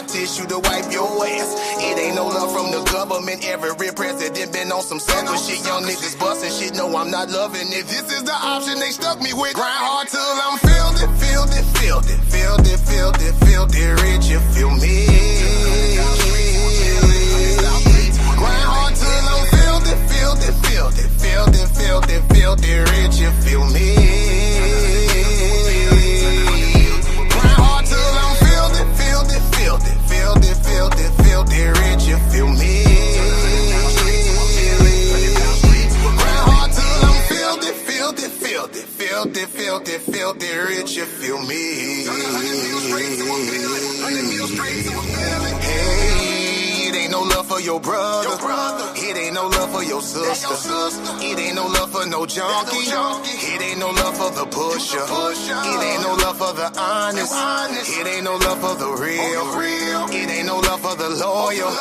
Tissue to wipe your ass. It ain't no love from the government. Every president been on some sucker shit. Young niggas bustin' shit. No, I'm not loving it. This is the option they stuck me with. Grind hard till I'm filled it, filled it, filled it, filled it, filled it, filled it, rich. You feel me? Grind hard till I'm filled it, filled it, filled it, filled it, filled it, filled it, rich. You feel me? Grind hard till I'm filled it, filled it, filled it. Filled it, filled it, filled it, rich, you feel me? Grind hard till I'm filled it, filled it, filled it, filled it, filled it, filled it, rich, you feel me? Hey, it ain't no love for your brother. It ain't no love for your sister. It ain't no love for no junkie. It ain't no love for the pusher. It ain't no love for the honest. It ain't no love for the real. It ain't no love for the loyal.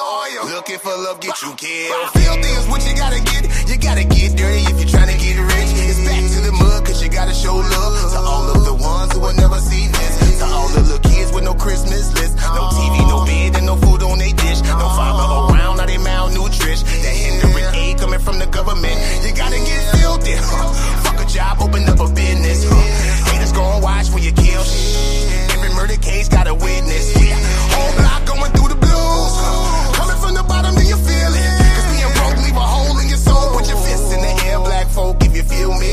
Looking for love, get you killed. Filthy is what you gotta get. You gotta get dirty if you're trying to get rich. It's back to the mud, cause you gotta show love to all of the ones who will never see this. To all the little kids with no Christmas list. No TV, no bed, and no food on they dish. No father around, now they malnourished. That hindering aid coming from the government. You gotta get filthy. Fuck a job, open up a business. Haters gon' watch when you kill shit. Every murder case got a witness. Whole block going through the blues. Coming from the bottom, do you feel it? Cause being broke leave a hole in your soul. Put your fists in the air, black folk, if you feel me.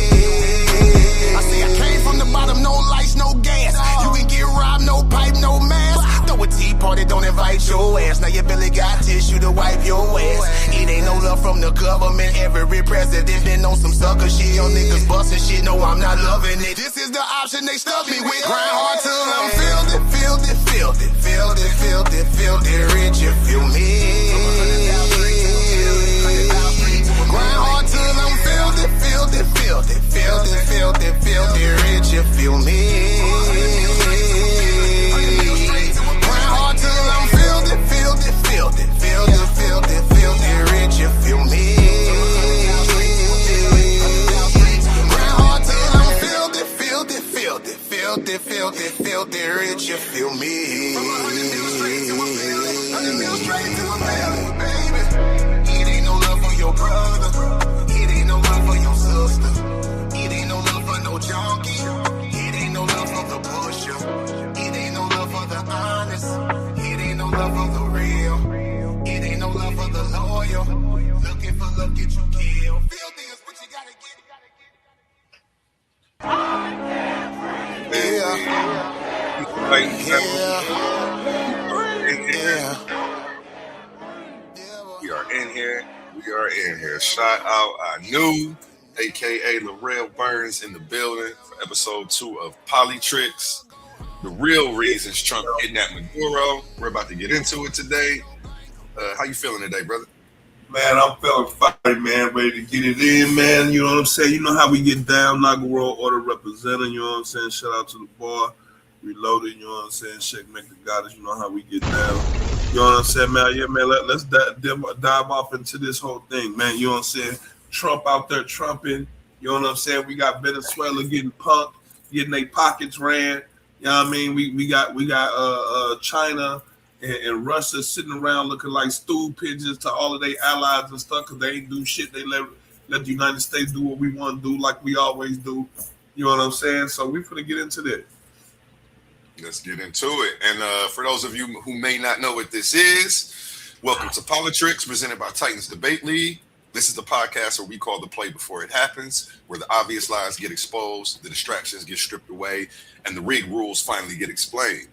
I say I came from the bottom, no lights, no gas. You can get robbed, no pipe, no mask. Throw a tea party, don't invite your ass. Now your belly got tissue to wipe your ass. It ain't no love from the government. Every president been on some sucker shit. Young niggas bustin' shit, no, I'm not loving it. This is the option they stuck me with. Grind hard till I'm filled it, filled it, filled it, filled it, filled it, filled it, rich, you feel me? Grind hard till I'm filled it, filled it, filled it, filled it, filled it, filled it, rich, you feel me? Grind hard till I'm filled it, filled it, filled it, filled it, filled it, filled it, rich, you feel me? Grind hard till I'm filled it, filled it, filled it, filled it, filled it, filled it, rich, you feel me? It ain't no love for your brother. It ain't no love for your sister. It ain't no love for no junkie. It ain't no love for the pusher. It ain't no love for the honest. It ain't no love for the real. It ain't no love for the loyal. Looking for love, get you killed. Filthy is what you gotta get. We are in here. We are in here. Shout out our new, aka Laurel Burns, in the building for episode 2 of Poli-Tricks. The real reasons Trump kidnapped Maduro. We're about to get into it today. How you feeling today, brother? Man, I'm feeling fine, man. Ready to get it in, man. You know what I'm saying? You know how we get down. Nagarro Order representing, you know what I'm saying? Shout out to the bar. Reloaded, you know what I'm saying? Check, make the goddess, you know how we get down. You know what I'm saying, man? Yeah, man, let's dive off into this whole thing, man. You know what I'm saying? Trump out there trumping. You know what I'm saying? We got Venezuela getting punked, getting their pockets ran. You know what I mean? We got China and Russia sitting around looking like stool pigeons to all of their allies and stuff because they ain't do shit. They let the United States do what we want to do like we always do. You know what I'm saying? So we're going to get into that. Let's get into it. And for those of you who may not know what this is, Welcome to Poli-Tricks, presented by Titans Debate League. This is the podcast where we call the play before it happens, where the obvious lies get exposed, the distractions get stripped away, and the rigged rules finally get explained.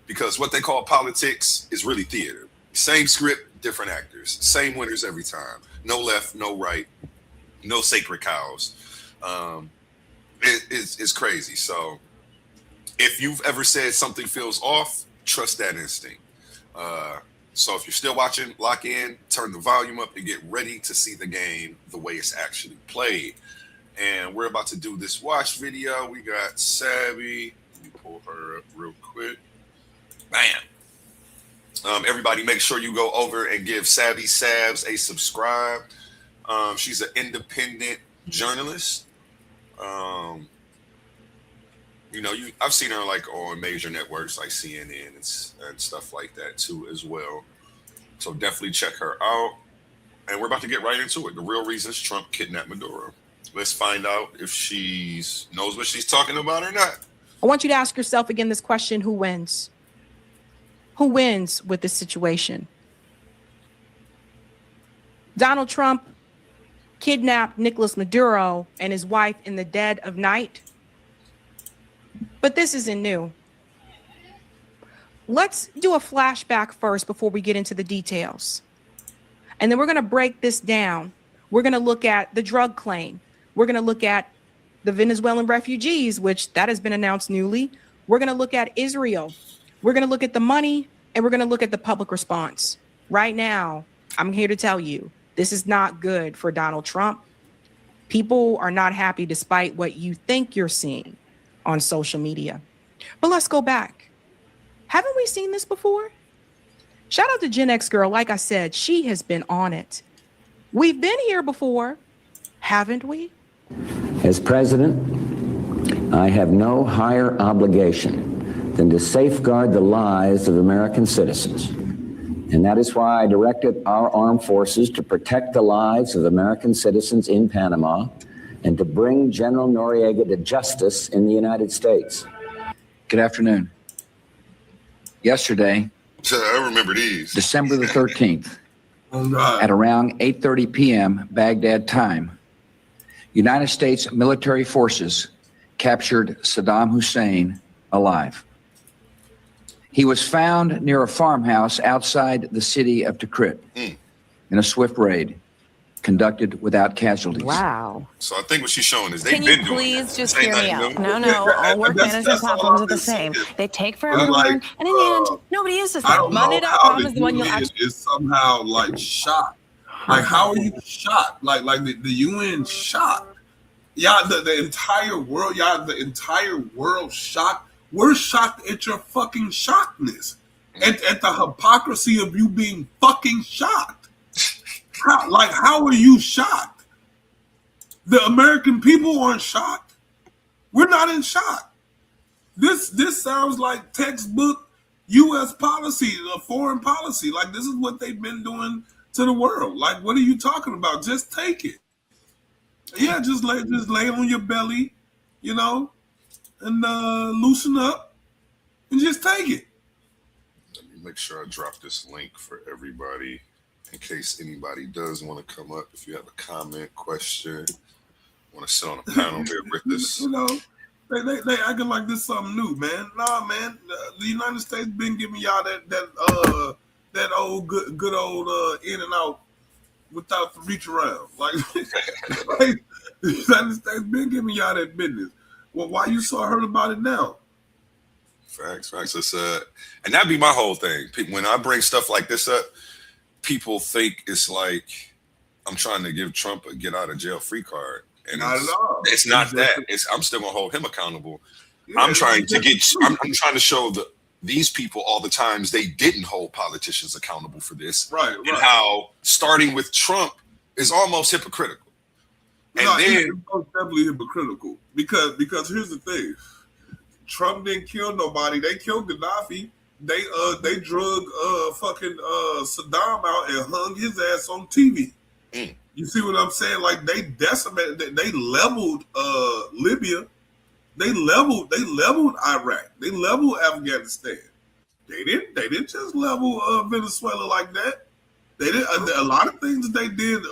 Because what they call politics is really theater. Same script, different actors. Same winners every time. No left, no right, no sacred cows. It's crazy. So if you've ever said something feels off, trust that instinct. So if you're still watching, lock in, turn the volume up, and get ready to see the game the way it's actually played. And we're about to do this watch video. We got Sabby. Let me pull her up real quick. Bam. Everybody make sure you go over and give Sabby Sabs a subscribe. She's an independent journalist. I've seen her like on major networks like CNN and stuff like that too as well. So definitely check her out. And we're about to get right into it. The real reasons Trump kidnapped Maduro. Let's find out if she knows what she's talking about or not. I want you to ask yourself again this question: who wins? Who wins with this situation? Donald Trump kidnapped Nicolas Maduro and his wife in the dead of night. But this isn't new. Let's do a flashback first before we get into the details. And then we're going to break this down. We're going to look at the drug claim. We're going to look at the Venezuelan refugees, which that has been announced newly. We're going to look at Israel. We're going to look at the money, and we're going to look at the public response. Right now, I'm here to tell you, this is not good for Donald Trump. People are not happy despite what you think you're seeing on social media. But let's go back. Haven't we seen this before? Shout out to Gen X Girl. Like I said, she has been on it. We've been here before, haven't we? As president, I have no higher obligation than to safeguard the lives of American citizens. And that is why I directed our armed forces to protect the lives of American citizens in Panama and to bring General Noriega to justice in the United States. Good afternoon. Yesterday, I remember these. December the 13th, at around 8:30 p.m. Baghdad time, United States military forces captured Saddam Hussein alive. He was found near a farmhouse outside the city of Tikrit in a swift raid conducted without casualties. Wow. So I think what she's showing is Can you please just hear me out? No, all work management platforms are the same. They take forever to learn, and in the end, nobody uses them. Monday.com is the one you'll actually is somehow like shot. Like, how are you shot? Like the UN shot. Yeah, the entire world. Yeah, the entire world shocked. We're shocked at your fucking shockness, at the hypocrisy of you being fucking shocked. How are you shocked? The American people aren't shocked. We're not in shock. This sounds like textbook U.S. policy, foreign policy. Like, this is what they've been doing to the world. Like, what are you talking about? Just take it. Yeah, just lay on your belly, and loosen up and just take it. Let me make sure I drop this link for everybody in case anybody does want to come up. If you have a comment, question, want to sit on a panel here with us. They acting like this something new, man. Nah, man. The United States been giving y'all that old good old in and out without the reach around. Like the United States been giving y'all that business. Well, why you so hurt about it now? Facts. It's, and that'd be my whole thing. When I bring stuff like this up, people think it's like I'm trying to give Trump a get out of jail free card. And not at all. It's not that. I'm still gonna hold him accountable. Yeah, I'm trying to show these people all the times they didn't hold politicians accountable for this. Right. And how starting with Trump is almost hypocritical. And then it's definitely hypocritical because here's the thing. Trump didn't kill nobody. They killed Gaddafi. They drug fucking Saddam out and hung his ass on TV. You see what I'm saying? Like, they decimated, they leveled Libya, they leveled Iraq, they leveled Afghanistan. They didn't just level Venezuela like that. They did a lot of things that they did.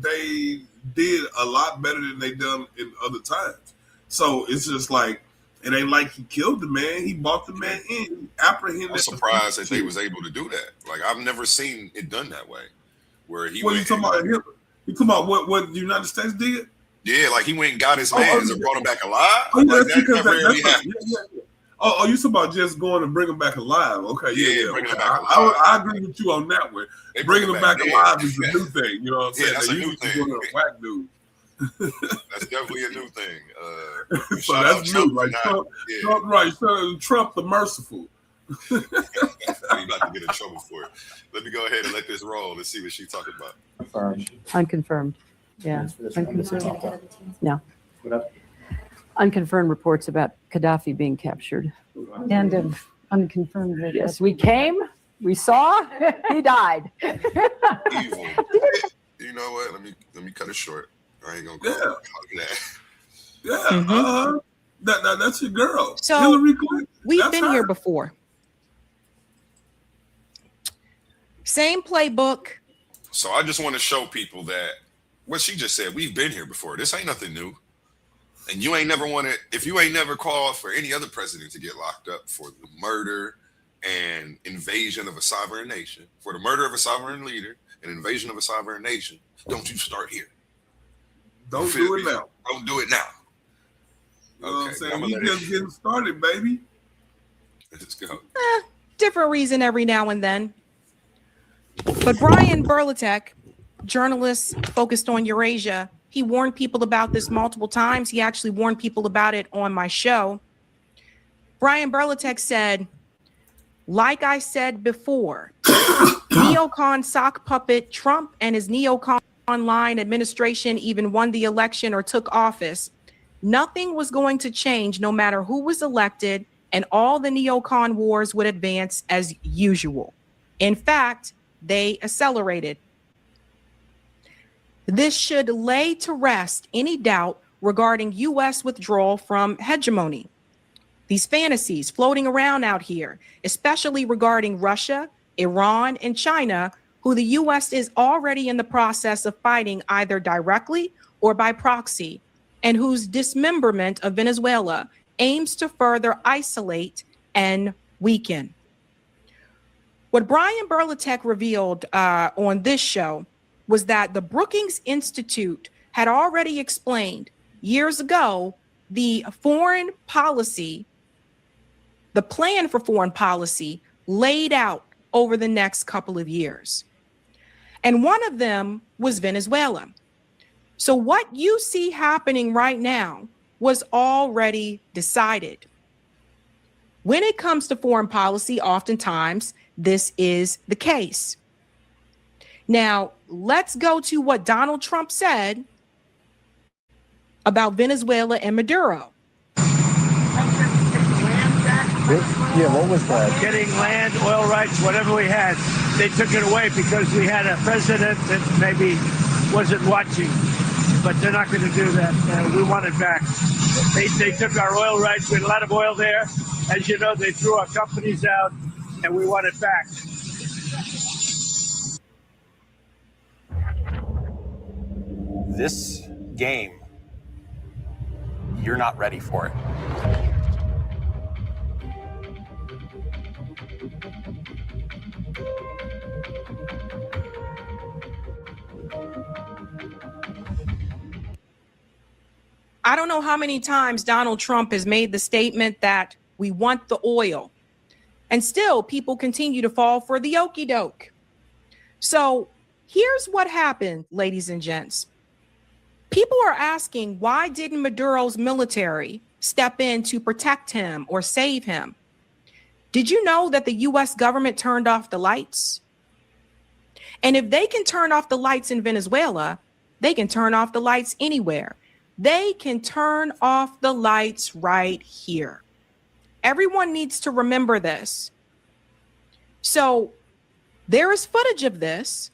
They did a lot better than they done in other times. So it's just like it ain't like he killed the man. He bought the man in. He apprehended. I'm surprised that they was able to do that. Like I've never seen it done that way. Where he what are you talking about? You talking about what the United States did? Yeah, like he went and got his man and brought him back alive. Oh, yeah, like, that's because Oh, you talking about just going to bring him back alive? Okay, yeah. Bring him back alive. I agree with you on that one. Bringing him back alive is a new thing. You know what I'm saying? That's a new thing. Whack dude. That's definitely a new thing. So that's new, right? Trump, right? Trump the merciful. You're about to get in trouble for it. Let me go ahead and let this roll. Let's see what she's talking about. Unconfirmed. Yeah. Unconfirmed. No. Unconfirmed reports about Gaddafi being captured. And unconfirmed. Yes, we came, we saw, he died. Evil. You know what? Let me cut it short. I ain't gonna go that. Yeah. That's your girl. So Hillary Clinton. We've been here before. Same playbook. So I just want to show people that what she just said, we've been here before. This ain't nothing new. And you ain't never wanted, if you ain't never called for any other president to get locked up for the murder and invasion of a sovereign nation, for the murder of a sovereign leader and invasion of a sovereign nation, don't you start here. Don't do it now. Don't do it now. You know what I'm saying? We just getting started, baby. Let's go. Different reason every now and then. But Brian Berlatek, journalist focused on Eurasia, he warned people about this multiple times. He actually warned people about it on my show. Brian Berlatek said, like I said before, neocon sock puppet Trump and his neocon online administration even won the election or took office. Nothing was going to change no matter who was elected, and all the neocon wars would advance as usual. In fact, they accelerated. This should lay to rest any doubt regarding U.S. withdrawal from hegemony. These fantasies floating around out here, especially regarding Russia, Iran, and China, who the U.S. is already in the process of fighting either directly or by proxy, and whose dismemberment of Venezuela aims to further isolate and weaken. What Brian Berlatek revealed on this show was that the Brookings Institute had already explained years ago the foreign policy, the plan for foreign policy laid out over the next couple of years. And one of them was Venezuela. So what you see happening right now was already decided. When it comes to foreign policy, oftentimes this is the case. Now, let's go to what Donald Trump said about Venezuela and Maduro. Yeah, what was that? Getting land, oil rights, whatever we had. They took it away because we had a president that maybe wasn't watching. But they're not going to do that. We want it back. They took our oil rights. We had a lot of oil there. As you know, they threw our companies out, and we want it back. This game, you're not ready for it. I don't know how many times Donald Trump has made the statement that we want the oil, and still people continue to fall for the okie doke. So here's what happened, ladies and gents. People are asking, why didn't Maduro's military step in to protect him or save him? Did you know that the U.S. government turned off the lights? And if they can turn off the lights in Venezuela, they can turn off the lights anywhere. They can turn off the lights right here. Everyone needs to remember this. So there is footage of this,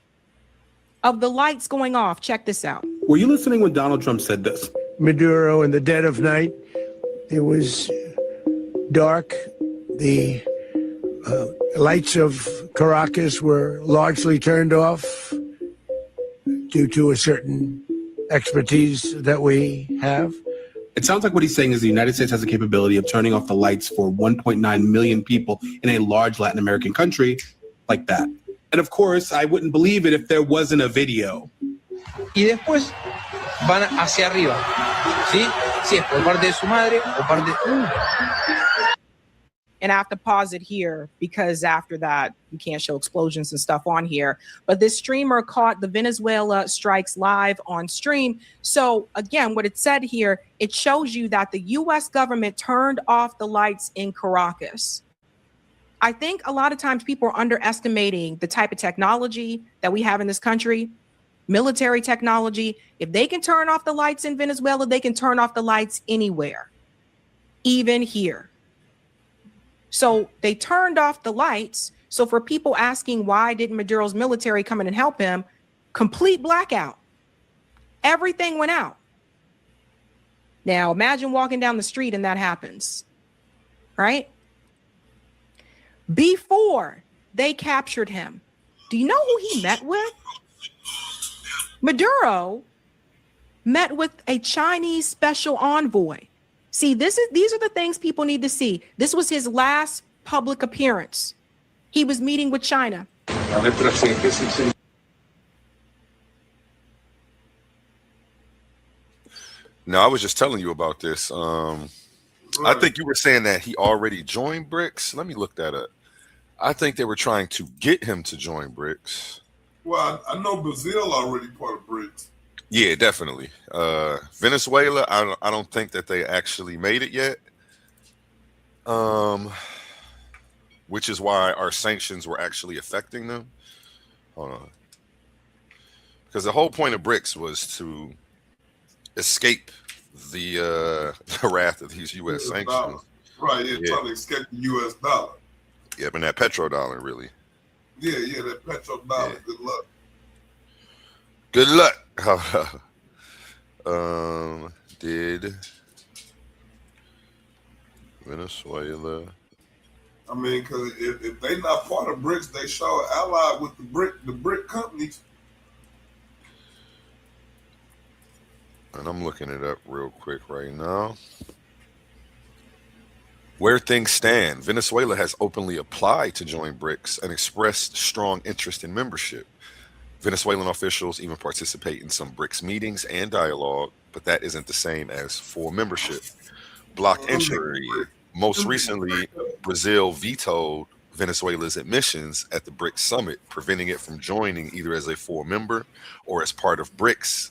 of the lights going off. Check this out. Were you listening when Donald Trump said this? Maduro in the dead of night. It was dark. The lights of Caracas were largely turned off due to a certain expertise that we have. It sounds like what he's saying is the United States has the capability of turning off the lights for 1.9 million people in a large Latin American country like that. And of course, I wouldn't believe it if there wasn't a video. Y después van hacia arriba, ¿sí? Sí, es por parte de su madre o parte... And I have to pause it here because after that, you can't show explosions and stuff on here. But this streamer caught the Venezuela strikes live on stream. So again, what it said here, it shows you that the U.S. government turned off the lights in Caracas. I think a lot of times people are underestimating the type of technology that we have in this country, military technology. If they can turn off the lights in Venezuela, they can turn off the lights anywhere, even here. So they turned off the lights. So for people asking why didn't Maduro's military come in and help him, complete blackout. Everything went out. Now imagine walking down the street and that happens, right? Before they captured him, do you know who he met with? Maduro met with a Chinese special envoy. See, these are the things people need to see. This was his last public appearance. He was meeting with China. No, I was just telling you about this. I think you were saying that he already joined BRICS. Let me look that up. I think they were trying to get him to join BRICS. Well, I know Brazil already part of BRICS. Yeah, definitely. Venezuela, I don't think that they actually made it yet. Which is why our sanctions were actually affecting them. Hold on. Because the whole point of BRICS was to escape the wrath of these U.S. sanctions. Dollar. Right, yeah, trying to escape the U.S. dollar. Yeah, but that petrodollar, really. Yeah, that petrodollar. Yeah. Good luck. Good luck. Did Venezuela? I mean, because if they not part of BRICS, they show allied with the BRIC companies. And I'm looking it up real quick right now. Where things stand, Venezuela has openly applied to join BRICS and expressed strong interest in membership. Venezuelan officials even participate in some BRICS meetings and dialogue, but that isn't the same as full membership. Blocked entry. Most recently, Brazil vetoed Venezuela's admissions at the BRICS summit, preventing it from joining either as a full member or as part of BRICS.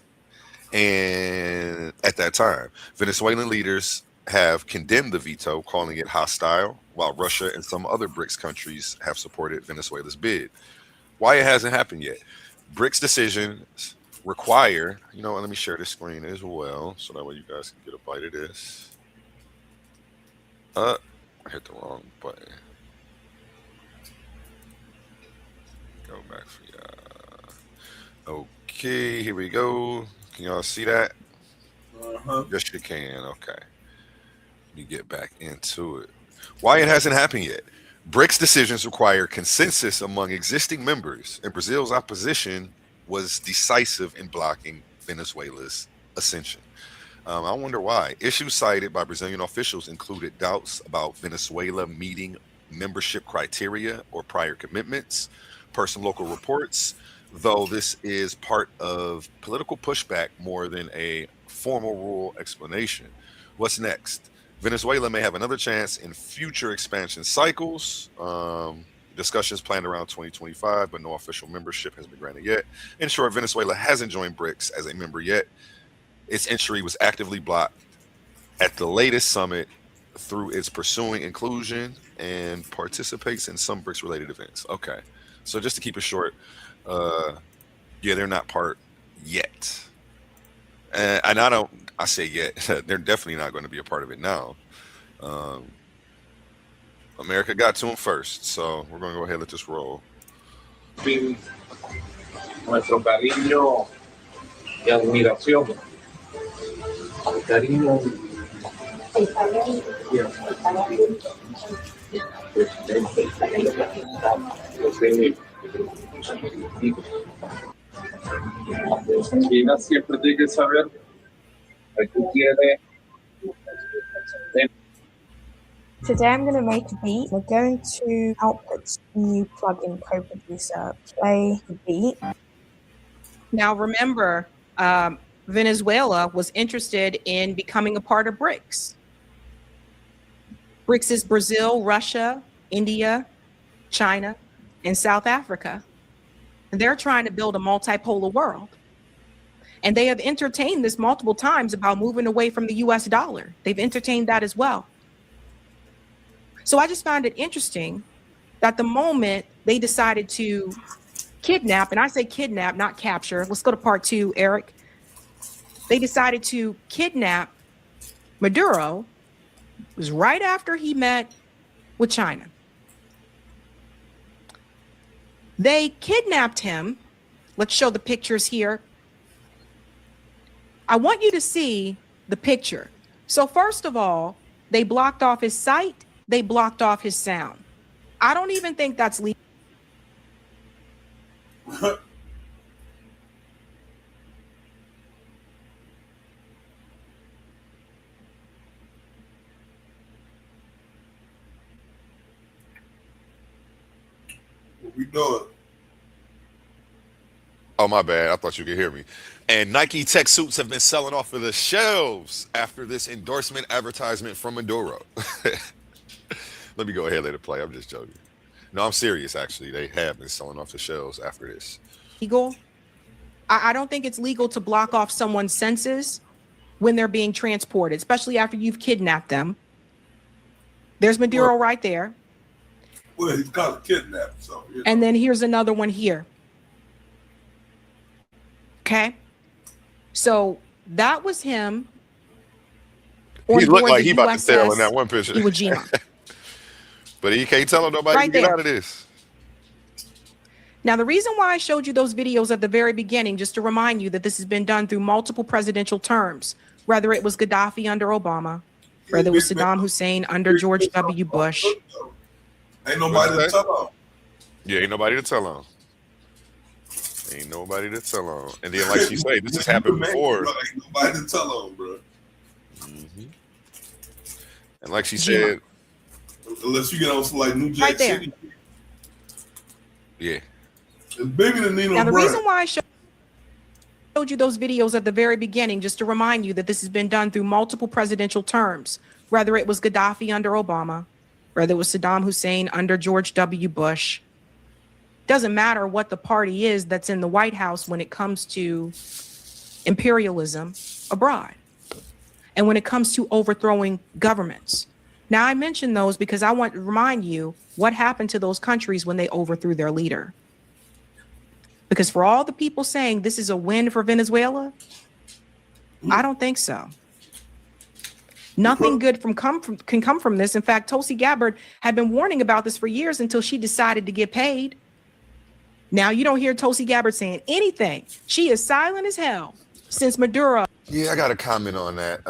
And at that time, Venezuelan leaders have condemned the veto, calling it hostile, while Russia and some other BRICS countries have supported Venezuela's bid. Why it hasn't happened yet? BRICS decisions require, let me share this screen as well, so that way you guys can get a bite of this. I hit the wrong button. Go back for y'all. Okay, here we go. Can y'all see that? Yes, you can. Okay. Let me get back into it. Why it hasn't happened yet? BRICS decisions require consensus among existing members, and Brazil's opposition was decisive in blocking Venezuela's ascension. I wonder why. Issues cited by Brazilian officials included doubts about Venezuela meeting membership criteria or prior commitments, personal local reports, though this is part of political pushback more than a formal rule explanation. What's next? Venezuela may have another chance in future expansion cycles. Discussions planned around 2025, but no official membership has been granted yet. In short, Venezuela hasn't joined BRICS as a member yet. Its entry was actively blocked at the latest summit through its pursuing inclusion and participates in some BRICS-related events. Okay, so just to keep it short, yeah, they're not part yet. And I say yet, they're definitely not going to be a part of it now. America got to them first, so we're going to go ahead and let this roll. Nuestro cariño y admiración. El cariño. China siempre tiene que saber que tú tienes. Today I'm going to make a beat. We're going to Output's new plugin co-producer play the beat. Now remember, Venezuela was interested in becoming a part of BRICS. BRICS is Brazil, Russia, India, China, and South Africa. And they're trying to build a multipolar world. And they have entertained this multiple times about moving away from the US dollar. They've entertained that as well. So I just found it interesting that the moment they decided to kidnap, and I say kidnap, not capture. Let's go to part 2, Eric. They decided to kidnap Maduro. It was right after he met with China. They kidnapped him. Let's show the pictures here. I want you to see the picture. So first of all, they blocked off his sight. They blocked off his sound. I don't even think that's legal. What we doing? Oh, my bad. I thought you could hear me. And Nike tech suits have been selling off of the shelves after this endorsement advertisement from Maduro. Let me go ahead and let it play. I'm just joking. No, I'm serious, actually. They have been selling off the shelves after this. Legal. I don't think it's legal to block off someone's senses when they're being transported, especially after you've kidnapped them. There's Maduro right there. Well, he's kind of kidnapped. So, you know. And then here's another one here. Okay. So that was him. He looked like he about to sail in that one picture. Iwo Jima. But he can't tell nobody Right to get there. out of this. Now, the reason why I showed you those videos at the very beginning, just to remind you that this has been done through multiple presidential terms, whether it was Gaddafi under Obama, whether it was Saddam Hussein under George W. Bush. Ain't nobody to tell on. Yeah, ain't nobody to tell on. Ain't nobody to tell on. And then, like she said, this has happened before. Bro, ain't nobody to tell on, bro. Mm-hmm. And like she said, unless you get on some like New Jack City. Yeah. It's bigger than Nino Now, the Brown. reason why I showed you those videos at the very beginning, just to remind you that this has been done through multiple presidential terms, whether it was Gaddafi under Obama, whether it was Saddam Hussein under George W. Bush. Doesn't matter what the party is that's in the White House when it comes to imperialism abroad and when it comes to overthrowing governments. Now, I mention those because I want to remind you what happened to those countries when they overthrew their leader. Because for all the people saying this is a win for Venezuela, I don't think so. Nothing good can come from this. In fact, Tulsi Gabbard had been warning about this for years until she decided to get paid. Now you don't hear Tulsi Gabbard saying anything. She is silent as hell since Maduro. yeah, I got to comment on that.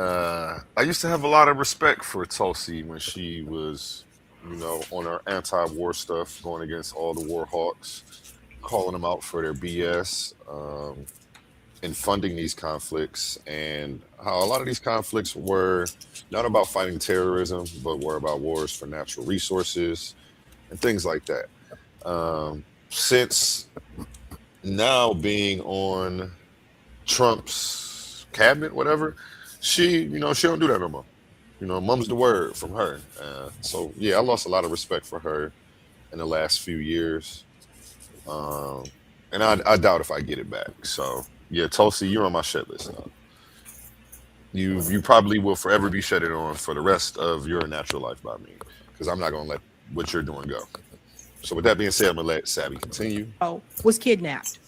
I used to have a lot of respect for Tulsi when she was, you know, on her anti-war stuff, going against all the war hawks, calling them out for their BS, and funding these conflicts, and how a lot of these conflicts were not about fighting terrorism, but were about wars for natural resources and things like that. Since now being on Trump's cabinet, whatever, she don't do that no more. You know, mum's the word from her. So yeah, I lost a lot of respect for her in the last few years. And I doubt if I get it back. So yeah, Tulsi, you're on my shit list now. You probably will forever be shutted on for the rest of your natural life by me, because I'm not gonna let what you're doing go. So with that being said, I'm gonna let Sabby continue. Was kidnapped.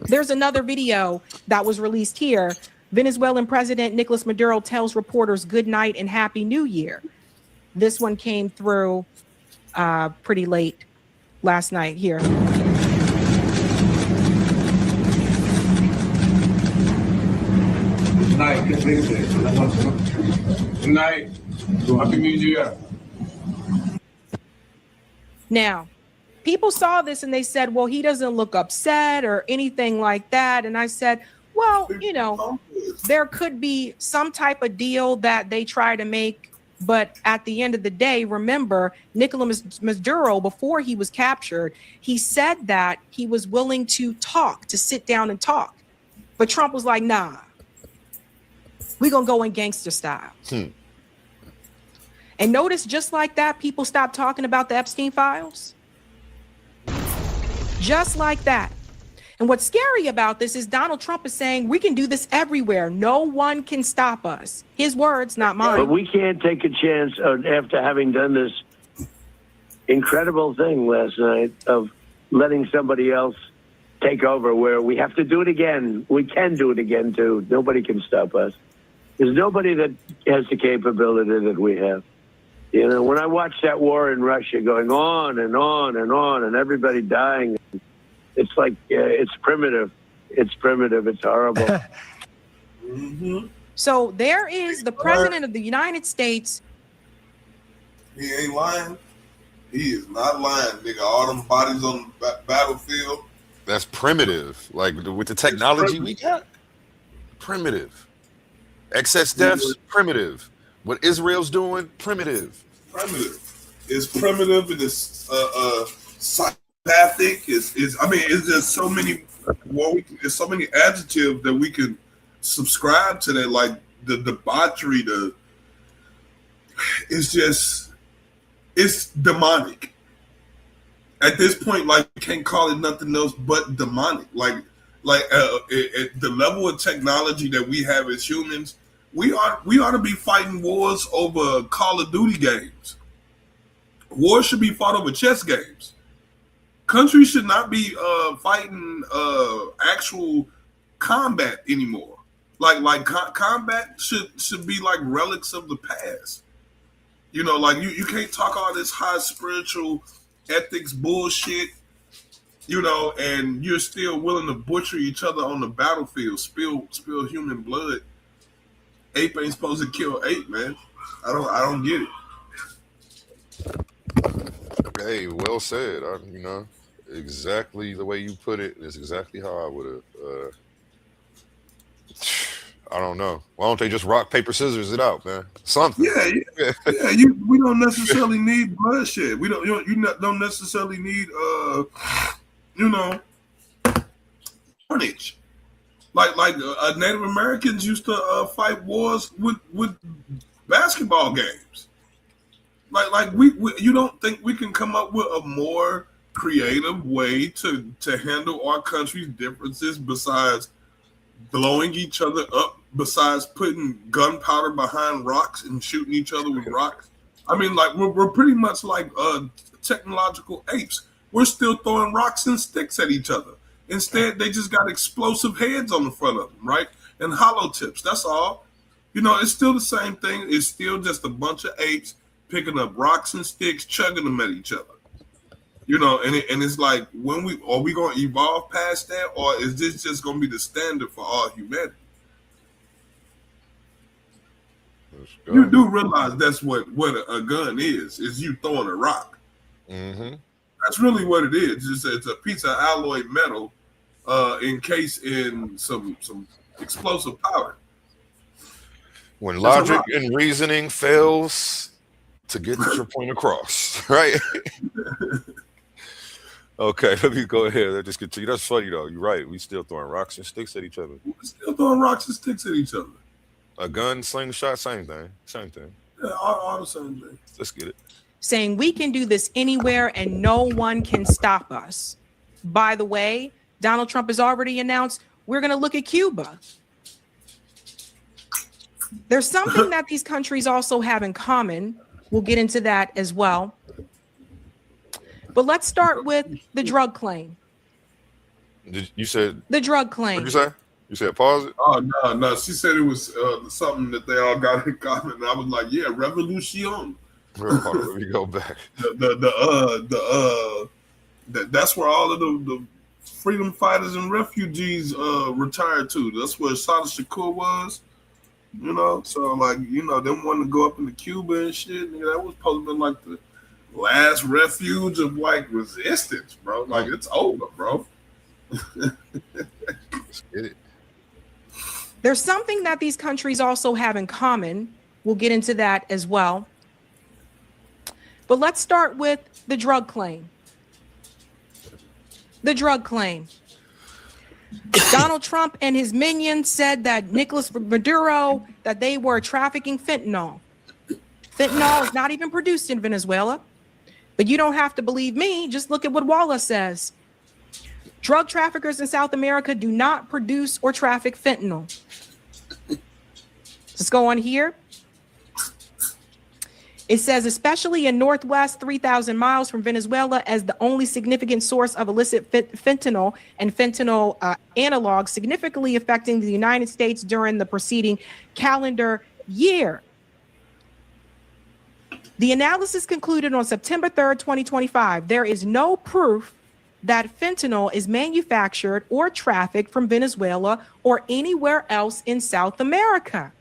There's another video that was released here. Venezuelan President Nicolas Maduro tells reporters good night and happy new year. This one came through pretty late last night here. Good night. Good night. Happy New Year. Now, people saw this and they said, well, he doesn't look upset or anything like that. And I said, well, you know, there could be some type of deal that they try to make. But at the end of the day, remember, Nicolas Maduro, before he was captured, he said that he was willing to talk, to sit down and talk. But Trump was like, nah, we're going to go in gangster style. And notice, just like that, people stopped talking about the Epstein files. Just like that. And what's scary about this is Donald Trump is saying we can do this everywhere. No one can stop us. His words, not mine. But we can't take a chance after having done this incredible thing last night of letting somebody else take over, where we have to do it again. We can do it again, too. Nobody can stop us. There's nobody that has the capability that we have. You know, when I watch that war in Russia going on and on and on and everybody dying, it's like, it's primitive. It's primitive. It's horrible. So there is the president of the United States. He ain't lying. He is not lying, nigga. All them bodies on the battlefield. That's primitive. Like with the technology we got, primitive. Excess deaths, primitive. What Israel's doing, primitive. Primitive. It's primitive and it's psychopathic. It's just so many. There's so many adjectives that we can subscribe to that, like the debauchery. It's demonic. At this point, like, you can't call it nothing else but demonic. At the level of technology that we have as humans, we ought to be fighting wars over Call of Duty games. Wars should be fought over chess games. Countries should not be fighting actual combat anymore. Combat should be like relics of the past. You know, like you can't talk all this high spiritual ethics bullshit, you know, and you're still willing to butcher each other on the battlefield, spill human blood. Ape ain't supposed to kill ape, man. I don't get it. Hey, well said. You know, exactly the way you put it is exactly how I would have. I don't know. Why don't they just rock, paper, scissors it out, man? Something. Yeah. We don't necessarily need bloodshed. We don't necessarily need carnage. Like Native Americans used to fight wars with basketball games. Like you don't think we can come up with a more creative way to handle our country's differences besides blowing each other up, besides putting gunpowder behind rocks and shooting each other with rocks? I mean, like, we're pretty much like technological apes. We're still throwing rocks and sticks at each other. Instead, they just got explosive heads on the front of them, right? And hollow tips. That's all. You know, it's still the same thing. It's still just a bunch of apes picking up rocks and sticks, chugging them at each other. You know, and it's like, are we going to evolve past that, or is this just going to be the standard for all humanity? You do realize that's what a gun is you throwing a rock. Mm-hmm. That's really what it is. It's a piece of alloy metal encased in some explosive powder. When logic and reasoning fails to get your point across, right? Okay, let me go ahead. Let's just continue. That's funny, though. You're right. We still throwing rocks and sticks at each other. We're still throwing rocks and sticks at each other. A gun, slingshot, same thing. Yeah, all the same thing. Let's get it. Saying we can do this anywhere and no one can stop us. By the way, Donald Trump has already announced we're going to look at Cuba. There's something that these countries also have in common. We'll get into that as well. But let's start with the drug claim. You said the drug claim. What did you say? You said pause it? Oh, no. She said it was something that they all got in common. And I was like, yeah, revolution. Hold on, let me go back. That's where all of the freedom fighters and refugees retired to. That's where Sada Shakur was. You know, so like, you know, them wanting to go up into Cuba and shit. Nigga, that was supposed to be like last refuge of like resistance, bro. Like it's over, bro. Let's get it. There's something that these countries also have in common. We'll get into that as well. But let's start with the drug claim. The drug claim. Donald Trump and his minions said that Nicolas Maduro, that they were trafficking fentanyl. Fentanyl is not even produced in Venezuela. But you don't have to believe me. Just look at what Wallace says. Drug traffickers in South America do not produce or traffic fentanyl. Let's go on here. It says, especially in Northwest, 3,000 miles from Venezuela, as the only significant source of illicit fentanyl and fentanyl analogs, significantly affecting the United States during the preceding calendar year. The analysis concluded on September 3rd, 2025. There is no proof that fentanyl is manufactured or trafficked from Venezuela or anywhere else in South America.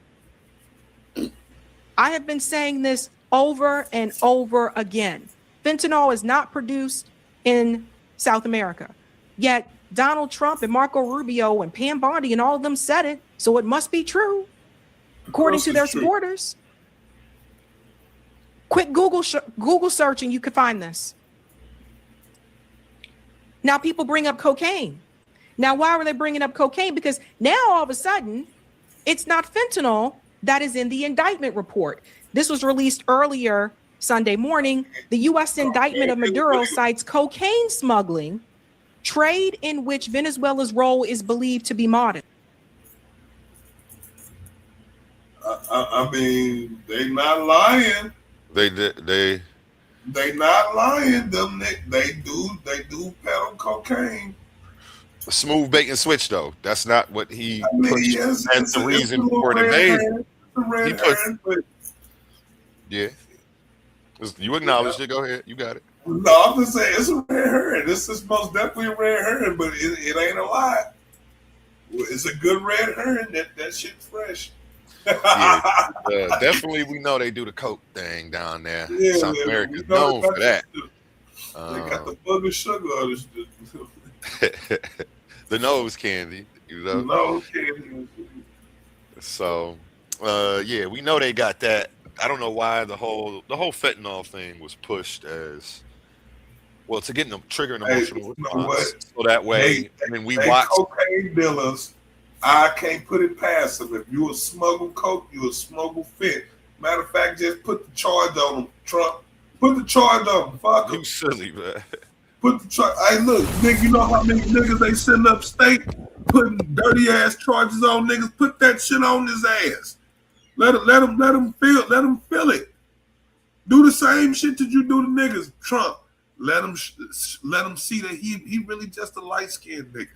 I have been saying this over and over again. Fentanyl is not produced in South America. Yet Donald Trump and Marco Rubio and Pam Bondi and all of them said it, so it must be true, according to their supporters. Quick Google search and you can find this. Now people bring up cocaine. Now, why were they bringing up cocaine? Because now all of a sudden, it's not fentanyl that is in the indictment report. This was released earlier Sunday morning. The U.S. indictment of Maduro cites cocaine smuggling, trade in which Venezuela's role is believed to be modest. I mean, they not lying. They not lying. Them they do peddle cocaine. A smooth bait and switch though. That's not what he pushed. That's the reason for the invasion. He pushed. Yeah. You acknowledged it. Go ahead. You got it. No, I'm just saying it's a red herring. This is most definitely a red herring, but it ain't a lie. It's a good red herring. That shit's fresh. Yeah, definitely we know they do the coke thing down there. Yeah, South America's known for that. They got the bug of sugar on this. The nose candy, you know. The nose candy. So yeah, we know they got that. I don't know why the whole fentanyl thing was pushed as well to get them trigger an emotional response. So that way, we watch cocaine dealers. I can't put it past them. If you a smuggle coke, you a smuggle fent. Matter of fact, just put the charge on them, Trump. Put the charge on them. Fuck them. You silly, man. Put the charge. Hey, look, nigga, you know how many niggas they send up state putting dirty ass charges on niggas? Put that shit on his ass. Let him feel it. Do the same shit that you do to niggas, Trump. Let him see that he really just a light skinned nigga.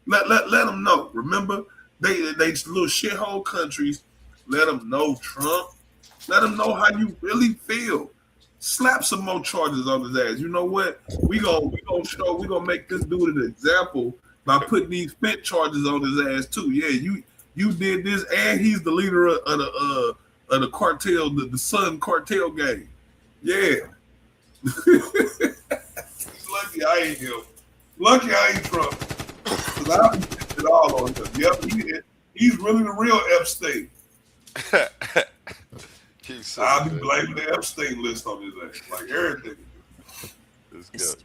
Let them know. Remember, they little shithole countries. Let them know, Trump. Let them know how you really feel. Slap some more charges on his ass. You know what? We gonna make this dude an example by putting these fent charges on his ass too. Yeah, you did this, and he's the leader of the cartel, the Sun cartel gang. Yeah. Lucky I ain't him. Lucky I ain't Trump. I it all on him. Yep, he's really the real Epstein. I'll be blaming the Epstein list on his ass, like everything. It's good.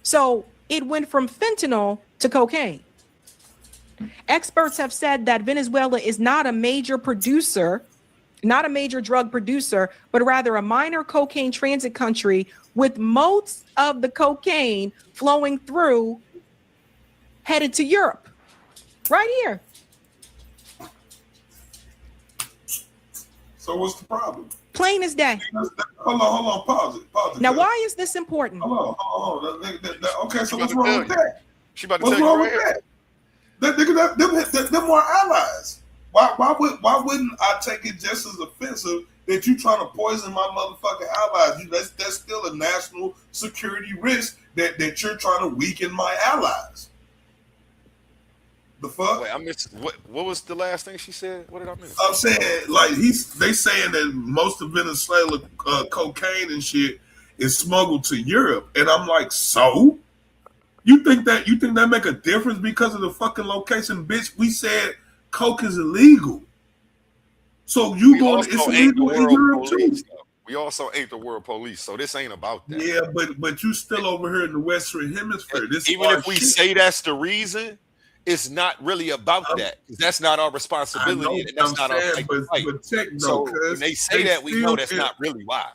So it went from fentanyl to cocaine. Experts have said that Venezuela is not a major producer, not a major drug producer, but rather a minor cocaine transit country, with most of the cocaine flowing through headed to Europe, right here. So what's the problem? Plain as day. Hold on, pause it. Now, why is this important? Hold on. Okay, so what's wrong with that? She about to tell you right here. Them more allies. Why wouldn't I take it just as offensive that you trying to poison my motherfucking allies? That's still a national security risk that you're trying to weaken my allies. The fuck? Wait, I missed what was the last thing she said? What did I miss? I'm saying, like, they saying that most of Venezuela cocaine and shit is smuggled to Europe. And I'm like, so? You think that make a difference because of the fucking location? Bitch, we said coke is illegal. So you going, it's illegal in Europe too. We also ain't the world police, so this ain't about that. Yeah, but you still over here in the Western Hemisphere. This even if we say that's the reason, it's not really about that. That's not our responsibility, and that's not our fight. So when they say that, we know that's not really why.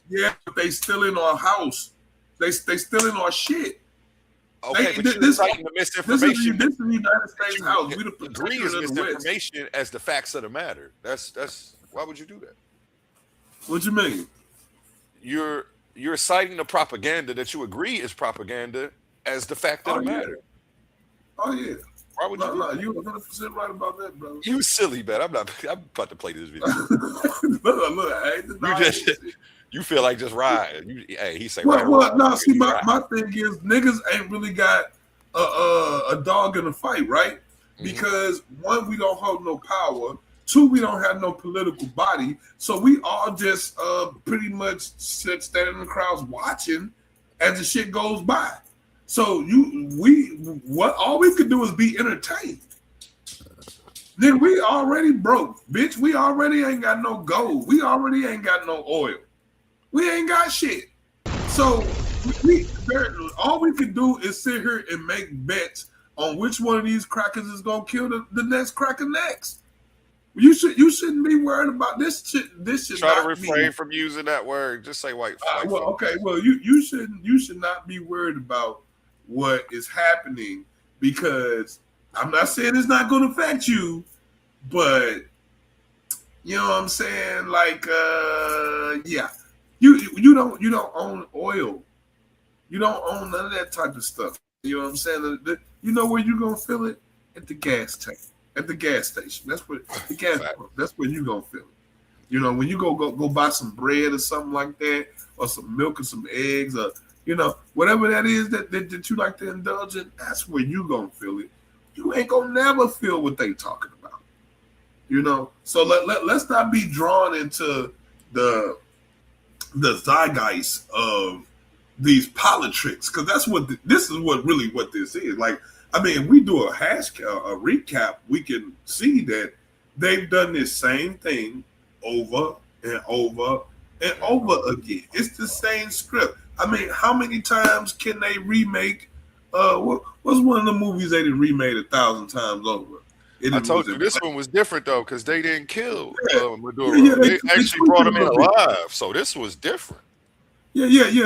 Yeah, but they still in our house. They still in our shit. Okay, but you're citing the misinformation. This is the United States house. We the agree is misinformation as the facts of the matter. That's why would you do that? What you mean? You're citing the propaganda that you agree is propaganda as the fact of the matter. Oh yeah. Why would you? No, you 100% right about that, bro. You silly, man. I'm about to play this video. You feel like just ride. He say right. Well, no. See, my thing is niggas ain't really got a dog in the fight, right? Because one, we don't hold no power. Two, we don't have no political body. So we all just pretty much stand in the crowds watching as the shit goes by. So all we could do is be entertained. Then we already broke, bitch. We already ain't got no gold. We already ain't got no oil. We ain't got shit. So all we could do is sit here and make bets on which one of these crackers is gonna kill the next cracker next. You shouldn't be worried about this shit. This should try to refrain from using that word. Just say white. Well, you should not be worried about what is happening, because I'm not saying it's not going to affect you, but you know what I'm saying. Like, yeah, you don't own oil. You don't own none of that type of stuff. You know what I'm saying. You know where you gonna feel it? At the gas tank. At the gas station. That's where the gas pump. That's where you gonna feel it. You know, when you go buy some bread or something like that, or some milk or some eggs, or whatever that is that you like to indulge in, that's where you gonna feel it. You ain't gonna never feel what they talking about. So let's not be drawn into the zeitgeist of these Poli-Tricks, because that's what this is. What this is. Like, I mean, we do a recap, we can see that they've done this same thing over and over and over again. It's the same script. I mean, how many times can they remake? What's one of the movies they done remade 1,000 times over? I told you this one was different though, because they didn't kill Maduro. They actually brought him in alive, so this was different. Yeah. They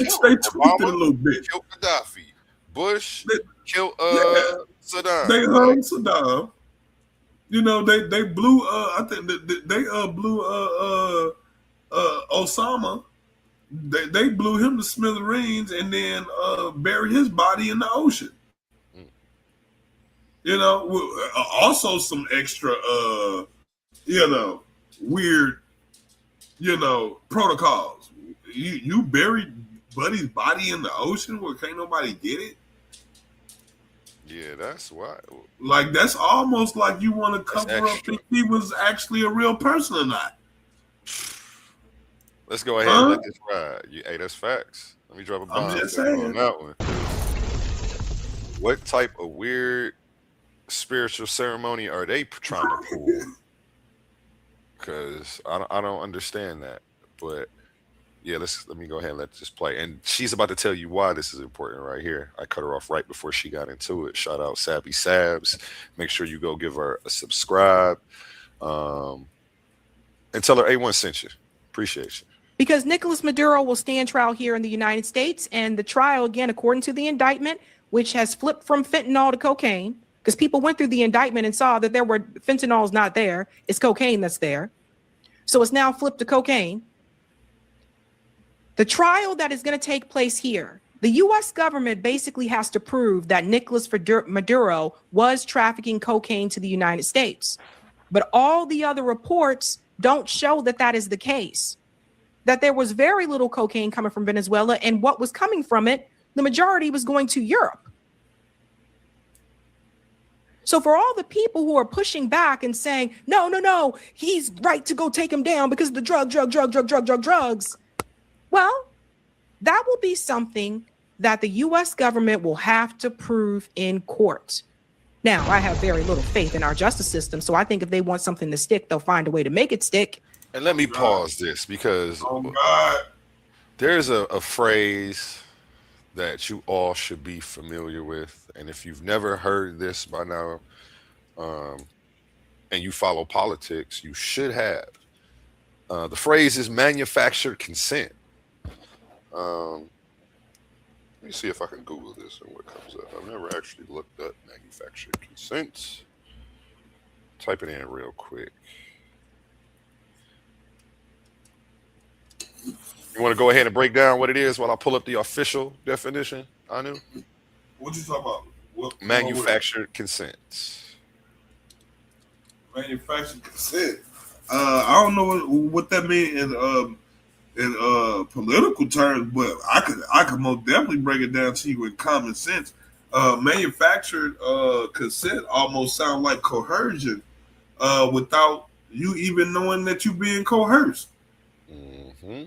tweaked it a little bit. Killed Gaddafi. Bush killed Saddam. They hung Saddam. They blew. I think they blew Osama. They blew him to smithereens and then buried his body in the ocean. Also some extra weird protocols. You buried Buddy's body in the ocean where can't nobody get it. Yeah, that's why. Like, that's almost like you want to cover up if he was actually a real person or not. Let's go ahead and let this ride. Hey, that's facts. Let me drop a bomb on that one. What type of weird spiritual ceremony are they trying to pull? Because I don't understand that. But yeah, let me go ahead and let this play. And she's about to tell you why this is important right here. I cut her off right before she got into it. Shout out Sabby Sabs. Make sure you go give her a subscribe. And tell her A1 sent you. Appreciate you. Because Nicolas Maduro will stand trial here in the United States. And the trial, again, according to the indictment, which has flipped from fentanyl to cocaine, because people went through the indictment and saw that fentanyl is not there. It's cocaine that's there. So it's now flipped to cocaine. The trial that is going to take place here, the U.S. government basically has to prove that Nicolas Maduro was trafficking cocaine to the United States. But all the other reports don't show that that is the case, that there was very little cocaine coming from Venezuela, and what was coming from it, the majority was going to Europe. So for all the people who are pushing back and saying, no, he's right to go take him down because of the drugs. Well, that will be something that the U.S. government will have to prove in court. Now, I have very little faith in our justice system, so I think if they want something to stick, they'll find a way to make it stick. And let me pause this because there's a phrase that you all should be familiar with. And if you've never heard this by now, and you follow politics, you should have. The phrase is manufactured consent. Let me see if I can Google this and what comes up. I've never actually looked up manufactured consent. Type it in real quick. You want to go ahead and break down what it is while I pull up the official definition? Anu? What you talking about? Manufactured consent. Manufactured consent. I don't know what that means in political terms, but I could most definitely break it down to you in common sense. Manufactured consent almost sounds like coercion without you even knowing that you're being coerced. Mm-hmm.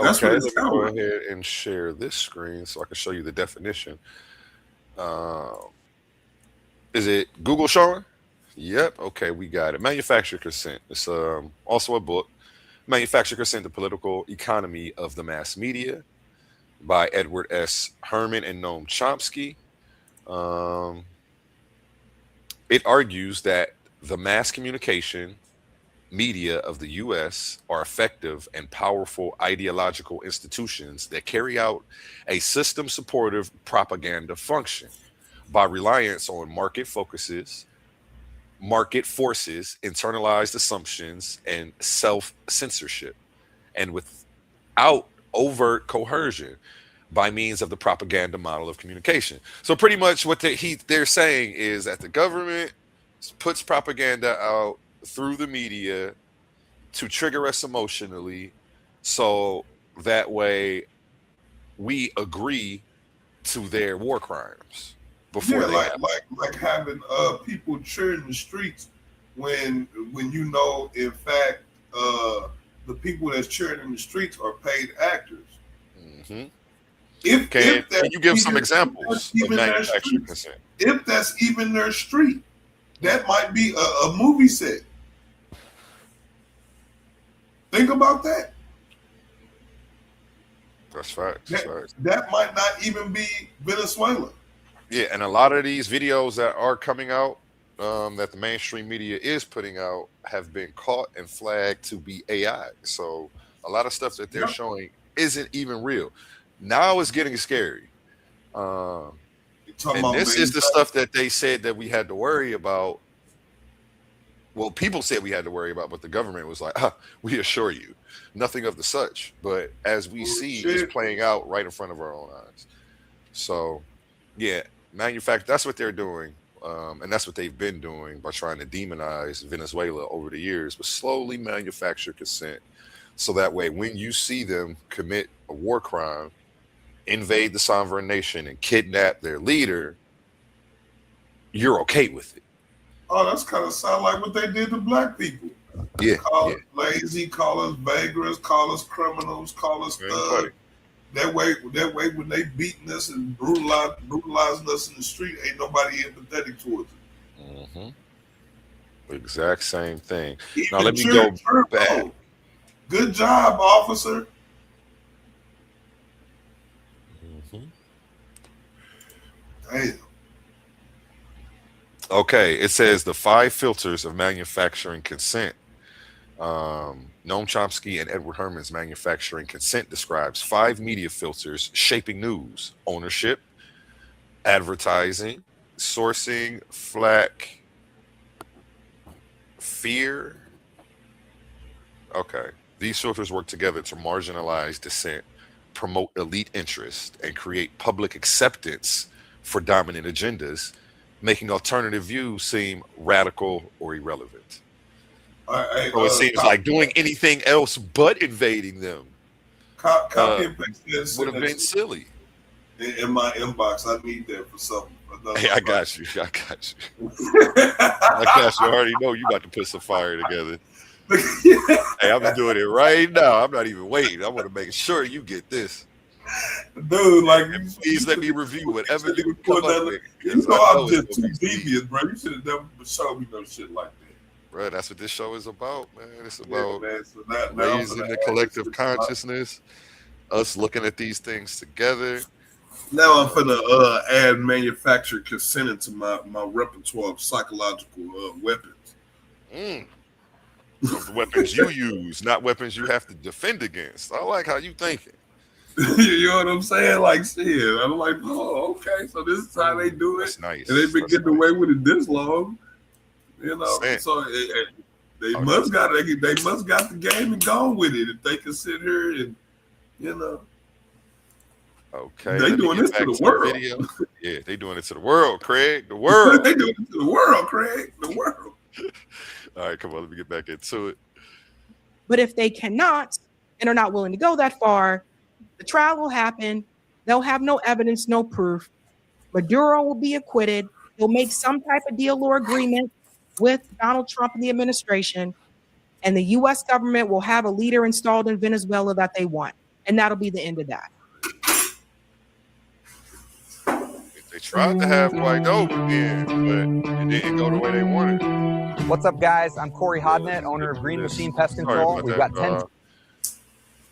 That's okay, what let me go ahead and share this screen so I can show you the definition. Is it Google showing? Yep. Okay, we got it. Manufactured consent. It's also a book. Manufactured Consent, the Political Economy of the Mass Media by Edward S. Herman and Noam Chomsky. It argues that the mass communication media of the U.S. are effective and powerful ideological institutions that carry out a system-supportive propaganda function by reliance on market forces, internalized assumptions, and self-censorship, and without overt coercion by means of the propaganda model of communication. So pretty much what they're saying is that the government puts propaganda out through the media to trigger us emotionally, so that way we agree to their war crimes before they happen. like having people cheering in the streets when you know in fact the people that's cheering in the streets are paid actors. Mm-hmm. Can you give some examples of manufactured consent? If that's even their street, that might be a movie set. Think about that. That's facts. That might not even be Venezuela. Yeah, and a lot of these videos that are coming out that the mainstream media is putting out have been caught and flagged to be AI. So a lot of stuff that they're showing isn't even real. Now it's getting scary. And this is the stuff that they said that we had to worry about. Well, people said we had to worry about, but the government was like, we assure you, nothing of the such. But as we see, it's playing out right in front of our own eyes. So, yeah, that's what they're doing. And that's what they've been doing by trying to demonize Venezuela over the years, but slowly manufacture consent. So that way, when you see them commit a war crime, invade the sovereign nation, and kidnap their leader, you're okay with it. Oh, that's kind of sound like what they did to black people. Yeah. Call us lazy, call us vagrants, call us criminals, call us thugs. That way, when they beating us and brutalizing us in the street, ain't nobody empathetic towards it. Mm-hmm. Exact same thing. Now let me go back. Good job, officer. Mm-hmm. Damn. Okay, it says the 5 filters of manufacturing consent. Noam Chomsky and Edward Herman's Manufacturing Consent describes 5 media filters shaping news: ownership, advertising, sourcing, flack, fear. Okay, these filters work together to marginalize dissent, promote elite interest, and create public acceptance for dominant agendas, making alternative views seem radical or irrelevant. So it seems like doing anything else but invading them copy and paste this would have been silly. In my inbox, I need that for something. Hey, I got you. I got you. I got you. I already know you about to put some fire together. Hey, I'm doing it right now. I'm not even waiting. I want to make sure you get this. Dude, like, and please let me review whatever you come up with. You know I'm just too devious, bro. You should have never showed me no shit like that. Bro, that's what this show is about, man. It's about So raising the collective consciousness, us looking at these things together. Now I'm finna add manufactured consent to my repertoire of psychological weapons. Of weapons you use, not weapons you have to defend against. I like how you thinking. You know what I'm saying? Like, shit. I'm like, oh, okay. So this is how they do it. That's nice. And they've been getting away with it this long. You know, so they must got the game and gone with it if they can sit here and, you know. Okay. They doing this to the world. Yeah, they doing it to the world, Craig. The world. They doing it to the world, Craig. The world. All right, come on, let me get back into it. But if they cannot and are not willing to go that far, the trial will happen. They'll have no evidence, no proof. Maduro will be acquitted. He'll make some type of deal or agreement with Donald Trump and the administration, and the U.S. government will have a leader installed in Venezuela that they want, and that'll be the end of that. They tried to have Guaido in, but it didn't go the way they wanted. What's up, guys? I'm Corey Hodnett, owner of Green Machine Pest Control. We've got 10.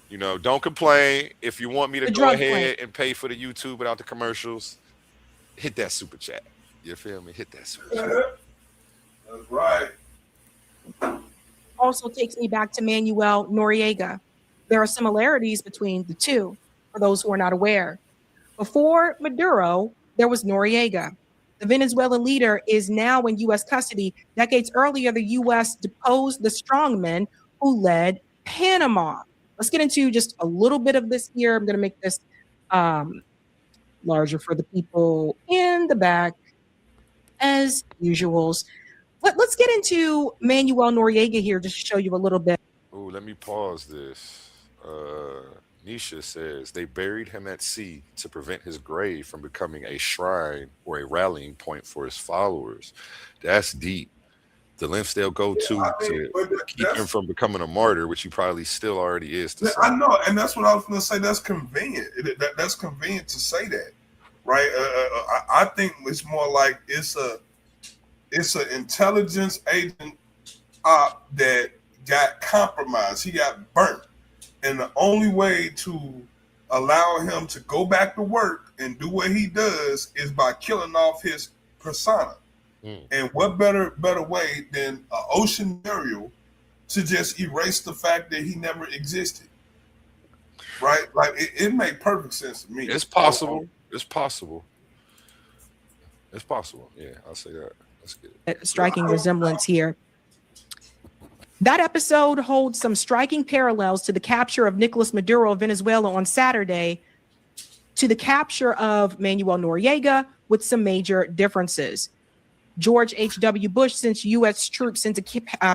You know, don't complain. If you want me to go ahead and pay for the YouTube without the commercials, hit that super chat. You feel me? Hit that super chat. That's right. Also takes me back to Manuel Noriega. There are similarities between the two, for those who are not aware. Before Maduro, there was Noriega. The Venezuelan leader is now in U.S. custody. Decades earlier, the U.S. deposed the strongmen who led Panama. Let's get into just a little bit of this here. I'm going to make this larger for the people in the back, as usuals. Let's get into Manuel Noriega here just to show you a little bit. Oh, let me pause this. Nisha says they buried him at sea to prevent his grave from becoming a shrine or a rallying point for his followers. That's deep. The lengths they'll go to keep him from becoming a martyr, which he probably still already is. I know, and that's what I was going to say. That's convenient. That's convenient to say that, right? I think it's more like it's an intelligence agent that got compromised. He got burnt, and the only way to allow him to go back to work and do what he does is by killing off his persona. And what better way than an ocean burial to just erase the fact that he never existed, right? Like it made perfect sense to me. It's possible. It's possible. It's possible. Yeah, I'll say that. That's good. Striking resemblance here. That episode holds some striking parallels to the capture of Nicolas Maduro of Venezuela on Saturday, to the capture of Manuel Noriega, with some major differences. George H.W. Bush sent U.S. troops into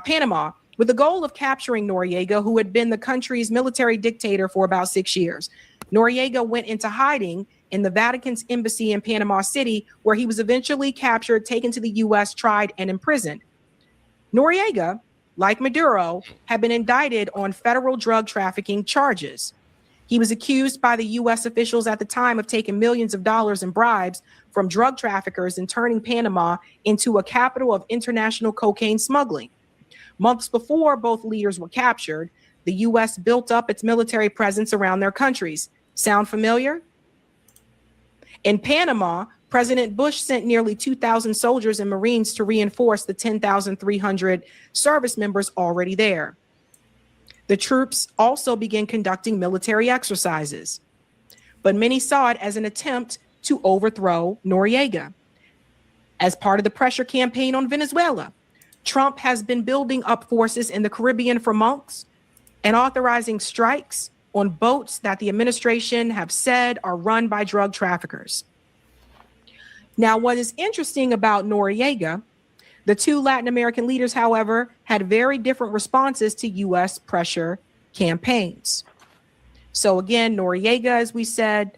Panama with the goal of capturing Noriega, who had been the country's military dictator for about 6 years. Noriega went into hiding in the Vatican's embassy in Panama City, where he was eventually captured, taken to the U.S., tried, and imprisoned. Noriega, like Maduro, had been indicted on federal drug trafficking charges. He was accused by the U.S. officials at the time of taking millions of dollars in bribes from drug traffickers and turning Panama into a capital of international cocaine smuggling. Months before both leaders were captured, the U.S. built up its military presence around their countries. Sound familiar? In Panama, President Bush sent nearly 2,000 soldiers and Marines to reinforce the 10,300 service members already there. The troops also began conducting military exercises, but many saw it as an attempt to overthrow Noriega. As part of the pressure campaign on Venezuela, Trump has been building up forces in the Caribbean for months and authorizing strikes on boats that the administration have said are run by drug traffickers. Now, what is interesting about Noriega, the two Latin American leaders, however, had very different responses to U.S. pressure campaigns. So again, Noriega, as we said,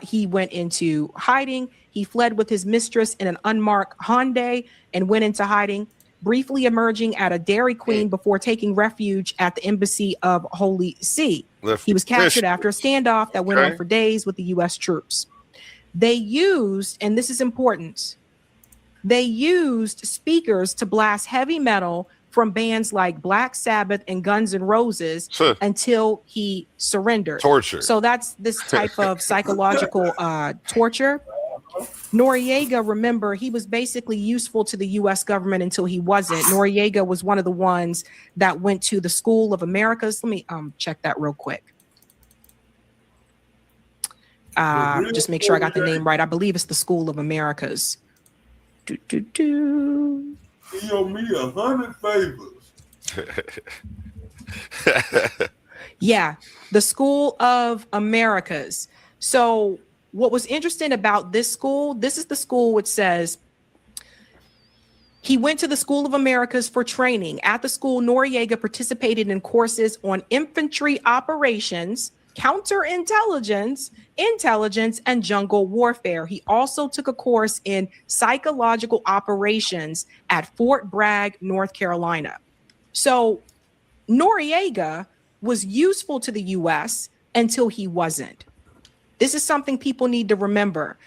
He went into hiding. He fled with his mistress in an unmarked Hyundai and went into hiding, briefly emerging at a Dairy Queen before taking refuge at the embassy of Holy See. He was captured after a standoff that went on for days with the U.S. troops. They used, and this is important, they used speakers to blast heavy metal from bands like Black Sabbath and Guns N' Roses until he surrendered. Torture. So that's this type of psychological torture. Noriega, remember, he was basically useful to the U.S. government until he wasn't. Noriega was one of the ones that went to the School of Americas. Let me check that real quick. Just make sure I got the name right. I believe it's the School of Americas. He owe me 100 favors. Yeah, the School of Americas. So what was interesting about this school, this is the school which says he went to the School of Americas for training. At the school, Noriega participated in courses on infantry operations, counterintelligence, intelligence, and jungle warfare. He also took a course in psychological operations at Fort Bragg, North Carolina. So Noriega was useful to the U.S. until he wasn't. This is something people need to remember.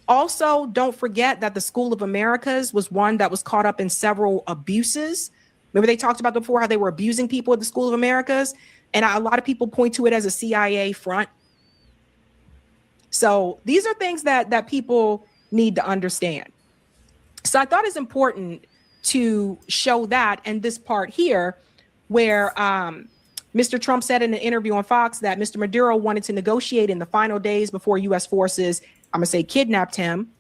Also, don't forget that the School of Americas was one that was caught up in several abuses. Remember they talked about before how they were abusing people at the School of Americas? And a lot of people point to it as a CIA front. So these are things that people need to understand. So I thought it's important to show that, and this part here where Mr. Trump said in an interview on Fox that Mr. Maduro wanted to negotiate in the final days before U.S. forces, I'm going to say, kidnapped him,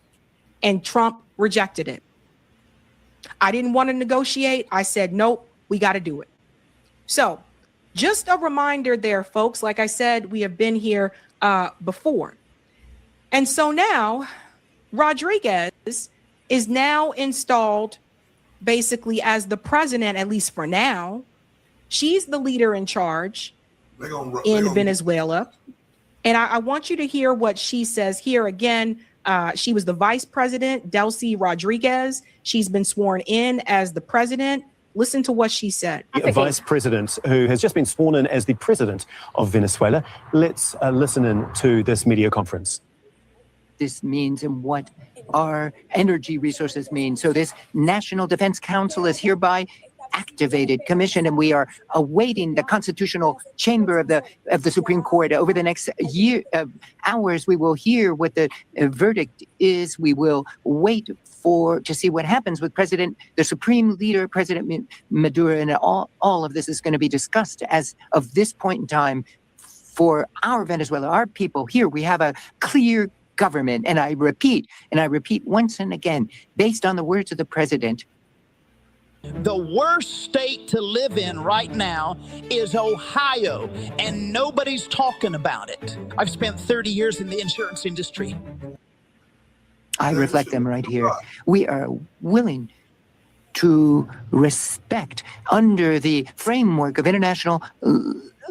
and Trump rejected it. I didn't want to negotiate. I said, nope, we got to do it. So just a reminder there, folks. Like I said, we have been here before. And so now Rodriguez is now installed basically as the president, at least for now. She's the leader in charge in Venezuela. And I want you to hear what she says here again. She was the vice president, Delcy Rodriguez. She's been sworn in as the president. Listen to what she said. A vice president who has just been sworn in as the president of Venezuela. Let's listen in to this media conference. This means and what our energy resources mean. So this National Defense Council is hereby activated, commissioned, and we are awaiting the constitutional chamber of the Supreme Court. Over the next hours, we will hear what the verdict is. We will wait to see what happens with the Supreme Leader, President Maduro, and all of this is going to be discussed as of this point in time for our Venezuela, our people. Here we have a clear government, and I repeat once and again, based on the words of the president, the worst state to live in right now is Ohio, and nobody's talking about it. I've spent 30 years in the insurance industry. I reflect them right here. We are willing to respect under the framework of international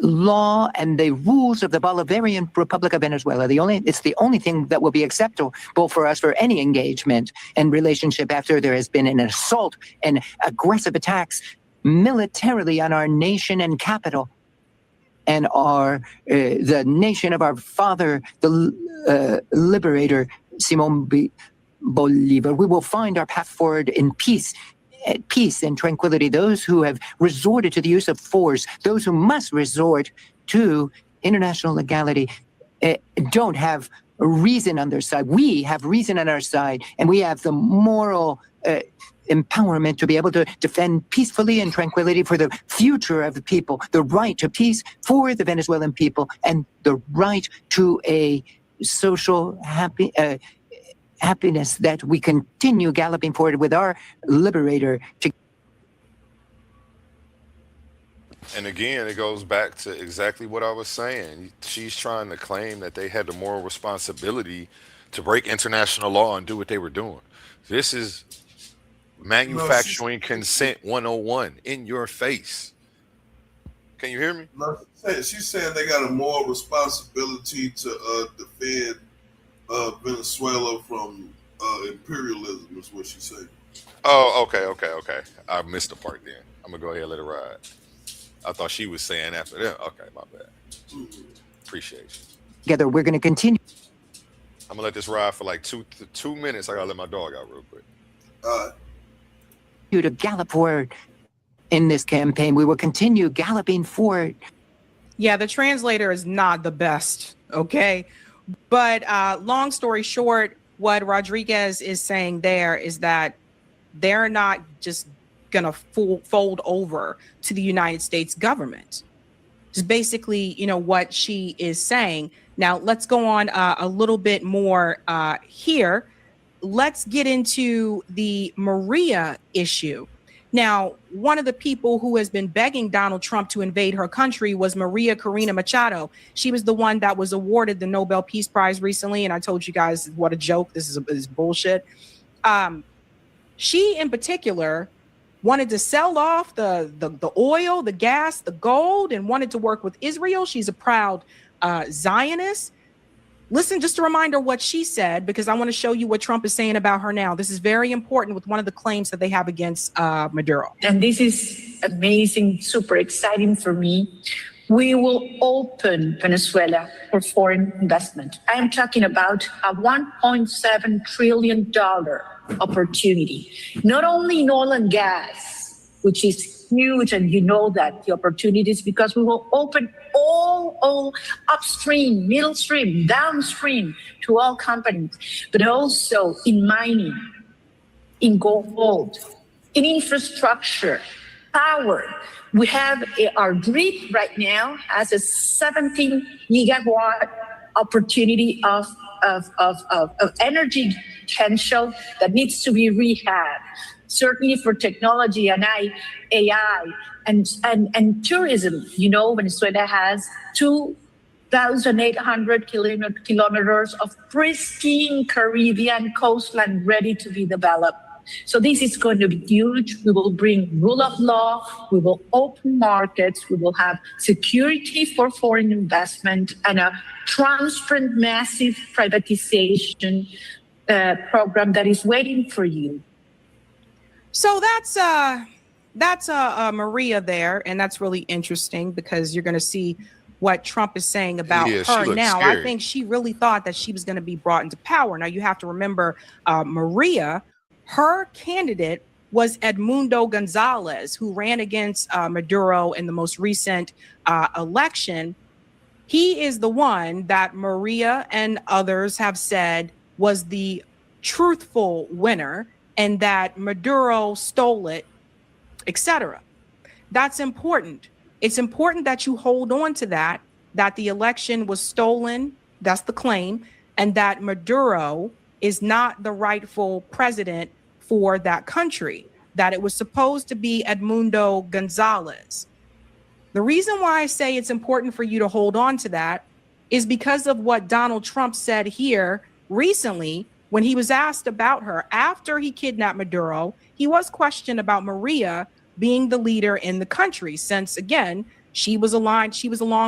law and the rules of the Bolivarian Republic of Venezuela. It's the only thing that will be acceptable for us for any engagement and relationship after there has been an assault and aggressive attacks militarily on our nation and capital and the nation of our father, the liberator, Simon Bolivar. We will find our path forward in peace and tranquility. Those who have resorted to the use of force, those who must resort to international legality, don't have reason on their side. We have reason on our side, and we have the moral empowerment to be able to defend peacefully and tranquility for the future of the people, the right to peace for the Venezuelan people, and the right to a social happiness that we continue galloping forward with our liberator. And again, it goes back to exactly what I was saying. She's trying to claim that they had the moral responsibility to break international law and do what they were doing. This is manufacturing consent 101 in your face. Can you hear me? She's saying they got a moral responsibility to defend Venezuela from imperialism is what she said. Oh, okay. I missed the part then. I'm gonna go ahead and let it ride. I thought she was saying after that. Okay, my bad. Appreciate you. Together, we're going to continue. I'm gonna let this ride for like 2 minutes. I gotta let my dog out real quick. To gallop forward in this campaign. We will continue galloping forward. Yeah, the translator is not the best, okay? But long story short, what Rodriguez is saying there is that they're not just gonna fold over to the United States government. It's basically, what she is saying. Now, let's go on a little bit more here. Let's get into the Maria issue. Now, one of the people who has been begging Donald Trump to invade her country was Maria Corina Machado. She was the one that was awarded the Nobel Peace Prize recently. And I told you guys what a joke. This is bullshit. She in particular wanted to sell off the oil, the gas, the gold, and wanted to work with Israel. She's a proud Zionist. Listen, just a reminder what she said, because I want to show you what Trump is saying about her now. This is very important with one of the claims that they have against Maduro. And this is amazing, super exciting for me. We will open Venezuela for foreign investment. I am talking about a $1.7 trillion opportunity, not only in oil and gas, which is huge, and you know that the opportunities, because we will open all upstream, middle stream, downstream to all companies, but also in mining, in gold, in infrastructure, power. We have our grid right now has a 17 gigawatt opportunity of energy potential that needs to be rehabbed. Certainly for technology and AI and tourism. Venezuela has 2,800 kilometers of pristine Caribbean coastline ready to be developed. So this is going to be huge. We will bring rule of law. We will open markets. We will have security for foreign investment and a transparent, massive privatization program that is waiting for you. So that's Maria there, and that's really interesting because you're going to see what Trump is saying about her now. Scary. I think she really thought that she was going to be brought into power. Now you have to remember, Maria, her candidate was Edmundo Gonzalez, who ran against Maduro in the most recent election. He is the one that Maria and others have said was the truthful winner, and that Maduro stole it, etc. That's important. It's important that you hold on to that the election was stolen, that's the claim, and that Maduro is not the rightful president for that country, that it was supposed to be Edmundo Gonzalez. The reason why I say it's important for you to hold on to that is because of what Donald Trump said here recently when he was asked about her after he kidnapped Maduro. He was questioned about Maria being the leader in the country, since again, she was along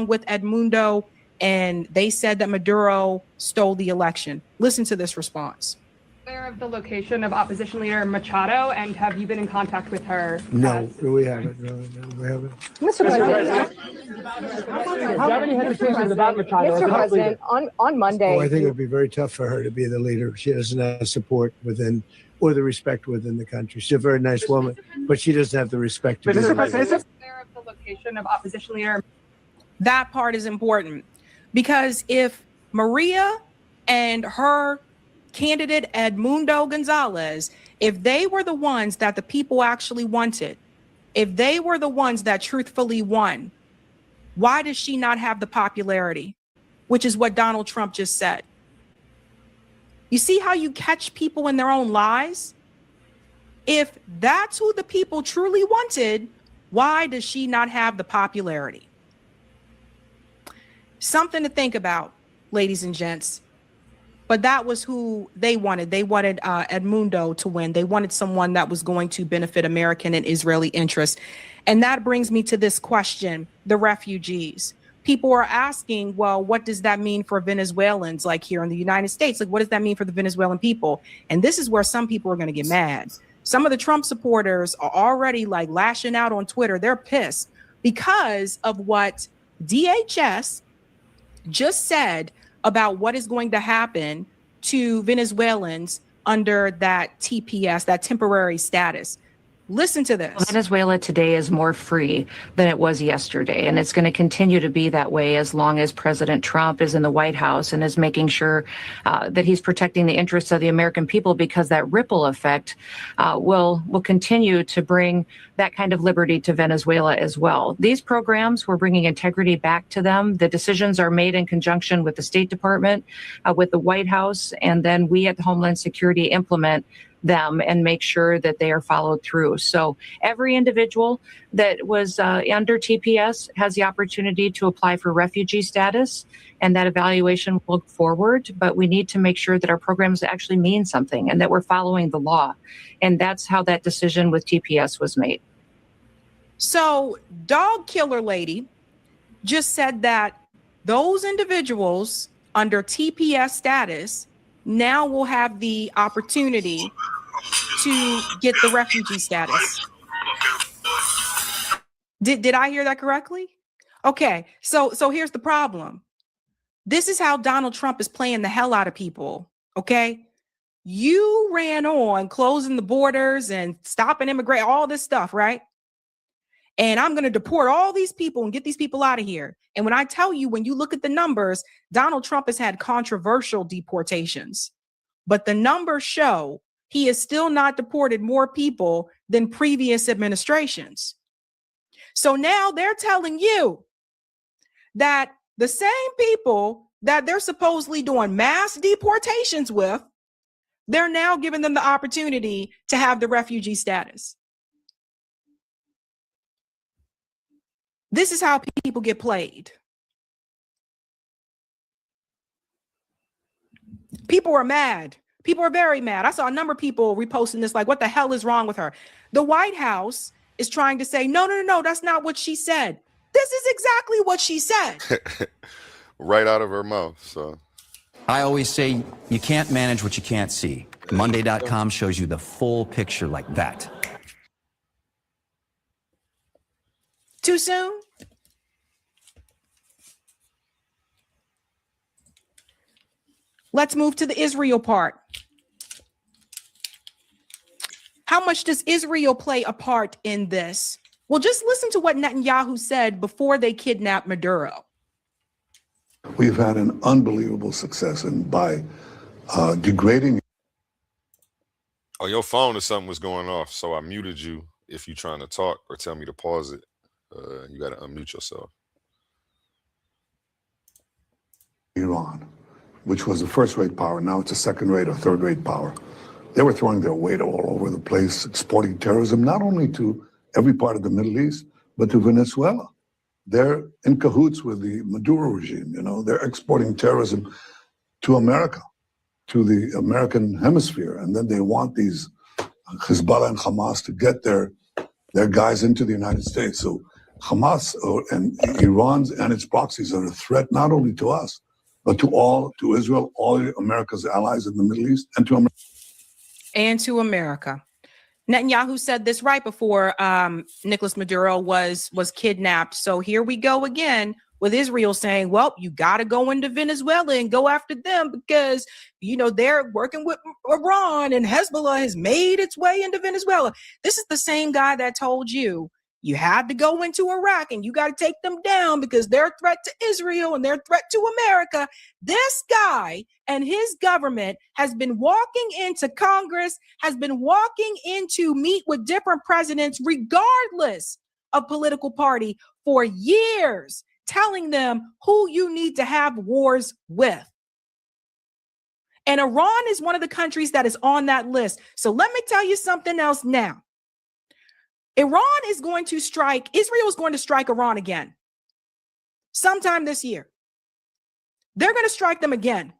with Edmundo, and they said that Maduro stole the election. Listen to this response. Aware of the location of opposition leader Machado, and have you been in contact with her? No, we haven't. No, we haven't. Mr. President, Mr. President, on Monday. Oh, I think it would be very tough for her to be the leader. She doesn't have support within, or the respect within the country. She's a very nice woman, but she doesn't have the respect to be the leader. Aware of the location of opposition leader. That part is important, because if Maria and her candidate Edmundo Gonzalez, if they were the ones that the people actually wanted, if they were the ones that truthfully won, why does she not have the popularity? Which is what Donald Trump just said. You see how you catch people in their own lies? If that's who the people truly wanted, why does she not have the popularity? Something to think about, ladies and gents. But that was who they wanted. They wanted Edmundo to win. They wanted someone that was going to benefit American and Israeli interests. And that brings me to this question, the refugees. people are asking, well, what does that mean for Venezuelans, like here in the United States? Like, what does that mean for the Venezuelan people? And this is where some people are going to get mad. Some of the Trump supporters are already like lashing out on Twitter. They're pissed because of what DHS just said about what is going to happen to Venezuelans under that TPS, that temporary status. Listen to this. Venezuela today is more free than it was yesterday, and it's going to continue to be that way as long as President Trump is in the White House and is making sure that he's protecting the interests of the American people, because that ripple effect will continue to bring that kind of liberty to Venezuela as well. These programs, we're bringing integrity back to them. The decisions are made in conjunction with the State Department, with the White House, and then we at Homeland Security implement them and make sure that they are followed through. So every individual that was under TPS has the opportunity to apply for refugee status, and that evaluation will go forward. But we need to make sure that our programs actually mean something and that we're following the law. And that's how that decision with TPS was made. So Dog Killer Lady just said that those individuals under TPS status now will have the opportunity to get the refugee status. Did I hear that correctly? Okay, so here's the problem. This is how Donald Trump is playing the hell out of people, okay? You ran on closing the borders and stopping immigration, all this stuff, right? And I'm going to deport all these people and get these people out of here. And when I tell you, when you look at the numbers, Donald Trump has had controversial deportations. But the numbers show he has still not deported more people than previous administrations. So now they're telling you that the same people that they're supposedly doing mass deportations with, they're now giving them the opportunity to have the refugee status. This is how people get played. People are mad. People are very mad. I saw a number of people reposting this, like, what the hell is wrong with her? The White House is trying to say, no, that's not what she said. This is exactly what she said. Right out of her mouth. So I always say you can't manage what you can't see. Monday.com shows you the full picture like that. Too soon? Let's move to the Israel part. How much does Israel play a part in this? Well, just listen to what Netanyahu said before they kidnapped Maduro. We've had an unbelievable success, and by degrading. Oh, your phone or something was going off, so I muted you. If you're trying to talk or tell me to pause it, you got to unmute yourself. Iran, which was a first-rate power, now it's a second-rate or third-rate power. They were throwing their weight all over the place, exporting terrorism, not only to every part of the Middle East, but to Venezuela. They're in cahoots with the Maduro regime, you know. They're exporting terrorism to America, to the American hemisphere, and then they want these Hezbollah and Hamas to get their guys into the United States. So Hamas and Iran's and its proxies are a threat not only to us, but to Israel, all America's allies in the Middle East, and to America. And to America. Netanyahu said this right before Nicolas Maduro was kidnapped. So here we go again with Israel saying, well, you got to go into Venezuela and go after them because, you know, they're working with Iran and Hezbollah has made its way into Venezuela. This is the same guy that told you you had to go into Iraq and you got to take them down because they're a threat to Israel and they're a threat to America. This guy and his government has been walking into Congress, has been walking in to meet with different presidents, regardless of political party, for years, telling them who you need to have wars with. And Iran is one of the countries that is on that list. So let me tell you something else now. Iran is going to strike, Israel is going to strike Iran again sometime this year. They're going to strike them again.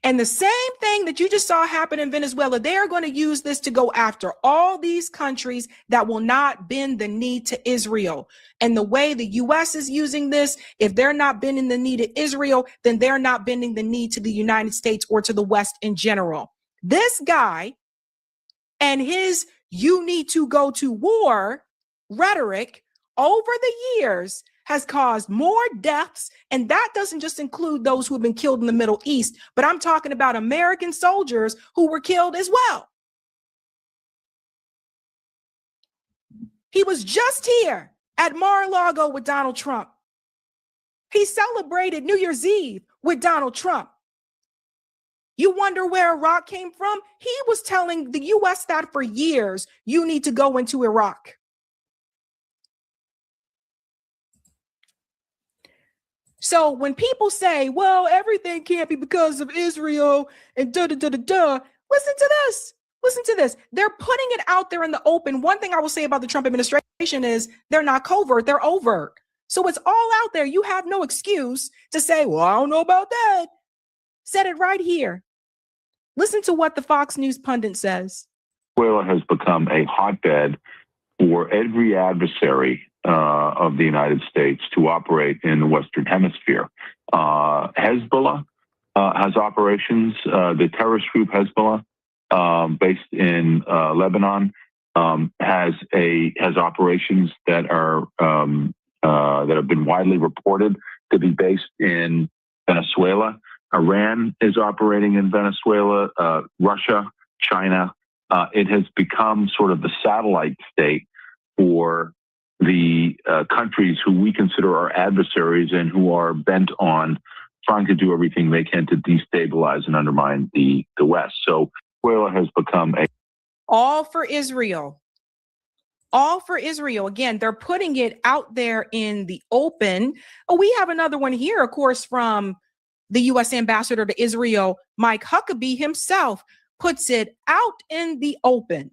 And the same thing that you just saw happen in Venezuela, they are going to use this to go after all these countries that will not bend the knee to Israel. And the way the U.S. is using this, if they're not bending the knee to Israel, then they're not bending the knee to the United States or to the West in general. This guy and his "you need to go to war" rhetoric over the years has caused more deaths. And that doesn't just include those who have been killed in the Middle East, but I'm talking about American soldiers who were killed as well. He was just here at Mar-a-Lago with Donald Trump. He celebrated New Year's Eve with Donald Trump. You wonder where Iraq came from? He was telling the U.S. that for years, you need to go into Iraq. So when people say, well, everything can't be because of Israel and listen to this. Listen to this. They're putting it out there in the open. One thing I will say about the Trump administration is they're not covert, they're overt. So it's all out there. You have no excuse to say, well, I don't know about that. Said it right here. Listen to what the Fox News pundit says. Venezuela has become a hotbed for every adversary of the United States to operate in the Western Hemisphere. Hezbollah has operations. The terrorist group Hezbollah, based in Lebanon, has operations that have been widely reported to be based in Venezuela. Iran is operating in Venezuela. Russia, China. It has become sort of the satellite state for the countries who we consider our adversaries and who are bent on trying to do everything they can to destabilize and undermine the West. So Venezuela has become all for Israel. All for Israel. Again, they're putting it out there in the open. Oh, we have another one here, of course, from the U.S. ambassador to Israel, Mike Huckabee himself, puts it out in the open.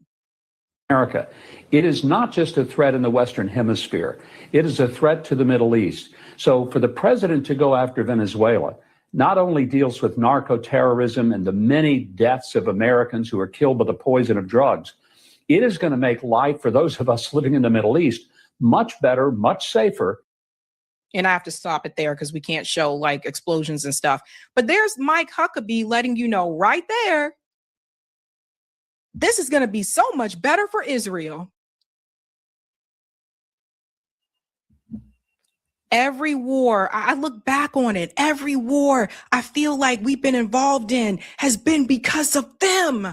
America. It is not just a threat in the Western Hemisphere. It is a threat to the Middle East. So for the president to go after Venezuela not only deals with narco-terrorism and the many deaths of Americans who are killed by the poison of drugs, it is going to make life for those of us living in the Middle East much better, much safer. And I have to stop it there because we can't show like explosions and stuff. But there's Mike Huckabee letting you know right there, this is going to be so much better for Israel. Every war, I look back on it, every war I feel like we've been involved in has been because of them.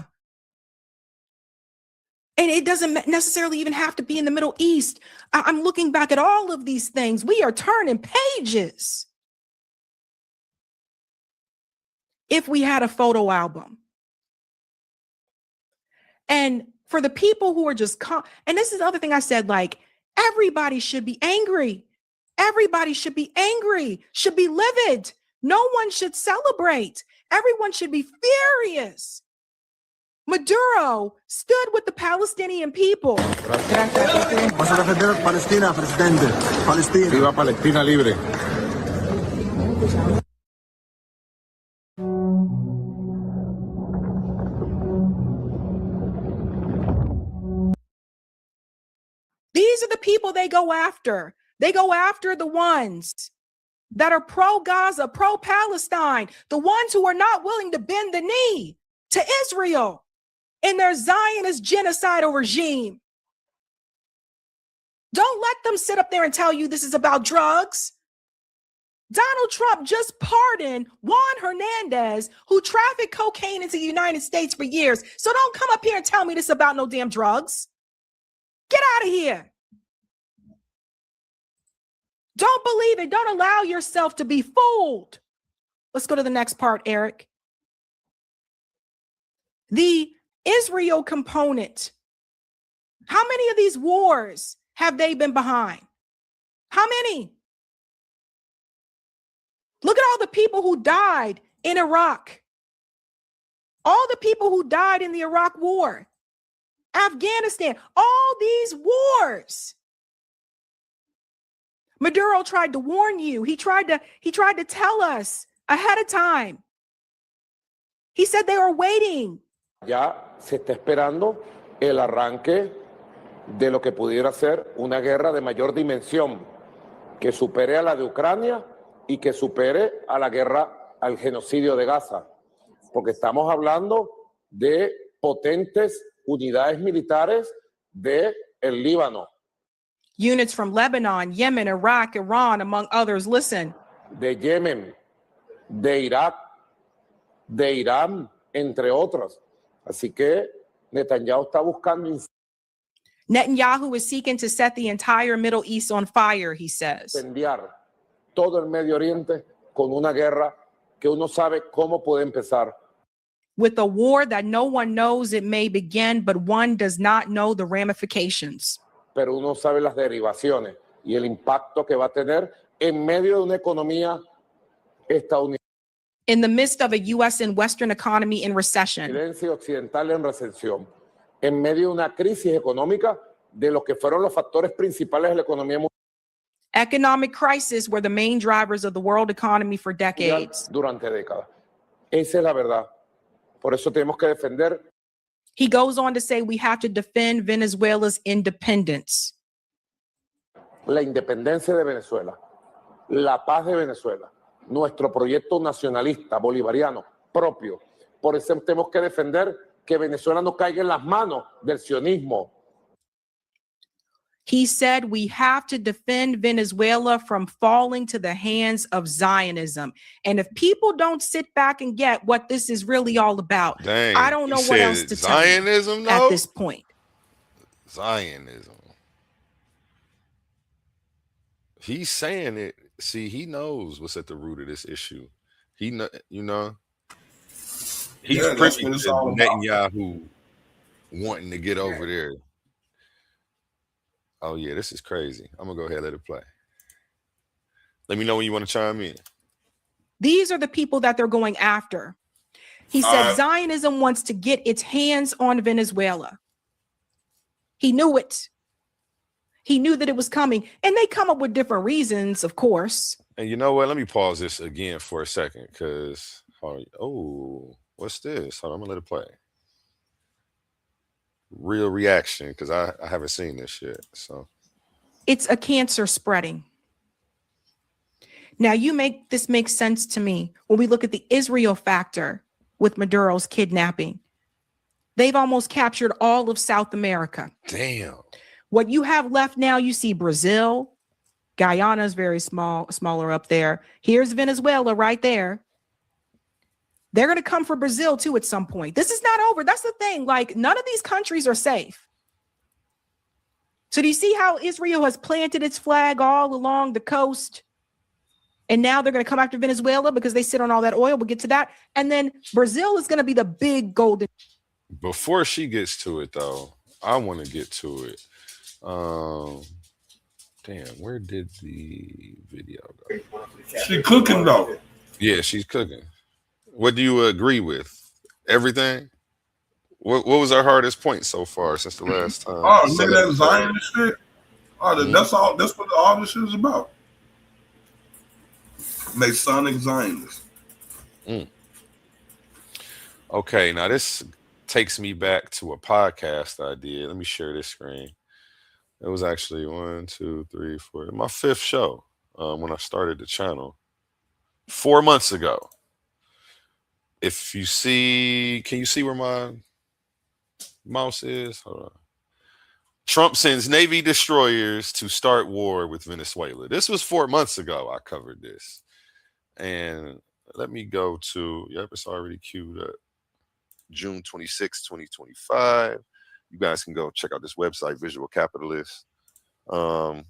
And it doesn't necessarily even have to be in the Middle East. I'm looking back at all of these things. We are turning pages. If we had a photo album. And for the people who are just, and this is the other thing I said, like, everybody should be angry. Everybody should be angry, should be livid. No one should celebrate. Everyone should be furious. Maduro stood with the Palestinian people. Vas a defender Palestina, presidente. Palestina. Viva Palestina libre. These are the people they go after. They go after the ones that are pro-Gaza, pro-Palestine, the ones who are not willing to bend the knee to Israel in their Zionist genocidal regime. Don't let them sit up there and tell you this is about drugs. Donald Trump just pardoned Juan Hernandez, who trafficked cocaine into the United States for years. So don't come up here and tell me this is about no damn drugs. Get out of here. Don't believe it. Don't allow yourself to be fooled. Let's go to the next part, Eric. The Israel component. How many of these wars have they been behind? How many? Look at all the people who died in Iraq. All the people who died in the Iraq war. Afghanistan. All these wars. Maduro tried to warn you. He tried to tell us ahead of time. He said they are waiting. Ya se está esperando el arranque de lo que pudiera ser una guerra de mayor dimensión, que supere a la de Ucrania y que supere a la guerra, al genocidio de Gaza. Porque estamos hablando de potentes unidades militares de el Líbano. Units from Lebanon, Yemen, Iraq, Iran, among others. Listen. De Yemen, de Irak, de Irán, entre otras. Así que Netanyahu está buscando Netanyahu is seeking to set the entire Middle East on fire, he says. incendiar todo el Medio Oriente con una guerra que uno sabe cómo puede empezar. With a war that no one knows it may begin, but one does not know the ramifications. Pero uno sabe las derivaciones y el impacto que va a tener en medio de una economía estadounidense. In the midst of a U.S. and Western economy in recession. Occidental en recesión, en medio de una crisis económica de lo que fueron los factores principales de la economía mundial. Economic crisis were the main drivers of the world economy for decades. Durante décadas. Esa es la verdad. Por eso tenemos que defender. He goes on to say we have to defend Venezuela's independence. La independencia de Venezuela, la paz de Venezuela, nuestro proyecto nacionalista bolivariano propio. Por eso tenemos que defender que Venezuela no caiga en las manos del sionismo. He said we have to defend Venezuela from falling to the hands of Zionism. And if people don't sit back and get what this is really all about, Dang, I don't know what else to tell you at this point. Zionism. He's saying it. See, he knows what's at the root of this issue. He know, he's privy to Netanyahu wanting to get over there. Oh yeah, this is crazy. I'm gonna go ahead and let it play. Let me know when you want to chime in. These are the people that they're going after. He said Zionism wants to get its hands on Venezuela. He knew it. He knew that it was coming, and they come up with different reasons, of course. And you know what? Let me pause this again for a second, because what's this? Hold on, I'm gonna let it play. Real reaction, because I haven't seen this shit. So it's a cancer spreading. Now this makes sense to me when we look at the Israel factor with Maduro's kidnapping. They've almost captured all of South America. Damn. What you have left now, you see Brazil, Guyana is very smaller up there. Here's Venezuela right there. They're going to come for Brazil too at some point. This is not over. That's the thing. Like, none of these countries are safe. So do you see how Israel has planted its flag all along the coast? And now they're going to come after Venezuela because they sit on all that oil. We'll get to that. And then Brazil is going to be the big golden. Before she gets to it, though, I want to get to it. Damn, where did the video go? She cooking though. Yeah, she's cooking. What do you agree with? Everything? What was our hardest point so far since the last time? Oh, look at that Zionist shit. Oh, that's all. That's what all this shit is about. Masonic Zionists. Okay, now this takes me back to a podcast I did. Let me share this screen. It was actually 1, 2, 3, 4. My 5th show when I started the channel 4 months ago. If you see, can you see where my mouse is? Hold on. Trump sends Navy destroyers to start war with Venezuela. This was 4 months ago. I covered this. And let me go to, yep, it's already queued up. June 26, 2025. You guys can go check out this website, Visual Capitalist. And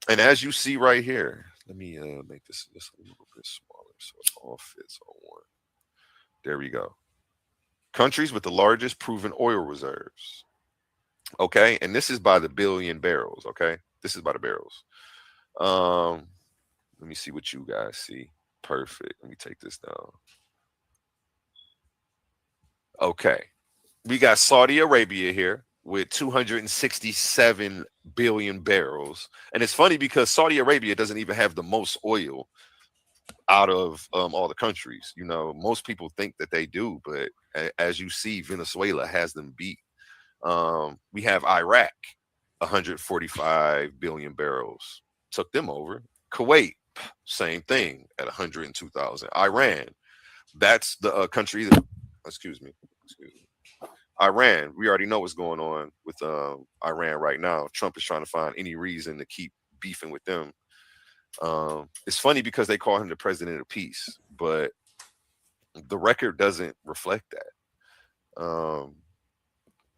as you see right here, let me make this just a little bit smaller so it all fits on one. There we go. Countries with the largest proven oil reserves. Okay, and this is by the billion barrels. Okay, this is by the barrels. Let me see what you guys see. Perfect. Let me take this down. Okay. We got Saudi Arabia here with 267 billion barrels. And it's funny because Saudi Arabia doesn't even have the most oil out of all the countries. You know, most people think that they do, but as you see, Venezuela has them beat. We have Iraq, 145 billion barrels, took them over. Kuwait, same thing at 102,000. Iran, that's the country that, excuse me. Iran, we already know what's going on with Iran right now. Trump is trying to find any reason to keep beefing with them. It's funny because they call him the president of peace, but the record doesn't reflect that.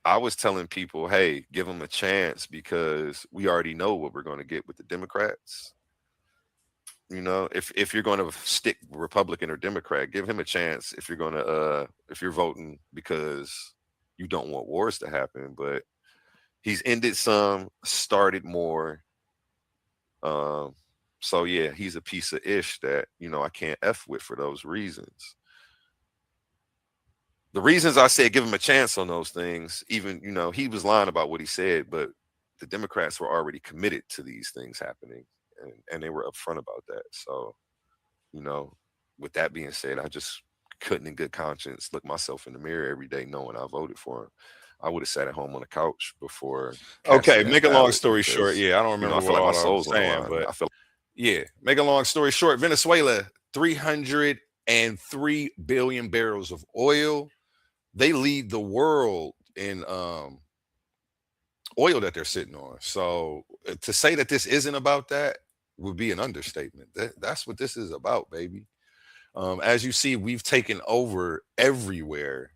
I was telling people, hey, give him a chance because we already know what we're going to get with the Democrats. You know, if you're going to stick Republican or Democrat, give him a chance if you're going to if you're voting because you don't want wars to happen. But he's ended some, started more. So yeah, he's a piece of ish that, you know, I can't F with for those reasons. The reasons I said give him a chance on those things, even, you know, he was lying about what he said, but the Democrats were already committed to these things happening, and they were upfront about that. So, you know, with that being said, I just couldn't in good conscience look myself in the mirror every day knowing I voted for him. I would have sat at home on the couch before. Okay, make a long story short. Yeah, I don't remember I feel what like my all I soul's was on the saying, line. but I feel yeah, make a long story short. Venezuela, 303 billion barrels of oil. They lead the world in oil that they're sitting on. So to say that this isn't about that would be an understatement. That's what this is about, baby. As you see, we've taken over everywhere.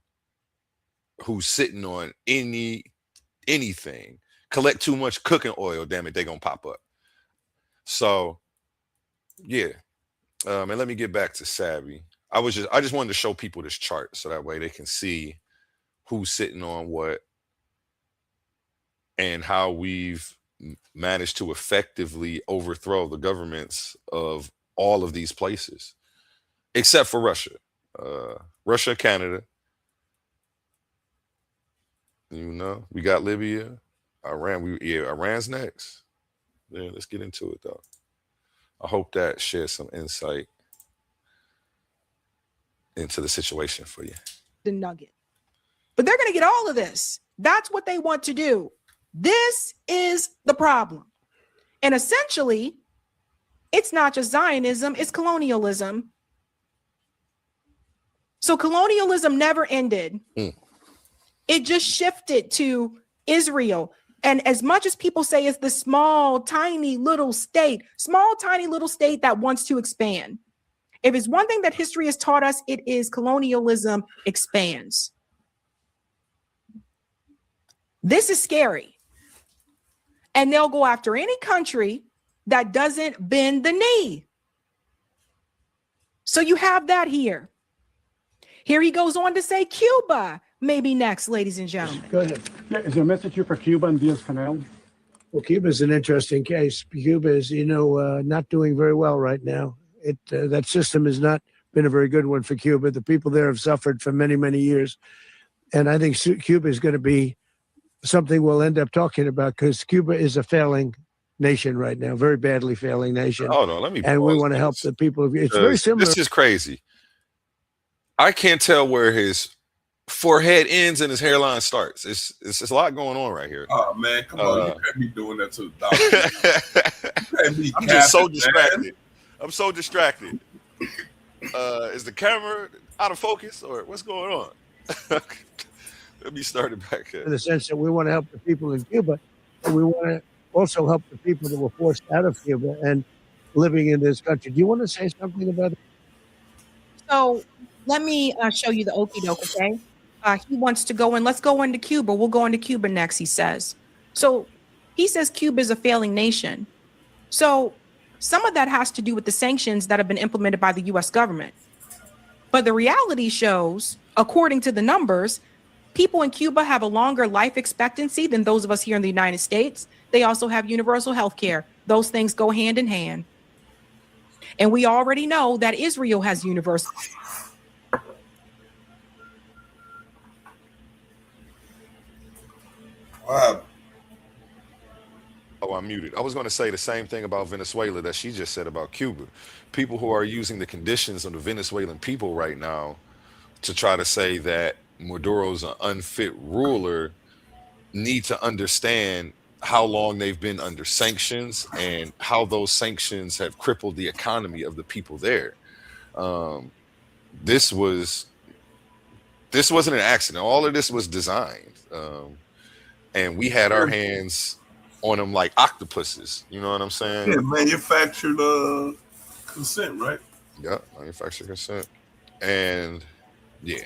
Who's sitting on anything? Collect too much cooking oil, damn it, they're gonna pop up. So yeah. And let me get back to Sabby. I just wanted to show people this chart so that way they can see who's sitting on what and how we've managed to effectively overthrow the governments of all of these places, except for Russia. Russia, Canada. You know, we got Libya, Iran. Iran's next. Yeah, let's get into it though. I hope that shares some insight into the situation for you. The nugget. But they're going to get all of this. That's what they want to do. This is the problem. And essentially, it's not just Zionism, it's colonialism. So colonialism never ended. It just shifted to Israel. And as much as people say it's the small, tiny little state that wants to expand. If it's one thing that history has taught us, it is colonialism expands. This is scary. And they'll go after any country that doesn't bend the knee. So you have that here. Here he goes on to say Cuba may be next, ladies and gentlemen. Go ahead. Is there a message here for Cuba and Diaz-Canel? Well, Cuba's an interesting case. Cuba is, not doing very well right now. That system has not been a very good one for Cuba. The people there have suffered for many, many years. And I think Cuba is going to be something we'll end up talking about because Cuba is a failing nation right now, very badly failing nation. Hold on, let me. And we want to help the people. It's very similar. This is crazy. I can't tell where his forehead ends and his hairline starts. It's a lot going on right here. Oh man, come on! You can't be doing that to the doctor. I'm just so distracted. Man. I'm so distracted. Is the camera out of focus or what's going on? Let me start it back here. In the sense that we want to help the people in Cuba, and we want to also help the people that were forced out of Cuba and living in this country. Do you want to say something about it? So let me show you the okie doke, okay? He wants to go in. Let's go into Cuba. We'll go into Cuba next, he says. So he says Cuba is a failing nation. So some of that has to do with the sanctions that have been implemented by the U.S. government. But the reality shows, according to the numbers, people in Cuba have a longer life expectancy than those of us here in the United States. They also have universal health care. Those things go hand in hand. And we already know that Israel has universal. Wow. Oh, I'm muted. I was going to say the same thing about Venezuela that she just said about Cuba. People who are using the conditions of the Venezuelan people right now to try to say that Maduro's an unfit ruler need to understand how long they've been under sanctions and how those sanctions have crippled the economy of the people there. Um, this was this wasn't an accident. All of this was designed, and we had our hands on them like octopuses. You know what I'm saying? Yeah, manufactured consent, right? Yeah, manufactured consent, and yeah.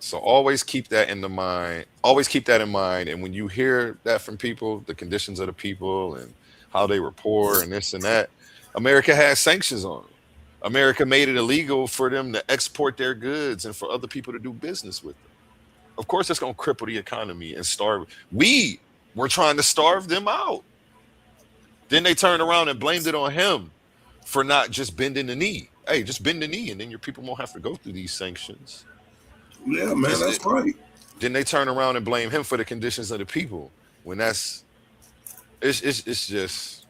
So always keep that in the mind. Always keep that in mind. And when you hear that from people, the conditions of the people and how they were poor and this and that, America has sanctions on them. America made it illegal for them to export their goods and for other people to do business with them. Of course, it's going to cripple the economy and starve. We were trying to starve them out. Then they turned around and blamed it on him for not just bending the knee. Hey, just bend the knee, and then your people won't have to go through these sanctions. Yeah, man, that's right. Then they turn around and blame him for the conditions of the people. When it's just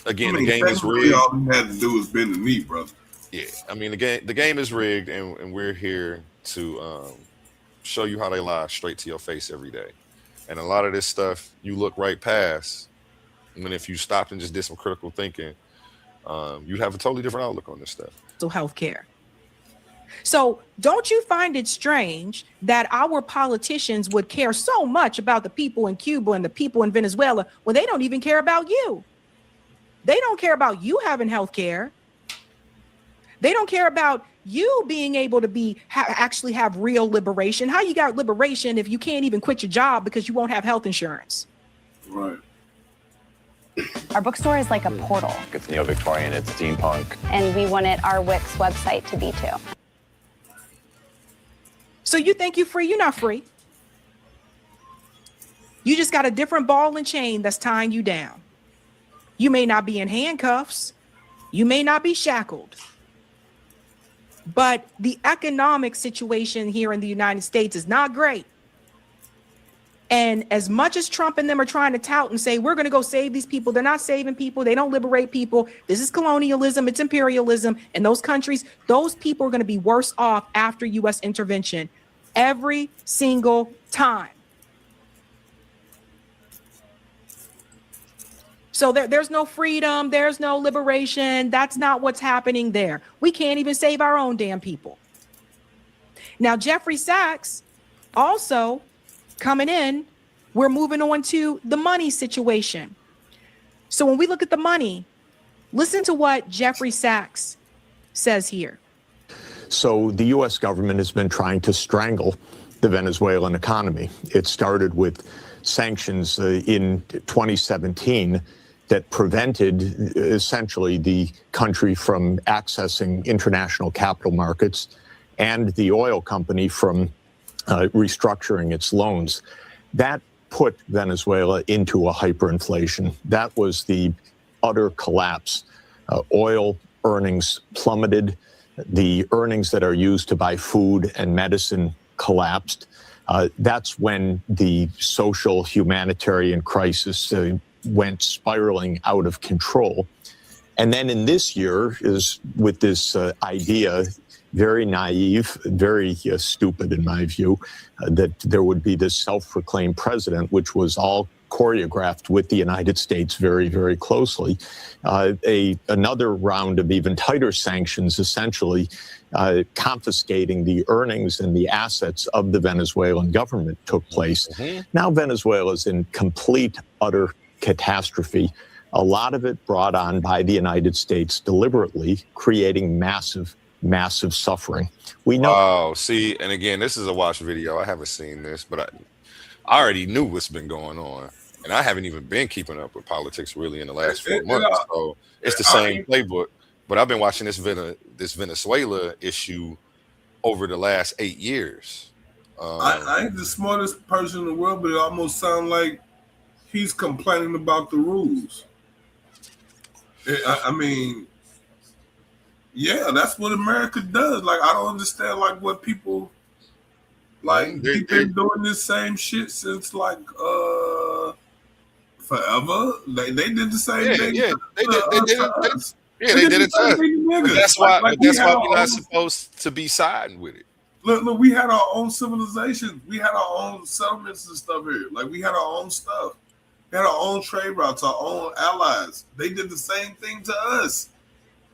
again, the game is rigged. All he had to do was bend the knee, brother. Yeah, I mean the game is rigged, and we're here to show you how they lie straight to your face every day. And a lot of this stuff you look right past. And if you stopped and just did some critical thinking, you'd have a totally different outlook on this stuff. So healthcare. So don't you find it strange that our politicians would care so much about the people in Cuba and the people in Venezuela when they don't even care about you? They don't care about you having health care. They don't care about you being able to actually have real liberation. How you got liberation if you can't even quit your job because you won't have health insurance? Right. Our bookstore is like a portal. It's neo-Victorian, it's steampunk. And we wanted our Wix website to be too. So you think you're free? You're not free. You just got a different ball and chain that's tying you down. You may not be in handcuffs. You may not be shackled. But the economic situation here in the United States is not great. And as much as Trump and them are trying to tout and say, we're going to go save these people, they're not saving people. They don't liberate people. This is colonialism. It's imperialism. In those countries, those people are going to be worse off after U.S. intervention every single time. So there's no freedom. There's no liberation. That's not what's happening there. We can't even save our own damn people. Now, Jeffrey Sachs also coming in, we're moving on to the money situation. So when we look at the money, listen to what Jeffrey Sachs says here. So the U.S. government has been trying to strangle the Venezuelan economy. It started with sanctions in 2017 that prevented essentially the country from accessing international capital markets and the oil company from restructuring its loans. That put Venezuela into a hyperinflation. That was the utter collapse. Oil earnings plummeted. The earnings that are used to buy food and medicine collapsed. That's when the social humanitarian crisis went spiraling out of control. And then in this year is with this idea, very naive, very stupid in my view, that there would be this self-proclaimed president, which was all choreographed with the United States very, very closely. Another round of even tighter sanctions, essentially confiscating the earnings and the assets of the Venezuelan government took place. Now Venezuela's in complete, utter catastrophe. A lot of it brought on by the United States deliberately, creating massive suffering. We know. Oh, see, and again, this is a watch video. I haven't seen this, but I already knew what's been going on, and I haven't even been keeping up with politics really in the last 4 months. So it's the same playbook. But I've been watching this Venezuela issue over the last 8 years. I ain't the smartest person in the world, but it almost sounds like he's complaining about the rules. I mean, yeah, that's what America does. Like, I don't understand, like, what people, like, they've been doing this same shit since, like, forever. They did the same thing. Yeah, they did To it. us. They did it to us. But That's why. But that's why we're not supposed to be siding with it. Look, we had our own civilization. We had our own settlements and stuff here. Like we had our own stuff. We had our own trade routes, our own allies. They did the same thing to us.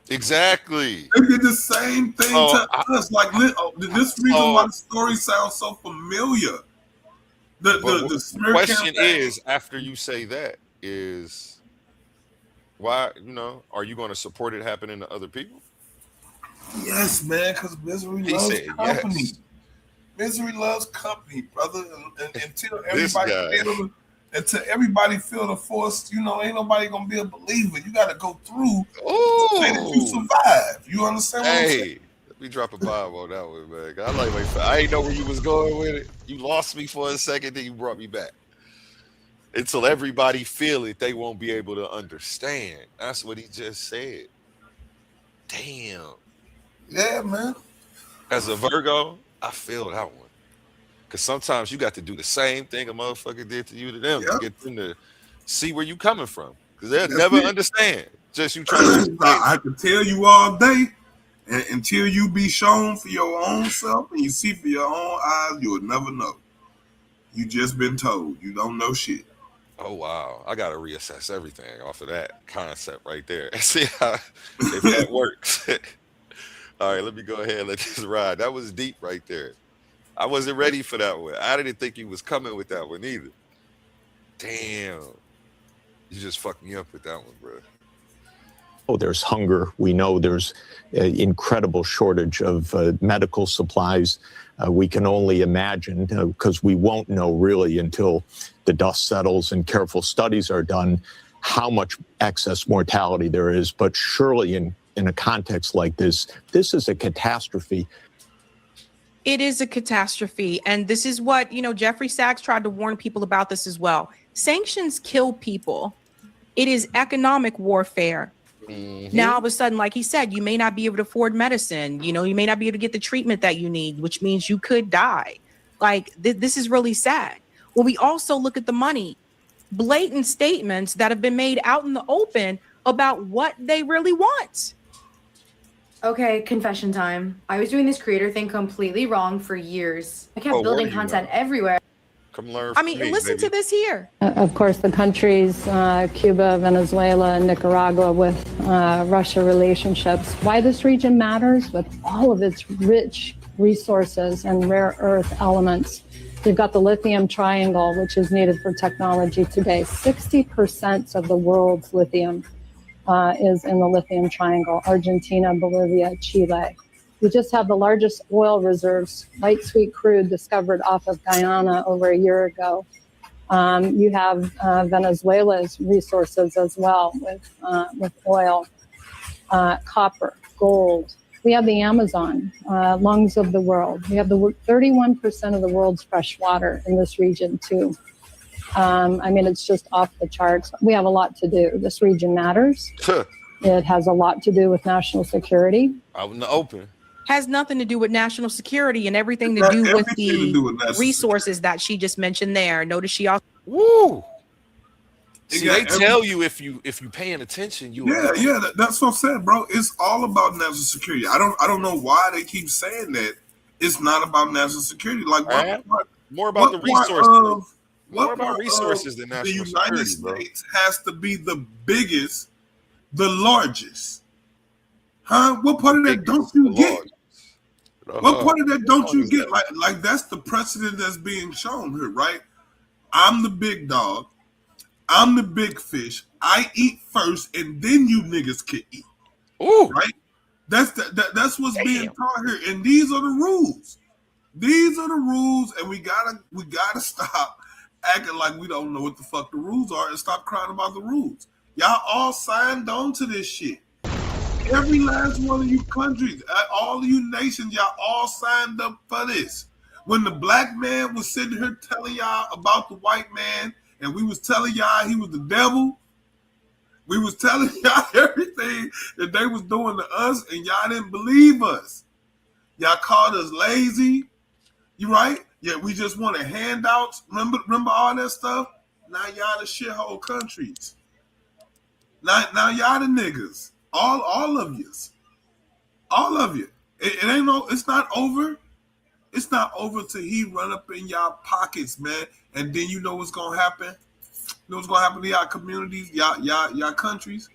Exactly. They did the same thing to us. Like this reason why the story sounds so familiar. The question is, after you say that, is why, are you going to support it happening to other people? Yes, man, because misery loves company. Yes. Misery loves company, brother. And until everybody feel the force, ain't nobody gonna be a believer. You got to go through to say that you survive. You understand what I'm saying? Let me drop a bomb on that one, man. I ain't know where you was going with it. You lost me for a second, then you brought me back. Until everybody feel it, they won't be able to understand. That's what he just said. Damn. Yeah, man. As a Virgo, I feel that one. Because sometimes you got to do the same thing a motherfucker did to you to them to get them to see where you coming from. Because they'll never understand. Just you trying to. I can tell you all day, and until you be shown for your own self and you see for your own eyes, you'll never know. You just been told. You don't know shit. Oh, wow. I got to reassess everything off of that concept right there. See if that works. All right, let me go ahead and let this ride. That was deep right there. I wasn't ready for that one. I didn't think you was coming with that one either. Damn. You just fucked me up with that one, bro. Oh, there's hunger. We know there's an incredible shortage of medical supplies. We can only imagine, because we won't know really until the dust settles and careful studies are done, how much excess mortality there is. But surely in a context like this is a catastrophe. It is a catastrophe. And this is what, Jeffrey Sachs tried to warn people about this as well. Sanctions kill people. It is economic warfare. Mm-hmm. Now, all of a sudden, like he said, you may not be able to afford medicine. You may not be able to get the treatment that you need, which means you could die. Like, this is really sad. Well, we also look at the money. Blatant statements that have been made out in the open about what they really want. Okay, confession time. I was doing this creator thing completely wrong for years. I kept building content everywhere. Come learn from me, listen to this here. Of course, the countries, Cuba, Venezuela, and Nicaragua with Russia relationships. Why this region matters with all of its rich resources and rare earth elements. You've got the lithium triangle, which is needed for technology today. 60% of the world's lithium is in the lithium triangle: Argentina, Bolivia, Chile. We just have the largest oil reserves, light sweet crude, discovered off of Guyana over a year ago. You have Venezuela's resources as well with oil, copper, gold. We have the Amazon, lungs of the world. We have the 31% of the world's fresh water in this region too. It's just off the charts. We have a lot to do. This region matters. It has a lot to do with national security. Out in the open. Has nothing to do with national security and everything to do with the resources that she just mentioned there. Notice she also. Woo! See, they tell you if you paying attention, that's what I'm saying, bro. It's all about national security. I don't know why they keep saying that. It's not about national security. Like more about the resources. More about resources than national security. The United States has to be the biggest, the largest. Huh? What part of that don't you get? What part of that don't you get? Like that's the precedent that's being shown here, right? I'm the big dog. I'm the big fish. I eat first, and then you niggas can eat. Ooh. Right? That's what's being taught here, and these are the rules. These are the rules, and we gotta stop acting like we don't know what the fuck the rules are and stop crying about the rules. Y'all all signed on to this shit. Every last one of you countries, all of you nations, y'all all signed up for this. When the black man was sitting here telling y'all about the white man, and we was telling y'all he was the devil, we was telling y'all everything that they was doing to us, and y'all didn't believe us. Y'all called us lazy. You right? Yeah, we just wanted handouts. Remember all that stuff? Now y'all the shithole countries. Now y'all the niggas. All of yous. All of you. It ain't no. It's not over. It's not over till he run up in y'all pockets, man. And then you know what's gonna happen. You know what's gonna happen to y'all communities, y'all countries.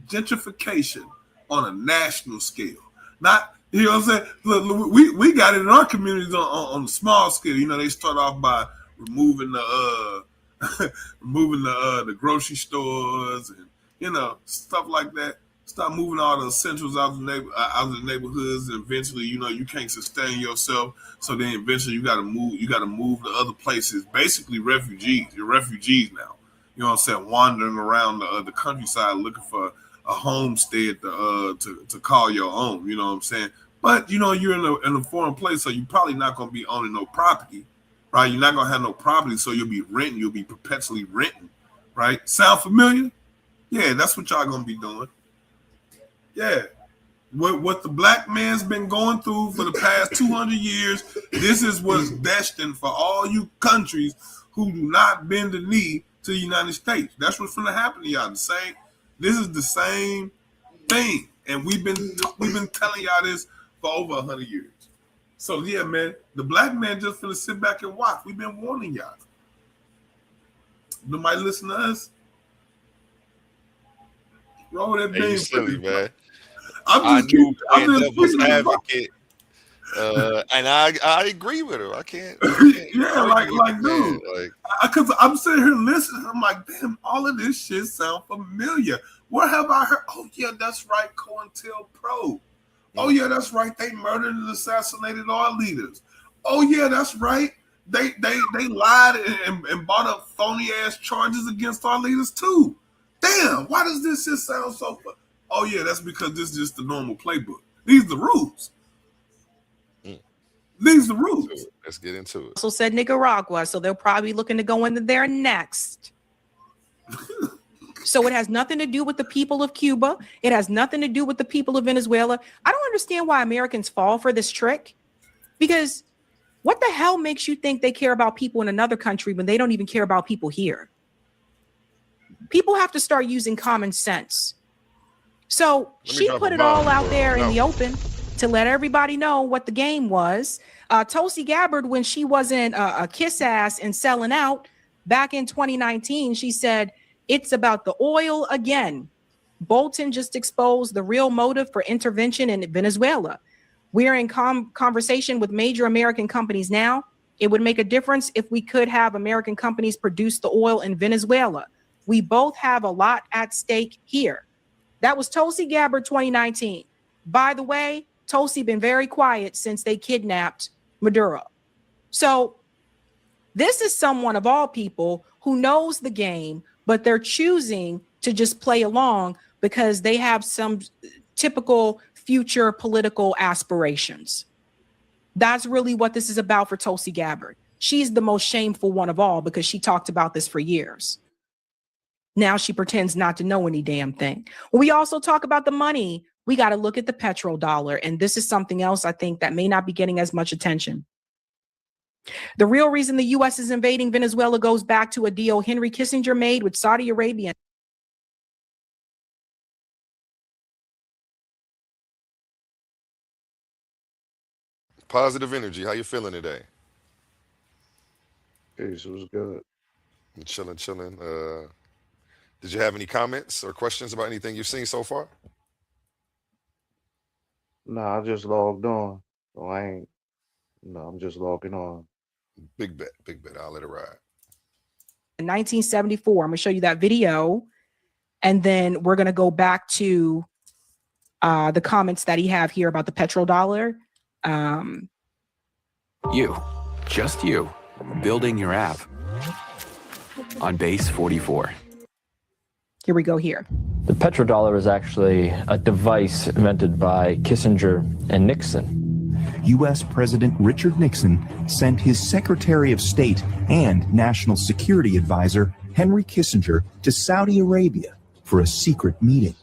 Gentrification on a national scale. Not, you know what I'm saying? Look, we got it in our communities on a small scale. You know, they start off by removing the the grocery stores and, you know, stuff like that. Start moving all the essentials out of the neighborhoods, and eventually, you know, you can't sustain yourself. So then eventually you gotta move to other places. Basically refugees. You're refugees now. You know what I'm saying? Wandering around the countryside looking for a homestead to call your own. You know what I'm saying? But you know, you're in a foreign place, so you're probably not gonna be owning no property, right? You're not gonna have no property, so you'll be renting. You'll be perpetually renting, right? Sound familiar? Yeah, that's what y'all gonna be doing. Yeah. What the black man's been going through for the past 200 years, this is what's destined for all you countries who do not bend the knee to the United States. That's what's going to happen to y'all. This is the same thing, and we've been telling y'all this for over 100 years. So yeah, man, the black man just finna sit back and watch. We've been warning y'all. Nobody listen to us. Roll that Hey, you silly, man. I knew playing devil's advocate, and I agree with her. I can't yeah, like dude, because I'm sitting here listening. I'm like, damn, all of this shit sound familiar. What have I heard? Oh yeah, that's right, COINTELPRO. Oh yeah, that's right. They murdered and assassinated our leaders. Oh yeah, that's right. They lied and brought up phony ass charges against our leaders too. Damn, why does this shit sound so fun? Oh yeah, that's because this is just the normal playbook. These are the rules. These are the rules. Let's get into it. Also said Nicaragua, so they're probably looking to go into there next. So it has nothing to do with the people of Cuba. It has nothing to do with the people of Venezuela. I don't understand why Americans fall for this trick, because what the hell makes you think they care about people in another country when they don't even care about people here? People have to start using common sense. So she put it all out there in the open to let everybody know what the game was. Tulsi Gabbard, when she wasn't a kiss ass and selling out back in 2019, she said, it's about the oil again. Bolton just exposed the real motive for intervention in Venezuela. We're in conversation with major American companies now. It would make a difference if we could have American companies produce the oil in Venezuela. We both have a lot at stake here. That was Tulsi Gabbard 2019. By the way, Tulsi been very quiet since they kidnapped Maduro. So this is someone of all people who knows the game, but they're choosing to just play along because they have some typical future political aspirations. That's really what this is about for Tulsi Gabbard. She's the most shameful one of all because she talked about this for years. Now she pretends not to know any damn thing. When we also talk about the money, we got to look at the petrodollar. And this is something else I think that may not be getting as much attention. The real reason the U.S. is invading Venezuela goes back to a deal Henry Kissinger made with Saudi Arabia. Positive energy. How you feeling today? Peace. It was good. Chilling. Did you have any comments or questions about anything you've seen so far? Nah, I just logged on. So I'm just logging on. Big bet. I'll let it ride. In 1974, I'm going to show you that video. And then we're going to go back to the comments that he have here about the petrodollar. Just you, building your app on base 44. Here we go here. The petrodollar is actually a device invented by Kissinger and Nixon. U.S. President Richard Nixon sent his Secretary of State and National Security Advisor, Henry Kissinger, to Saudi Arabia for a secret meeting.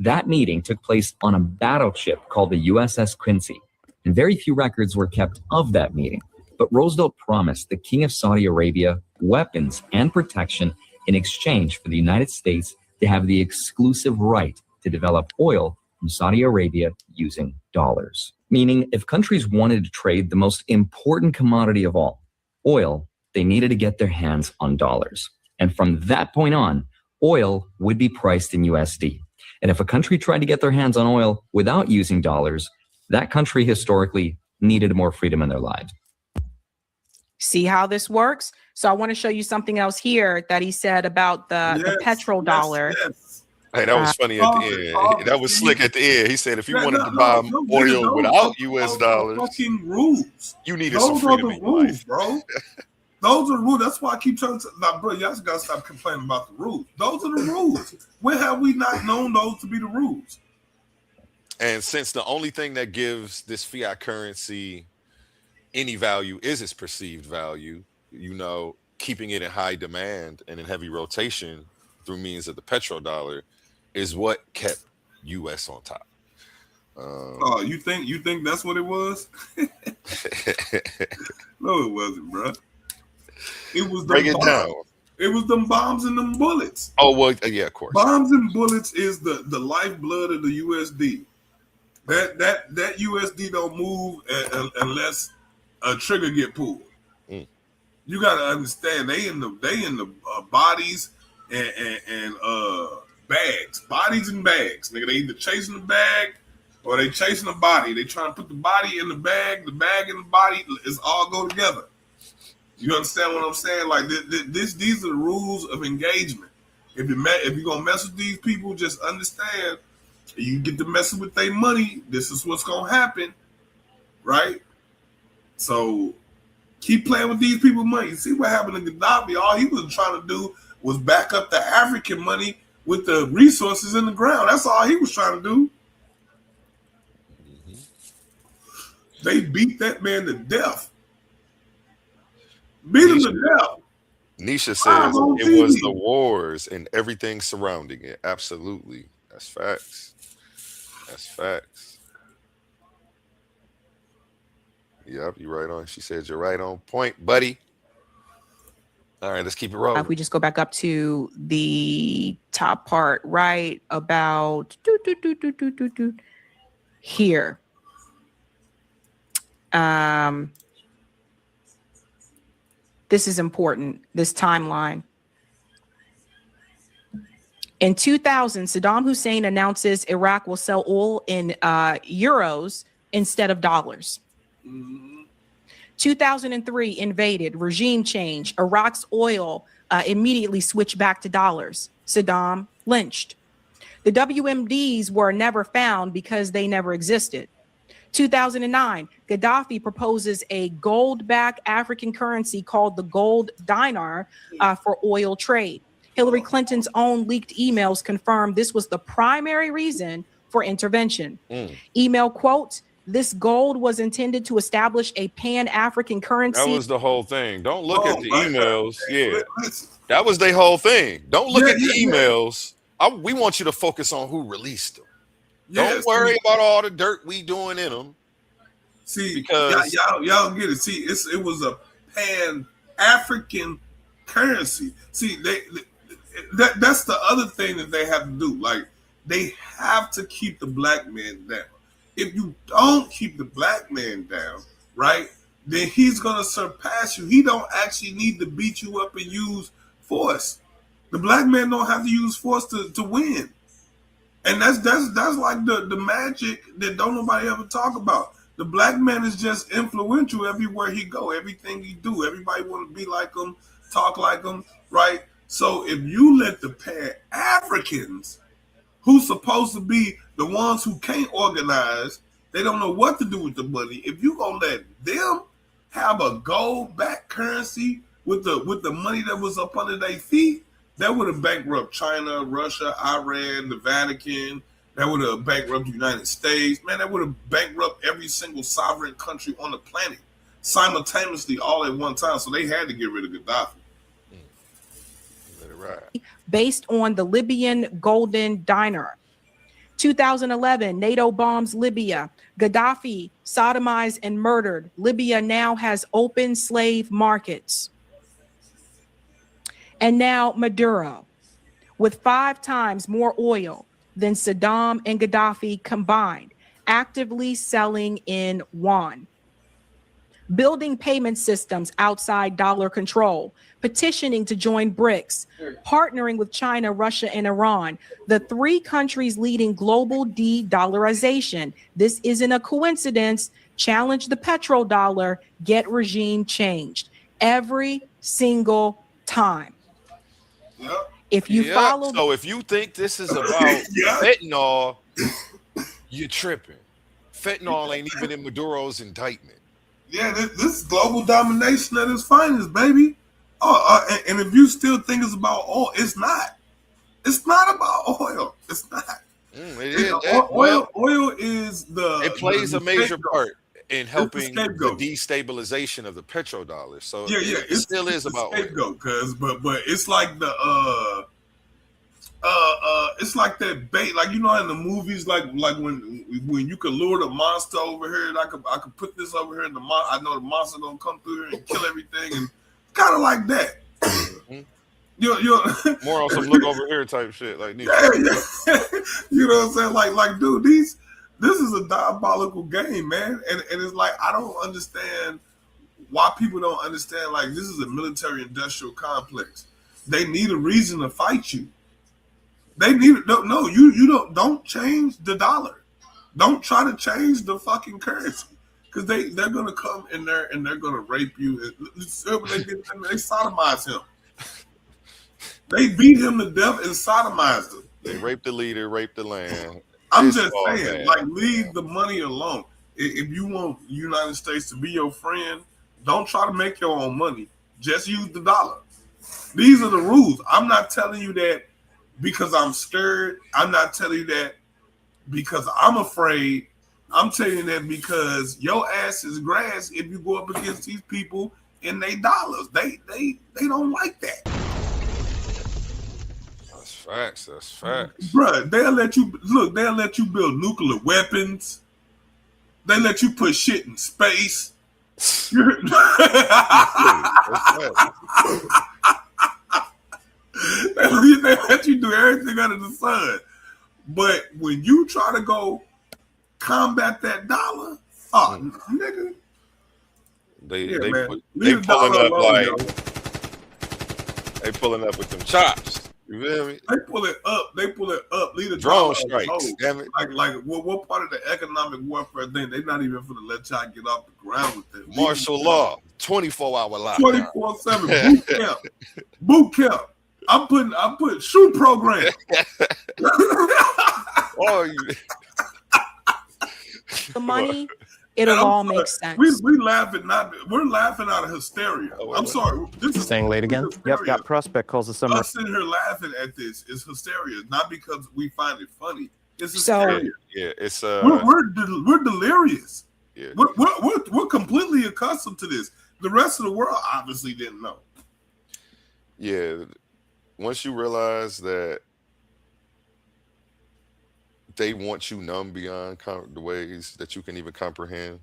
That meeting took place on a battleship called the USS Quincy, and very few records were kept of that meeting. but Roosevelt promised the King of Saudi Arabia weapons and protection in exchange for the United States to have the exclusive right to develop oil from Saudi Arabia using dollars. Meaning, if countries wanted to trade the most important commodity of all, oil, they needed to get their hands on dollars. And from that point on, oil would be priced in USD. And if a country tried to get their hands on oil without using dollars, that country historically needed more freedom in their lives. See how this works? So I want to show you something else here that he said about the petrodollar. Hey, that was funny at the end. That was slick at the end. He said if you wanted to buy oil without US dollars, rules. You needed some freedom in your life, bro. Those are the rules. That's why I keep trying to bro, y'all just gotta stop complaining about the rules. Those are the rules. When have we not known those to be the rules? And since the only thing that gives this fiat currency any value is its perceived value, you know, keeping it in high demand and in heavy rotation through means of the petrodollar is what kept US on top. Oh, you think that's what it was? No, it wasn't, bro. It was break it down. It was them bombs and them bullets. Oh well, yeah, of course. Bombs and bullets is the lifeblood of the USD. That USD don't move unless a trigger get pulled. You got to understand they in the bodies and bags, bodies and bags. Nigga, they either chasing the bag or they chasing the body. They trying to put the body in the bag and the body is all go together. You understand what I'm saying? Like these are the rules of engagement. If you're gonna mess with these people, just understand you get to messing with their money. This is what's gonna happen, right? So keep playing with these people's money. See what happened to Gaddafi? All he was trying to do was back up the African money with the resources in the ground. That's all he was trying to do. They beat that man to death. Beat him to death. Nisha says it was the wars and everything surrounding it. Absolutely. That's facts. That's facts. Yep, you're right on. She said you're right on point, buddy. All right, let's keep it rolling. If we just go back up to the top part, right about here. This is important, this timeline. In 2000, Saddam Hussein announces Iraq will sell oil in euros instead of dollars. 2003 invaded, regime change. Iraq's oil immediately switched back to dollars. Saddam lynched. The WMDs were never found because they never existed. 2009, Gaddafi proposes a gold-backed African currency called the gold dinar for oil trade. Hillary Clinton's own leaked emails confirmed this was the primary reason for intervention. Email quote, "This gold was intended to establish a pan-African currency." That was the whole thing. Don't look at the emails. Yeah, that was their whole thing. Don't look at the emails. We want you to focus on who released them. Don't worry about all the dirt we doing in them. See, because y'all get it. See, it was a pan-African currency. See, that's the other thing that they have to do. Like, they have to keep the black man down. If you don't keep the black man down, right, then he's gonna surpass you. He don't actually need to beat you up and use force. The black man don't have to use force to win. And that's like the magic that don't nobody ever talk about. The black man is just influential everywhere he go. Everything he do, everybody want to be like him, talk like him, right? So if you let the Pan-Africans, who's supposed to be the ones who can't organize, they don't know what to do with the money. If you gonna let them have a gold-backed currency with the money that was up under their feet, that would have bankrupted China, Russia, Iran, the Vatican. That would have bankrupted the United States. Man, that would have bankrupted every single sovereign country on the planet simultaneously all at one time. So they had to get rid of Gaddafi. Based on the Libyan golden dinar. 2011, NATO bombs Libya. Gaddafi sodomized and murdered. Libya now has open slave markets. And now Maduro, with 5 times more oil than Saddam and Gaddafi combined, actively selling in yuan, building payment systems outside dollar control, petitioning to join BRICS, partnering with China, Russia, and Iran, the 3 countries leading global de-dollarization. This isn't a coincidence. Challenge the petrodollar, get regime changed every single time. If you follow, so if you think this is about fentanyl, you're tripping. Fentanyl ain't even in Maduro's indictment. Yeah, this is global domination at its finest, baby. And if you still think it's about oil, it's not. It's not about oil. It's not. Oil is the. It plays a major part in helping the scapegoat. destabilization of the petrodollar. So it still is about scapegoat, but it's like the it's like that bait, like in the movies, like when you could lure the monster over here, and I could put this over here, and I know the monster gonna come through here and kill everything, and kind of like that. You're more on some look over here type shit, like you know what I'm saying? Like, dude, this is a diabolical game, man, and it's like I don't understand why people don't understand. Like, this is a military-industrial complex. They need a reason to fight you. They need you don't change the dollar. Don't try to change the fucking currency, because they're gonna come in there and they're gonna rape you. They sodomized him. They beat him to death and sodomized him. They raped the leader, raped the land. I'm just saying, like, leave the money alone. If you want the United States to be your friend, don't try to make your own money. Just use the dollar. These are the rules. I'm not telling you that because I'm scared. I'm not telling you that because I'm afraid. I'm telling you that because your ass is grass if you go up against these people and they dollars. They don't like that. That's facts. Bruh, they'll let you build nuclear weapons. They let you put shit in space. They let you do everything under the sun. But when you try to go combat that dollar, nigga. They pulling up like they pulling up with them chops. You feel me? They pull it up. Lead a drone strikes. Damn it! Like what part of the economic warfare thing? They're not even gonna let y'all get off the ground with it. Martial law, 24-hour lockdown, 24/7 boot camp. I'm putting shoe program. The money. It'll all make sense. We're laughing out of hysteria. I'm sorry. This is staying late again. Yep, got prospect calls this summer. Us sitting here laughing at this is hysteria, not because we find it funny. It's hysteria. It's we're delirious. Yeah. We're completely accustomed to this. The rest of the world obviously didn't know. Yeah, once you realize that they want you numb beyond the ways that you can even comprehend,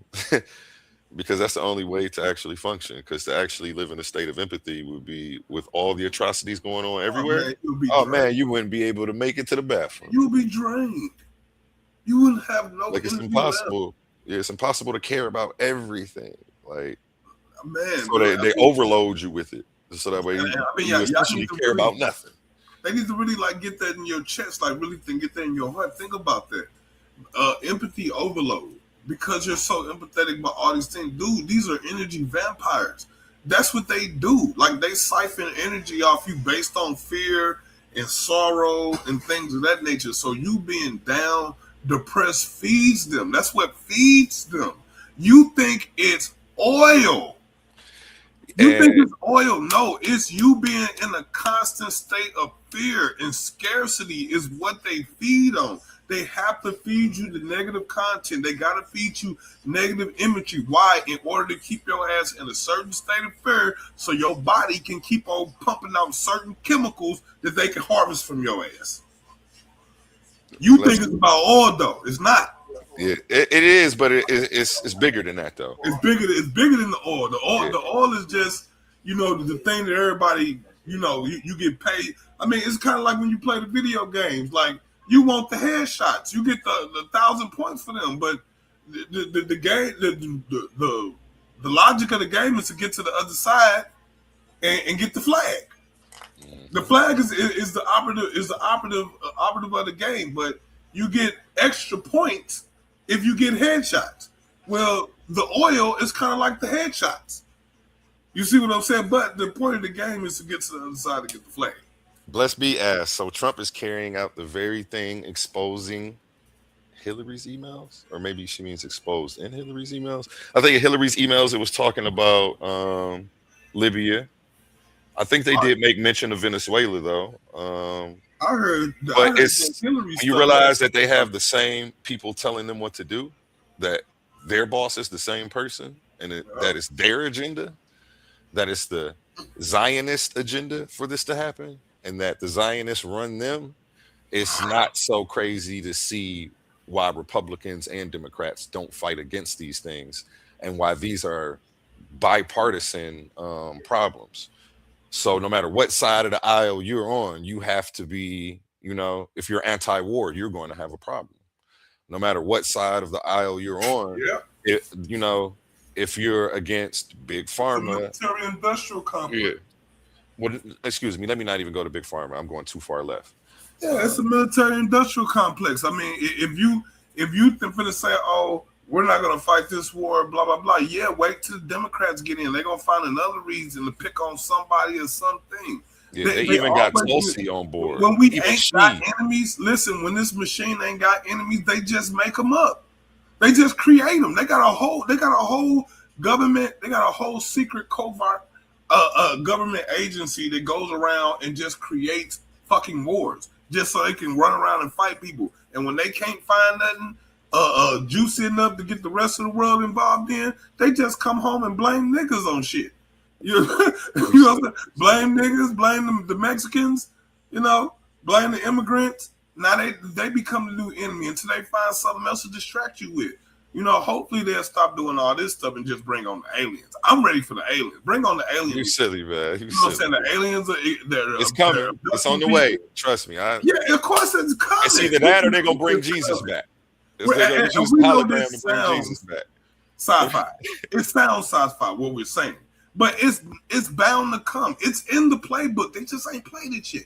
because that's the only way to actually function. Because to actually live in a state of empathy would be with all the atrocities going on everywhere. Man, you wouldn't be able to make it to the bathroom. You'll be drained. You wouldn't have no. Like, it's impossible. Yeah, it's impossible to care about everything. Like, man, so they overload you with it, so that way you essentially care about nothing. They need to really get that in your chest, really get that in your heart. Think about that. Empathy overload. Because you're so empathetic about all these things. Dude, these are energy vampires. That's what they do. Like, they siphon energy off you based on fear and sorrow and things of that nature. So you being down, depressed feeds them. That's what feeds them. You think it's oil. You think it's oil. No, it's you being in a constant state of fear and scarcity is what they feed on. They have to feed you the negative content. They got to feed you negative imagery. Why? In order to keep your ass in a certain state of fear so your body can keep on pumping out certain chemicals that they can harvest from your ass. You think it's about oil though? It's not. Yeah, it is, but it's bigger than that though. It's bigger than the oil. The oil is just, you know, the thing that everybody, you know, you get paid. I mean, it's kind of like when you play the video games. Like you want the headshots, you get the 1,000 points for them. But the game, the logic of the game is to get to the other side and get the flag. The flag is the operative of the game, but you get extra points if you get headshots. Well, the oil is kind of like the headshots. You see what I'm saying? But the point of the game is to get to the other side to get the flag. Bless be asked. So Trump is carrying out the very thing exposing Hillary's emails, or maybe she means exposed in Hillary's emails. I think in Hillary's emails it was talking about Libya. I think they did make mention of Venezuela though. I heard, but it's you realize that they have the same people telling them what to do, that their boss is the same person, and that is their agenda, that is the Zionist agenda for this to happen, and that the Zionists run them. It's not so crazy to see why Republicans and Democrats don't fight against these things, and why these are bipartisan problems. So no matter what side of the aisle you're on, you have to be, you know, if you're anti-war, you're going to have a problem. No matter what side of the aisle you're on, you know, if you're against big pharma, military industrial complex. Yeah. Well, excuse me, let me not even go to big pharma. I'm going too far left. Yeah, it's a military industrial complex. I mean, if you finna say, oh, we're not gonna fight this war, blah blah blah. Yeah, wait till the Democrats get in. They're gonna find another reason to pick on somebody or something. Yeah, they even got Tulsi on board. When we ain't got enemies, listen. When this machine ain't got enemies, they just make them up. They just create them. They got a whole government. They got a whole secret covert government agency that goes around and just creates fucking wars just so they can run around and fight people. And when they can't find nothing juicy enough to get the rest of the world involved in, they just come home and blame niggas on shit. You know, blame niggas, blame the Mexicans, you know, blame the immigrants. Now they become the new enemy until they find something else to distract you with. You know, hopefully they'll stop doing all this stuff and just bring on the aliens. I'm ready for the aliens. Bring on the aliens. You silly, man. You know what I'm saying? The aliens it's coming. It's on the way. Trust me. Yeah, of course it's coming. It's either that or they're gonna bring Jesus back. We know this sounds sci-fi. It sounds sci-fi what we're saying, but it's bound to come. It's in the playbook. They just ain't played it yet.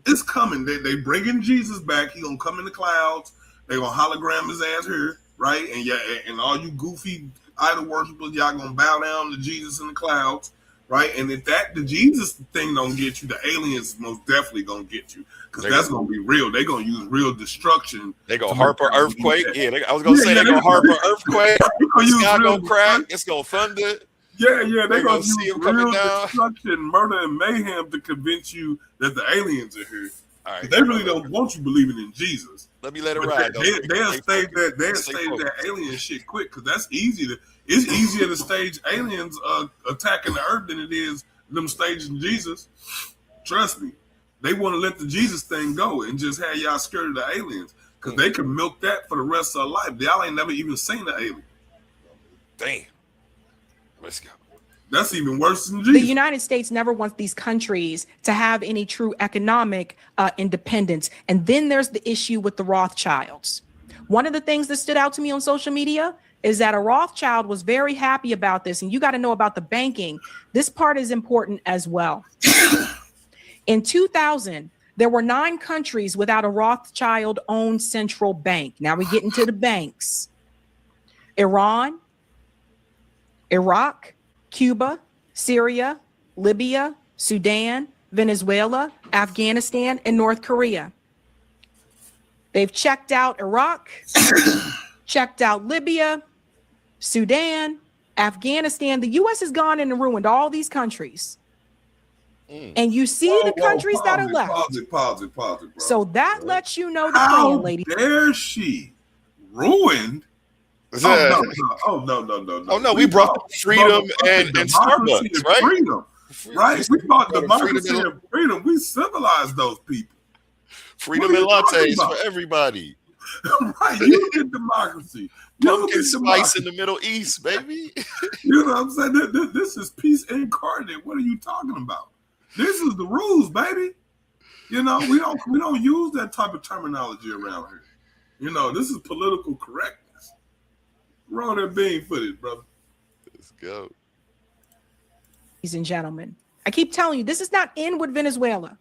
It's coming. They bringing Jesus back. He gonna come in the clouds. They gonna hologram his ass here, right? And yeah, and all you goofy idol worshipers, y'all gonna bow down to Jesus in the clouds, right? And if the Jesus thing don't get you, the aliens most definitely gonna get you, because that's gonna be real. They gonna use real destruction. They gonna harp an earthquake. Yeah, I was gonna say they gonna harp an earthquake. The sky gonna crack. It's gonna thunder. Yeah, they're gonna use real destruction, murder, and mayhem to convince you that the aliens are here. All right, they really don't want you believing in Jesus. Let me let it ride. They'll stage that alien shit quick, because that's easy to. It's easier to stage aliens attacking the earth than it is them staging Jesus. Trust me, they want to let the Jesus thing go and just have y'all scared of the aliens, because they can milk that for the rest of their life. Y'all ain't never even seen the alien. Damn. Let's go. That's even worse than Jesus. The United States never wants these countries to have any true economic independence. And then there's the issue with the Rothschilds. One of the things that stood out to me on social media is that a Rothschild was very happy about this. And you got to know about the banking. This part is important as well. In 2000, there were 9 countries without a Rothschild-owned central bank. Now we get into the banks. Iran, Iraq, Cuba, Syria, Libya, Sudan, Venezuela, Afghanistan, and North Korea. They've checked out Iraq, checked out Libya, Sudan, Afghanistan. The U.S. has gone in and ruined all these countries. And you see the countries that are left. Pause it, bro. So that lets you know the plan, lady. How dare she ruined? Oh no! We brought freedom and Starbucks, right? Freedom, right? We brought democracy and freedom. We civilized those people. Freedom and lattes for everybody. Right, you get democracy. Pumpkin spice in the Middle East, baby. You know what I'm saying? This is peace incarnate. What are you talking about? This is the rules, baby. You know, we don't use that type of terminology around here. You know, this is political correctness. Roll that bean footage, brother. Let's go. Ladies and gentlemen, I keep telling you, this is not in with Venezuela.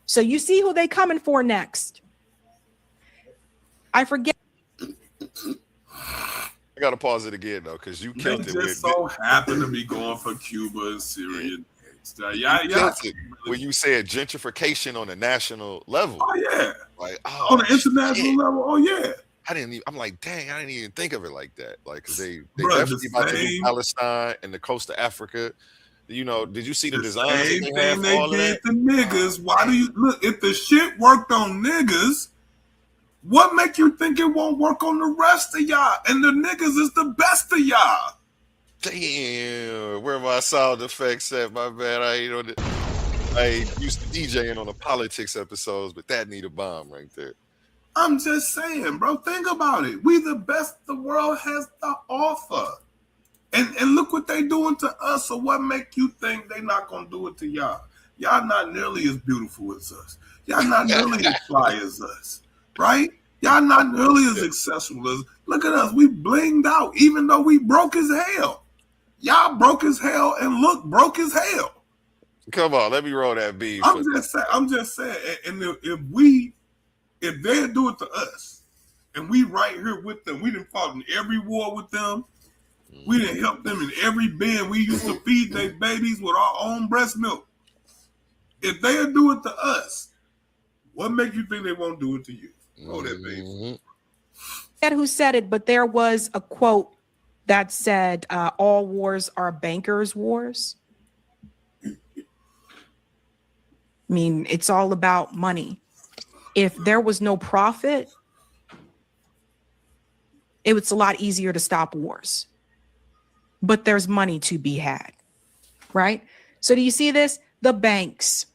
So you see who they coming for next. I forget. I gotta pause it again though, because you killed it. Just so happen to be going for Cuba and Syria. Yeah. When you said gentrification on a national level. Oh yeah. Like on the international level. Oh yeah. I'm like, dang, I didn't even think of it like that. Like, cause they definitely about to do Palestine and the coast of Africa. You know, did you see the designs? Same thing they did to niggas. Why do you look? If the shit worked on niggas, what make you think it won't work on the rest of y'all? And the niggas is the best of y'all. Damn, where my sound effects at? My bad. I used to DJing on the Poli-Tricks episodes, but that need a bomb right there. I'm just saying, bro. Think about it. We the best the world has to offer. And look what they doing to us. So what make you think they not gonna do it to y'all? Y'all not nearly as beautiful as us. Y'all not nearly as fly as us, right? Y'all not nearly as successful as. Look at us. We blinged out, even though we broke as hell. Y'all broke as hell and look broke as hell. Come on, let me roll that beef. I'm just saying. And if they do it to us, and we right here with them, we done fought in every war with them. We done helped them in every bend. We used to feed their babies with our own breast milk. If they'll do it to us, what make you think they won't do it to you? Oh, that baby. Who said it, but there was a quote that said, all wars are bankers' wars. I mean, it's all about money. If there was no profit, it was a lot easier to stop wars. But there's money to be had, right? So do you see this? The banks.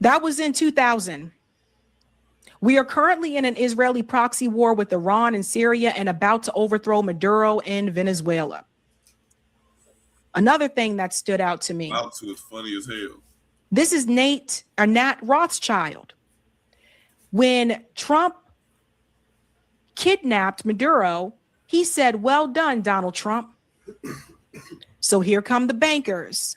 That was in 2000. We are currently in an Israeli proxy war with Iran and Syria and about to overthrow Maduro in Venezuela. Another thing that stood out to me. About to is funny as hell. This is Nat Rothschild. When Trump kidnapped Maduro, he said, well done, Donald Trump. So here come the bankers.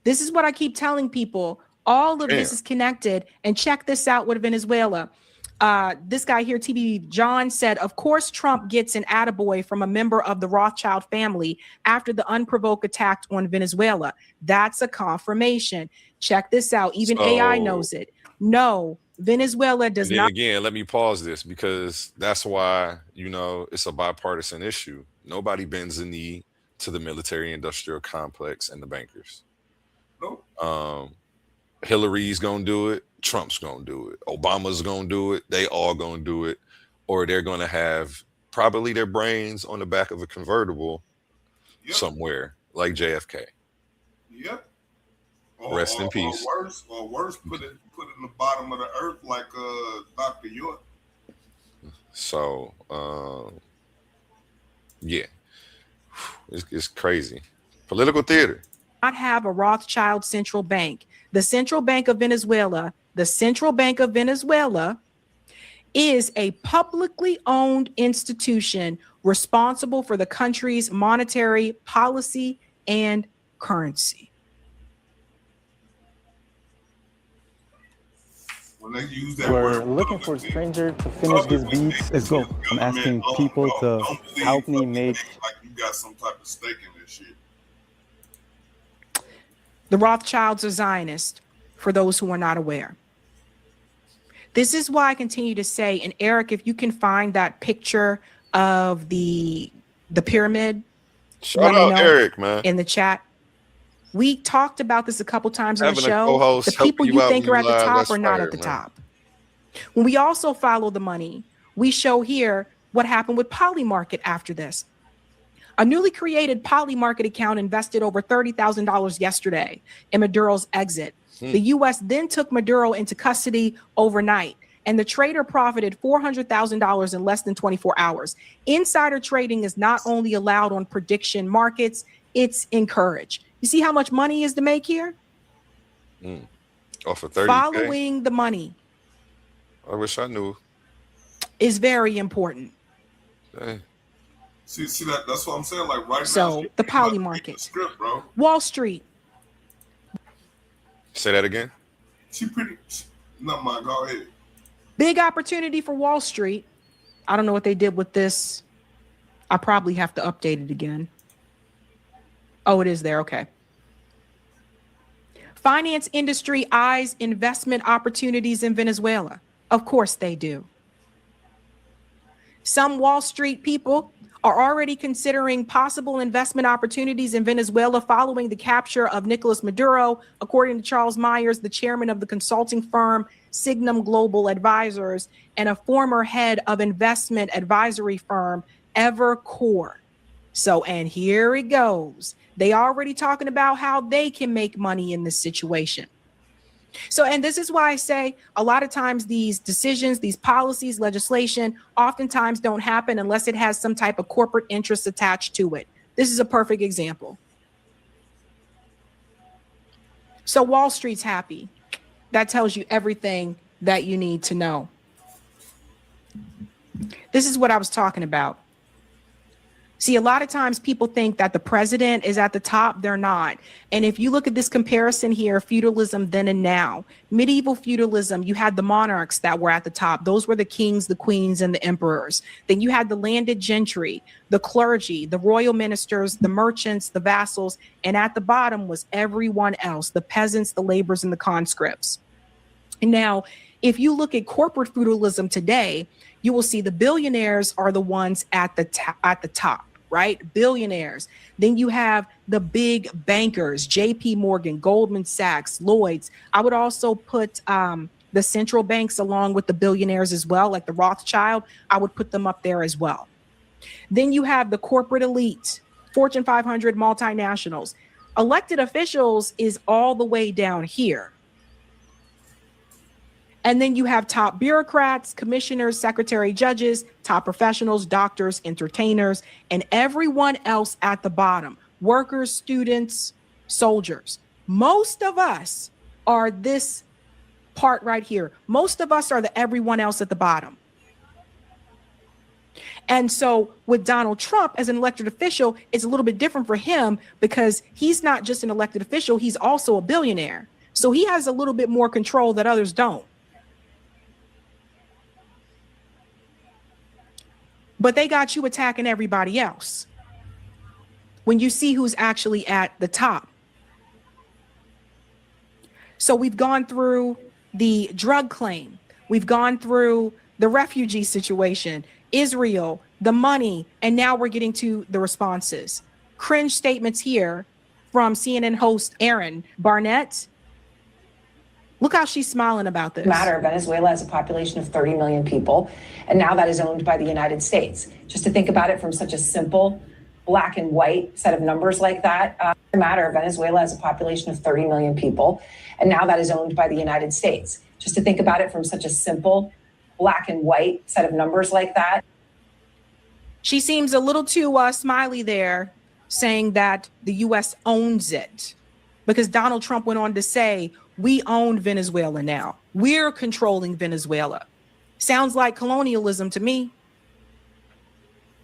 This is what I keep telling people. All of this is connected. And check this out with Venezuela. This guy here, TB John, said, of course, Trump gets an attaboy from a member of the Rothschild family after the unprovoked attack on Venezuela. That's a confirmation. Check this out. Even AI knows it. No, Venezuela does not. Again, let me pause this because that's why, it's a bipartisan issue. Nobody bends the knee to the military industrial complex and the bankers. Nope. Hillary's going to do it. Trump's going to do it. Obama's going to do it. They all going to do it. Or they're going to have probably their brains on the back of a convertible somewhere like JFK. Yep. Rest in peace. Or worse, put it in the bottom of the earth like Dr. York. So, yeah, it's crazy. Political theater. Not have a Rothschild central bank. The Central Bank of Venezuela, is a publicly owned institution responsible for the country's monetary policy and currency. We're looking for a stranger to finish these beats. Let's go. I'm asking people to help me make. Like you got some type of stake in this shit. The Rothschilds are Zionist, for those who are not aware. This is why I continue to say, and Eric, if you can find that picture of the pyramid, shout out Eric, man, in the chat. We talked about this a couple times on the show. Co-host, the people you think are at the top are not at the top. When we also follow the money, we show here what happened with Poly Market after this. A newly created Poly market account invested over $30,000 yesterday in Maduro's exit. The U.S. then took Maduro into custody overnight, and the trader profited $400,000 in less than 24 hours. Insider trading is not only allowed on prediction markets, it's encouraged. You see how much money is to make here? Oh, for 30K? Following the money. I wish I knew. Is very important. Hey. See that's what I'm saying. Like right now. So the Poly market, script, bro. Wall Street. Say that again. Not mine. Go ahead. Big opportunity for Wall Street. I don't know what they did with this. I probably have to update it again. Oh, it is there. Okay. Finance industry eyes investment opportunities in Venezuela. Of course they do. Some Wall Street people are already considering possible investment opportunities in Venezuela following the capture of Nicolas Maduro, according to Charles Myers, the chairman of the consulting firm Signum Global Advisors and a former head of investment advisory firm Evercore. So, and here it goes. They already talking about how they can make money in this situation. So, and this is why I say a lot of times these decisions, these policies, legislation, oftentimes don't happen unless it has some type of corporate interest attached to it. This is a perfect example. So Wall Street's happy. That tells you everything that you need to know. This is what I was talking about. See, a lot of times people think that the president is at the top. They're not. And if you look at this comparison here, feudalism then and now, medieval feudalism, you had the monarchs that were at the top. Those were the kings, the queens, and the emperors. Then you had the landed gentry, the clergy, the royal ministers, the merchants, the vassals, and at the bottom was everyone else, the peasants, the laborers, and the conscripts. And now, if you look at corporate feudalism today, you will see the billionaires are the ones at the top. Right? Billionaires. Then you have the big bankers, JP Morgan, Goldman Sachs, Lloyd's. I would also put the central banks along with the billionaires as well, like the Rothschild. I would put them up there as well. Then you have the corporate elite, Fortune 500 multinationals. Elected officials is all the way down here. And then you have top bureaucrats, commissioners, secretary, judges, top professionals, doctors, entertainers, and everyone else at the bottom, workers, students, soldiers. Most of us are this part right here. Most of us are the everyone else at the bottom. And so with Donald Trump as an elected official, it's a little bit different for him because he's not just an elected official, he's also a billionaire. So he has a little bit more control that others don't. But they got you attacking everybody else when you see who's actually at the top. So we've gone through the drug claim. We've gone through the refugee situation, Israel, the money, and now we're getting to the responses. Cringe statements here from CNN host Erin Barnett. Look how she's smiling about this. Venezuela has a population of 30 million people, and now that is owned by the United States. Just to think about it from such a simple black and white set of numbers like that. Venezuela has a population of 30 million people, and now that is owned by the United States. Just to think about it from such a simple black and white set of numbers like that. She seems a little too smiley there, saying that the U.S. owns it, because Donald Trump went on to say, we own Venezuela now. We're controlling Venezuela. Sounds like colonialism to me.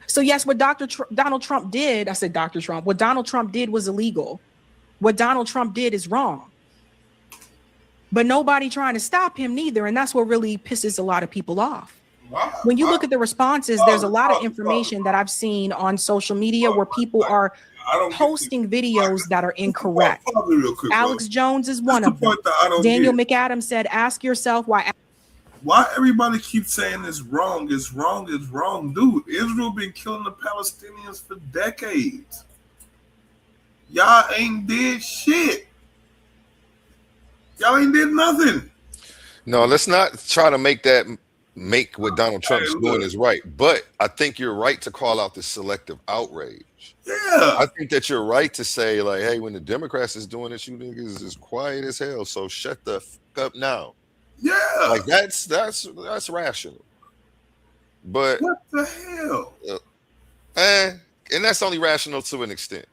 So yes, what Donald Trump did, I said Dr. Trump, what Donald Trump did was illegal. What Donald Trump did is wrong. But nobody trying to stop him neither. And that's what really pisses a lot of people off. When you look at the responses, there's a lot of information that I've seen on social media where people are posting videos that are incorrect. Alex Jones is one of them. Daniel McAdams said, ask yourself why everybody keeps saying it's wrong, it's wrong, it's wrong. Dude, Israel been killing the Palestinians for decades. Y'all ain't did shit. Y'all ain't did nothing. No, let's not try to make that make what Donald Trump's doing is right. But I think you're right to call out the selective outrage. Yeah. I think that you're right to say, like, hey, when the Democrats is doing this, you niggas is quiet as hell. So shut the fuck up now. Yeah. Like that's rational. But what the hell? And that's only rational to an extent.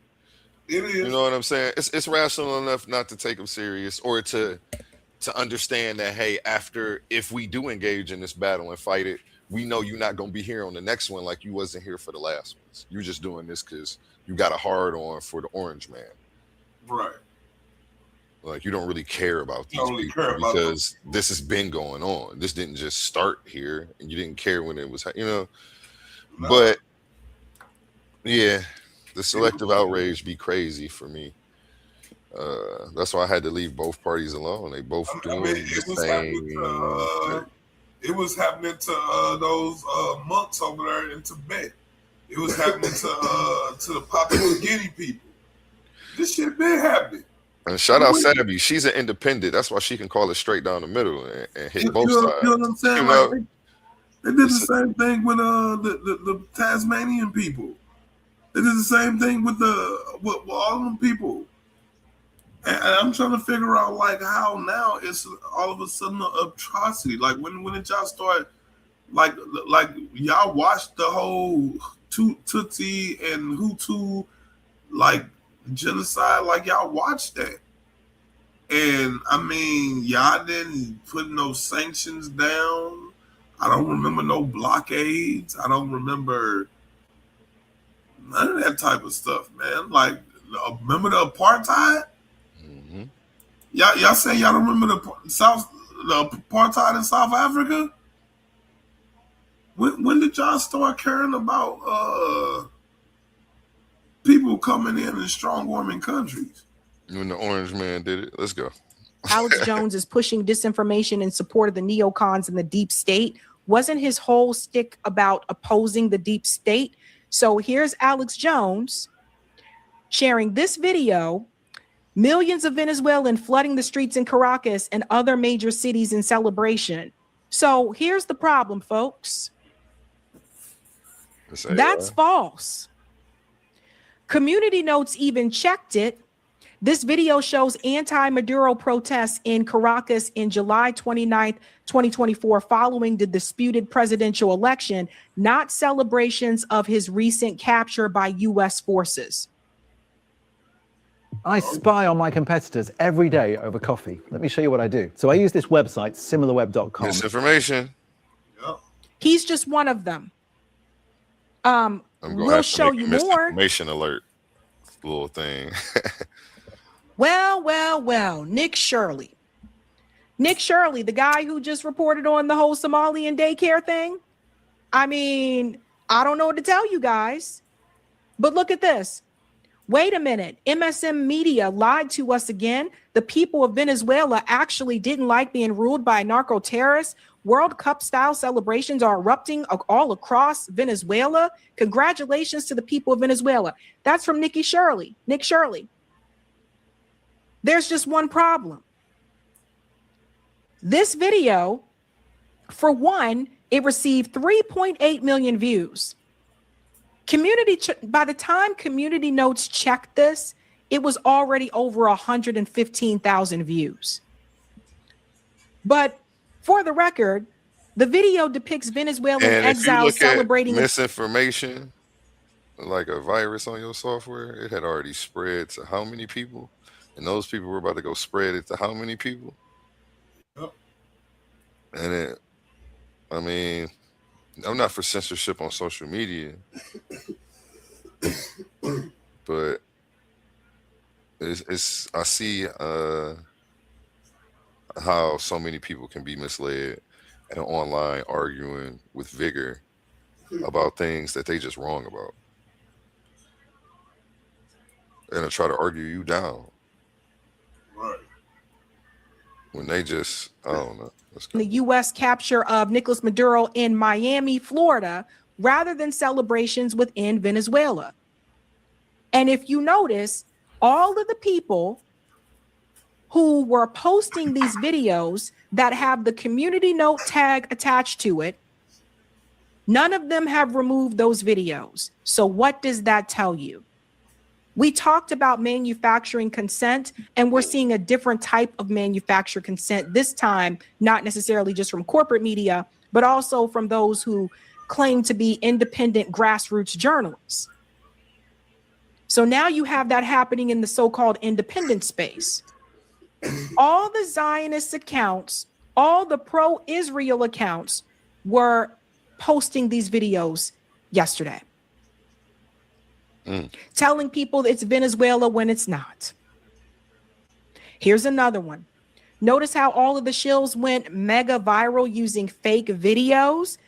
It is. You know what I'm saying? It's rational enough not to take them serious or to understand that, hey, if we do engage in this battle and fight it, we know you're not going to be here on the next one like you wasn't here for the last ones. You're just doing this because you got a hard on for the orange man. Right. Like, you don't really care about these people because this has been going on. This didn't just start here, and you didn't care when it was, No. But, yeah, the selective outrage be crazy for me. That's why I had to leave both parties alone. They both doing the same. It was happening to those monks over there in Tibet. It was happening to the Papua Guinea people. This shit been happening. And shout out Sabby. She's an independent. That's why she can call it straight down the middle and hit both sides. You know what I'm saying? Like, they did the same thing with the Tasmanian people. They did the same thing with all of them people. And I'm trying to figure out like how now it's all of a sudden an atrocity. Like when did y'all start like y'all watched the whole Tutsi and Hutu like genocide, like y'all watched that. And I mean, y'all didn't put no sanctions down. I don't remember no blockades. I don't remember none of that type of stuff, man. Like, remember the apartheid? Mm-hmm. Y'all say y'all don't remember the apartheid in South Africa? When did y'all start caring about people coming in strong-arming countries? When the orange man did it. Let's go. Alex Jones is pushing disinformation in support of the neocons and the deep state. Wasn't his whole stick about opposing the deep state? So here's Alex Jones sharing this video. Millions of Venezuelans flooding the streets in Caracas and other major cities in celebration. So here's the problem, folks. That's false. Community Notes even checked it. This video shows anti-Maduro protests in Caracas in July 29th, 2024, following the disputed presidential election, not celebrations of his recent capture by U.S. forces. I spy on my competitors every day over coffee. Let me show you what I do. So I use this website, similarweb.com. Misinformation. He's just one of them. We'll show you more. Misinformation alert little thing. Well, Nick Shirley. Nick Shirley, the guy who just reported on the whole Somalian daycare thing. I mean, I don't know what to tell you guys, but look at this. Wait a minute. MSM Media lied to us again. The people of Venezuela actually didn't like being ruled by narco terrorists. World Cup style celebrations are erupting all across Venezuela. Congratulations to the people of Venezuela. That's from Nick Shirley. There's just one problem. This video, for one, it received 3.8 million views. By the time Community Notes checked this, it was already over 115,000 views. But for the record, the video depicts Venezuelan exiles celebrating misinformation, like a virus on your software. It had already spread to how many people? And those people were about to go spread it to how many people? Yep. And I mean, I'm not for censorship on social media, but I see how so many people can be misled and online arguing with vigor about things that they just wrong about, and try to argue you down. Right. When they just, I don't know. The U.S. capture of Nicolas Maduro in Miami, Florida, rather than celebrations within Venezuela. And if you notice, all of the people who were posting these videos that have the community note tag attached to it. None of them have removed those videos. So what does that tell you? We talked about manufacturing consent, and we're seeing a different type of manufacturer consent this time, not necessarily just from corporate media, but also from those who claim to be independent grassroots journalists. So now you have that happening in the so-called independent space. All the Zionist accounts, all the pro-Israel accounts were posting these videos yesterday. Telling people it's Venezuela when it's not. Here's another one. Notice how all of the shills went mega viral using fake videos.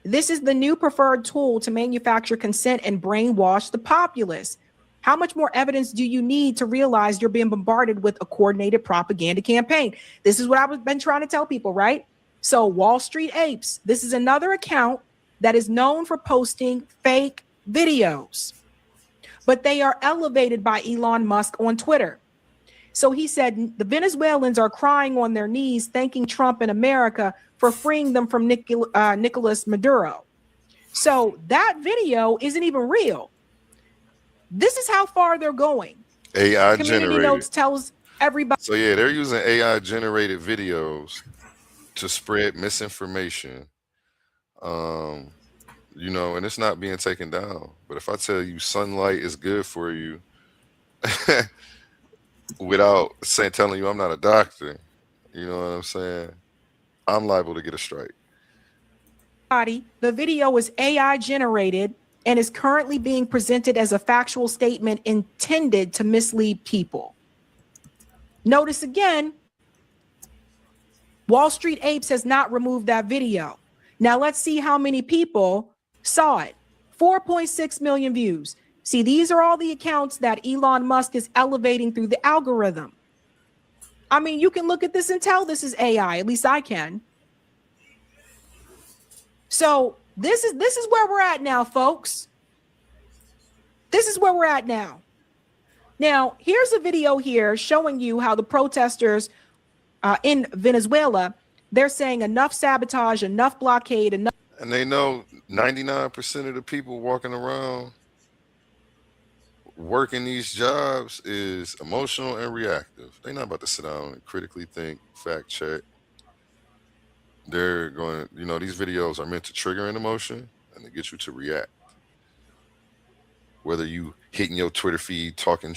This is the new preferred tool to manufacture consent and brainwash the populace. How much more evidence do you need to realize you're being bombarded with a coordinated propaganda campaign? This is what I've been trying to tell people, right? So Wall Street Apes, this is another account that is known for posting fake videos, but they are elevated by Elon Musk on Twitter. So he said the Venezuelans are crying on their knees, thanking Trump and America for freeing them from Nicolas Maduro. So that video isn't even real. This is how far they're going. AI Community generated. Notes tells everybody. So yeah, they're using AI generated videos to spread misinformation. You know, and it's not being taken down. But if I tell you sunlight is good for you, without telling you I'm not a doctor, you know what I'm saying? I'm liable to get a strike. The video is AI generated and is currently being presented as a factual statement intended to mislead people. Notice again, Wall Street Apes has not removed that video. Now let's see how many people saw it. 4.6 million views. See, these are all the accounts that Elon Musk is elevating through the algorithm. I mean, you can look at this and tell this is AI, at least I can. So this is where we're at now, folks. This is where we're at now. Now, here's a video here showing you how the protesters in Venezuela, they're saying enough sabotage, enough blockade, enough. And they know 99% of the people walking around working these jobs is emotional and reactive. They're not about to sit down and critically think, fact check. They're going, you know, these videos are meant to trigger an emotion and to get you to react. Whether you hitting your Twitter feed, talking,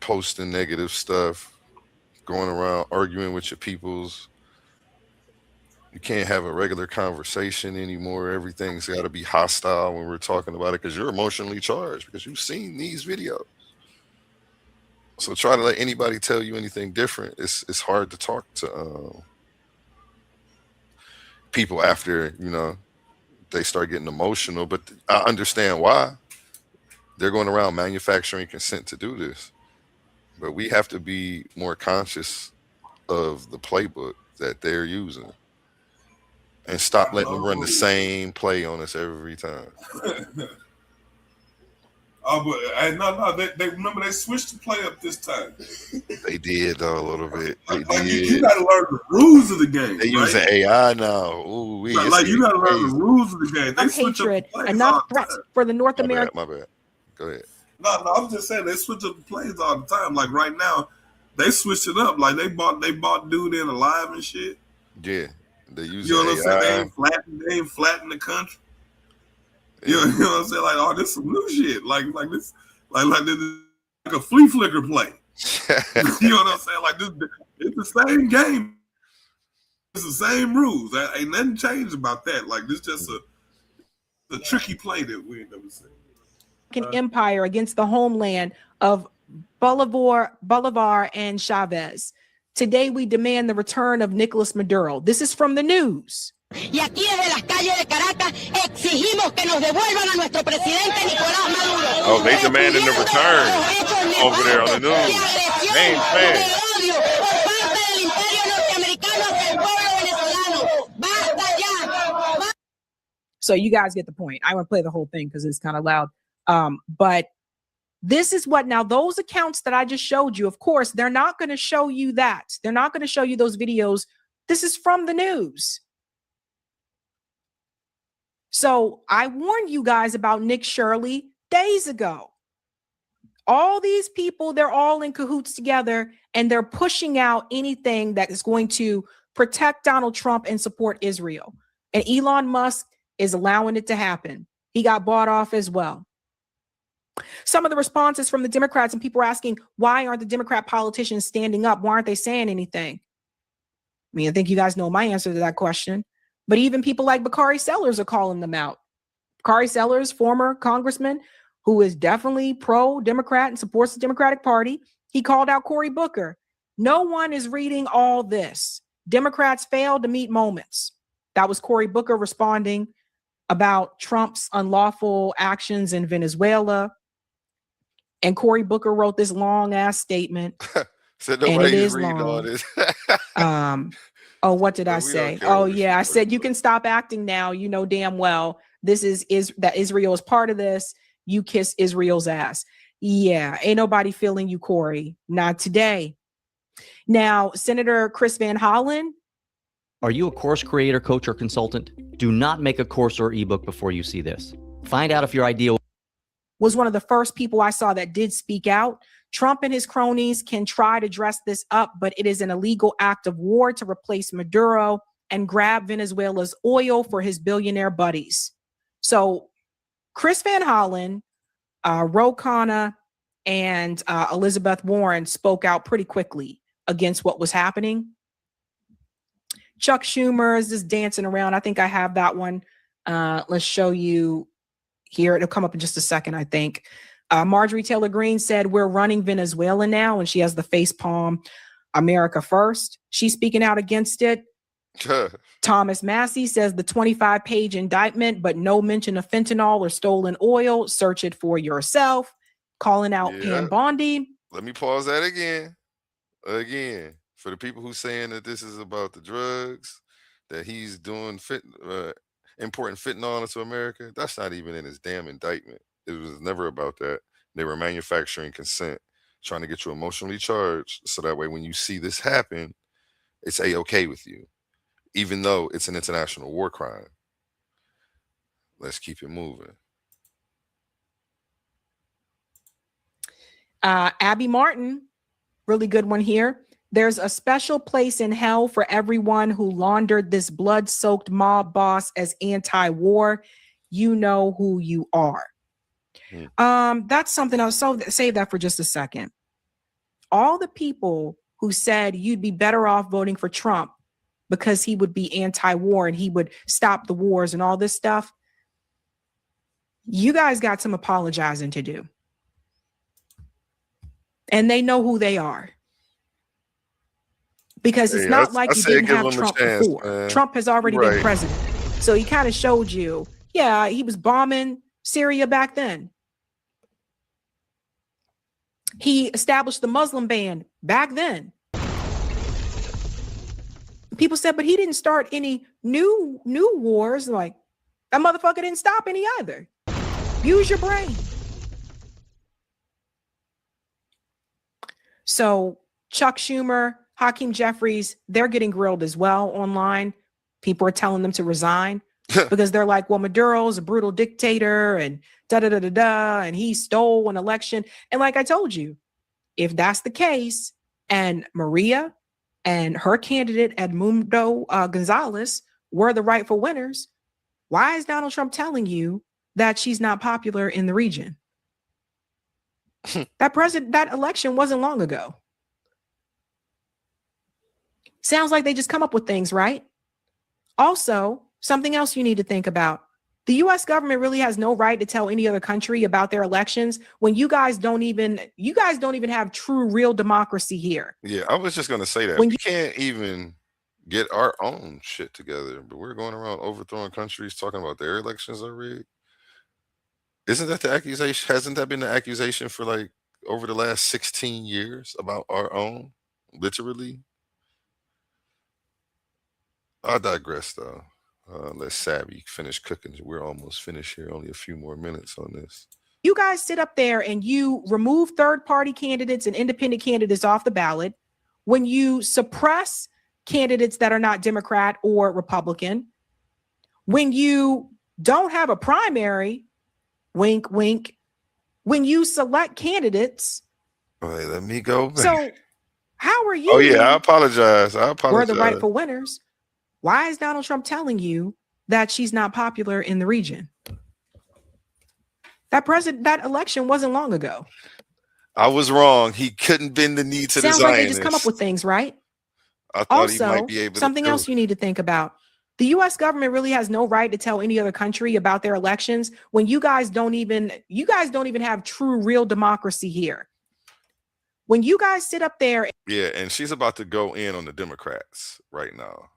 posting negative stuff, going around arguing with your peoples. You can't have a regular conversation anymore. Everything's got to be hostile when we're talking about it because you're emotionally charged because you've seen these videos. So try to let anybody tell you anything different. It's hard to talk to people after, you know, they start getting emotional, but I understand why. They're going around manufacturing consent to do this. But we have to be more conscious of the playbook that they're using. And stop letting them run the same play on us every time. They remember they switched the play up this time. They did though a little bit. You got to learn the rules of the game. They using AI now. Ooh, you got to learn the rules of the game. They switch hatred, up the plays enough threats for the North American. My bad. Go ahead. No, I'm just saying they switch up the plays all the time. Like right now, they switched it up. Like they bought dude in alive and shit. Yeah. They use you know what I'm saying? They ain't flatten the country. You know what I'm saying? Like, oh, this is some new shit. Like this, like a flea flicker play. You know what I'm saying? Like this, it's the same game. It's the same rules. Ain't nothing changed about that. Like this, just a tricky play that we ain't never seen. Empire against the homeland of Bolivar and Chavez. Today we demand the return of Nicolas Maduro. This is from the news. Y aquí desde las calles de Caracas exigimos que nos devuelvan a nuestro presidente Nicolás Maduro. Oh, they demanding the return over there on the news. Name fan. So you guys get the point. I want to play the whole thing because it's kind of loud. But This is what, now those accounts that I just showed you, of course, they're not going to show you that. They're not going to show you those videos. This is from the news. So I warned you guys about Nick Shirley days ago. All these people, they're all in cahoots together, and they're pushing out anything that is going to protect Donald Trump and support Israel. And Elon Musk is allowing it to happen. He got bought off as well. Some of the responses from the Democrats, and people are asking, why aren't the Democrat politicians standing up? Why aren't they saying anything? I mean, I think you guys know my answer to that question. But even people like Bakari Sellers are calling them out. Bakari Sellers, former congressman, who is definitely pro-Democrat and supports the Democratic Party, he called out Cory Booker. No one is reading all this. Democrats failed to meet moments. That was Cory Booker responding about Trump's unlawful actions in Venezuela. And Cory Booker wrote this long ass statement. So nobody's reading all this. Oh, what did I say? Oh, yeah. I said, you can stop acting now. You know damn well this is that Israel is part of this. You kiss Israel's ass. Yeah. Ain't nobody feeling you, Cory. Not today. Now, Senator Chris Van Hollen. Are you a course creator, coach, or consultant? Do not make a course or ebook before you see this. Find out if your idea was one of the first people I saw that did speak out. Trump and his cronies can try to dress this up, but it is an illegal act of war to replace Maduro and grab Venezuela's oil for his billionaire buddies. So Chris Van Hollen, Ro Khanna, and Elizabeth Warren spoke out pretty quickly against what was happening. Chuck Schumer is just dancing around. I think I have that one. Let's show you here. It'll come up in just a second, I think. Marjorie Taylor Greene said, we're running Venezuela now, and she has the face palm, America first. She's speaking out against it. Thomas Massey says the 25-page indictment, but no mention of fentanyl or stolen oil. Search it for yourself. Calling out Pam Bondi. Let me pause that again. For the people who saying that this is about the drugs, that he's doing importing fentanyl into America, that's not even in his damn indictment. It was never about that. They were manufacturing consent, trying to get you emotionally charged, so that way when you see this happen, it's A-okay with you, even though it's an international war crime. Let's keep it moving. Abby Martin, really good one here. There's a special place in hell for everyone who laundered this blood-soaked mob boss as anti-war. You know who you are. That's something else. So save that for just a second. All the people who said you'd be better off voting for Trump because he would be anti-war and he would stop the wars and all this stuff. You guys got some apologizing to do. And they know who they are. Because it's not like you didn't have Trump before. Man. Trump has already been president. So he kind of showed you, yeah, he was bombing Syria back then. He established the Muslim ban back then. People said, but he didn't start any new wars. Like, that motherfucker didn't stop any either. Use your brain. So Chuck Schumer, Hakeem Jeffries, they're getting grilled as well online. People are telling them to resign because they're like, well, Maduro's a brutal dictator and da-da-da-da-da, and he stole an election. And like I told you, if that's the case, and Maria and her candidate Edmundo Gonzalez were the rightful winners, why is Donald Trump telling you that she's not popular in the region? That election wasn't long ago. Sounds like they just come up with things, right? Also, something else you need to think about. The US government really has no right to tell any other country about their elections when you guys don't even have true, real democracy here. Yeah, I was just going to say that. We can't even get our own shit together, but we're going around overthrowing countries talking about their elections are rigged. Isn't that the accusation? Hasn't that been the accusation for like over the last 16 years about our own? Literally. I digress, though. Let Sabby finish cooking. We're almost finished here. Only a few more minutes on this. You guys sit up there and you remove third-party candidates and independent candidates off the ballot, when you suppress candidates that are not Democrat or Republican, when you don't have a primary, wink, wink, when you select candidates. Wait, let me go back. So how are you? Oh yeah, I apologize. We're the rightful winners. Why is Donald Trump telling you that she's not popular in the region? That election wasn't long ago. I was wrong. He couldn't bend the knee to the Sounds Zionists. like they just come up with things, right? I thought Also, he might be able something to else you need to think about. The U.S. government really has no right to tell any other country about their elections when you guys don't even have true, real democracy here. When you guys sit up there. Yeah, and she's about to go in on the Democrats right now.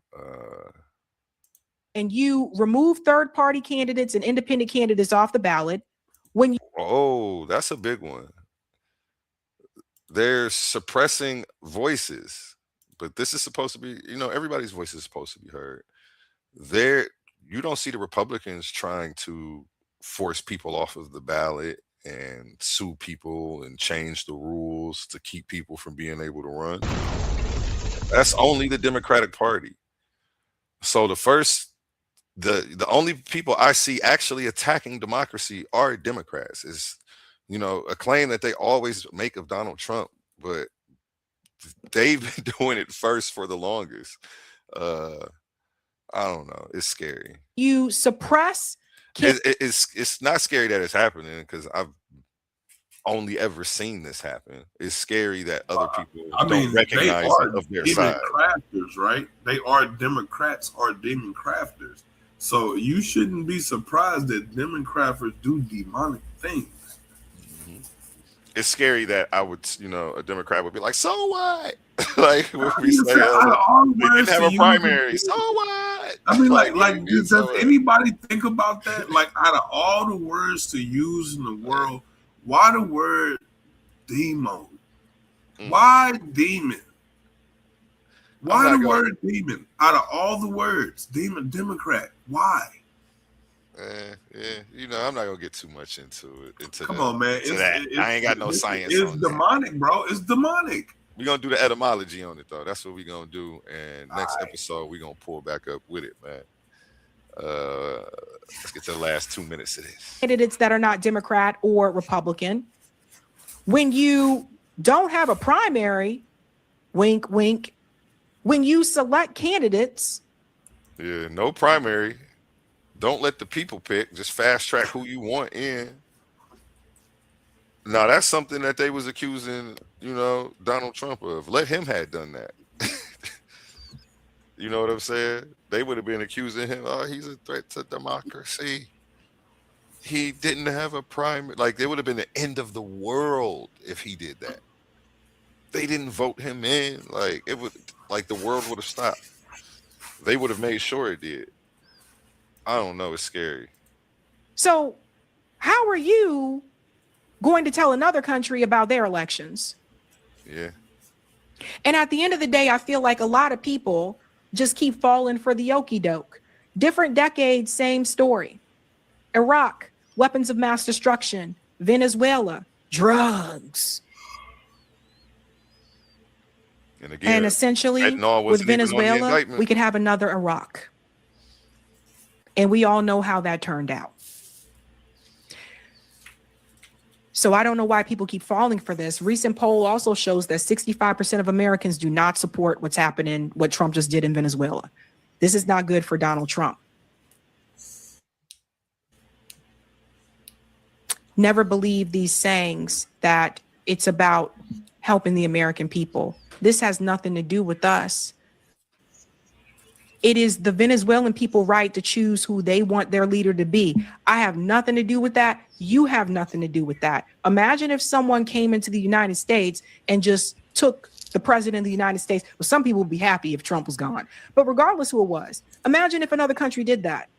And you remove third-party candidates and independent candidates off the ballot. Oh, that's a big one. They're suppressing voices, but this is supposed to be, everybody's voice is supposed to be heard. You don't see the Republicans trying to force people off of the ballot and sue people and change the rules to keep people from being able to run. That's only the Democratic Party. So the only people I see actually attacking democracy are Democrats. Is a claim that they always make of Donald Trump, but they've been doing it first for the longest. I don't know. It's scary. You suppress. It's not scary that it's happening because I've only ever seen this happen. It's scary that other people don't recognize it of their side. Crafters, right? They are Democrats are demon crafters. So you shouldn't be surprised that demon crafters do demonic things. Mm-hmm. It's scary that I would, a Democrat would be like, so what? Like, we say, they didn't have a primary. So what? I mean, like does anybody think about that? Like, out of all the words to use in the world, why the word demon? Why demon? Why the word demon? Out of all the words, demon, Democrat. Why? Yeah, I'm not gonna get too much into it. Come on, man. I ain't got no science. It's demonic, bro. It's demonic. We're gonna do the etymology on it though. That's what we're gonna do. And next episode, we're gonna pull back up with it, man. Let's get to the last 2 minutes of this. Candidates that are not Democrat or Republican. When you don't have a primary, wink, wink, when you select candidates. Yeah, no primary. Don't let the people pick. Just fast track who you want in. Now, that's something that they was accusing, Donald Trump of. Let him had done that. You know what I'm saying? They would have been accusing him, oh, he's a threat to democracy. He didn't have a primary. Like, it would have been the end of the world if he did that. They didn't vote him in. Like, the world would have stopped. They would have made sure it did. I don't know. It's scary. So how are you going to tell another country about their elections? Yeah. And at the end of the day, I feel like a lot of people just keep falling for the okie doke. Different decades, same story. Iraq, weapons of mass destruction. Venezuela, drugs. And again, and essentially with Venezuela, we could have another Iraq. And we all know how that turned out. So I don't know why people keep falling for this. Recent poll also shows that 65% of Americans do not support what's happening, what Trump just did in Venezuela. This is not good for Donald Trump. Never believe these sayings that it's about helping the American people. This has nothing to do with us. It is the Venezuelan people's right to choose who they want their leader to be. I have nothing to do with that. You have nothing to do with that. Imagine if someone came into the United States and just took the president of the United States. Well, some people would be happy if Trump was gone. But regardless who it was, imagine if another country did that.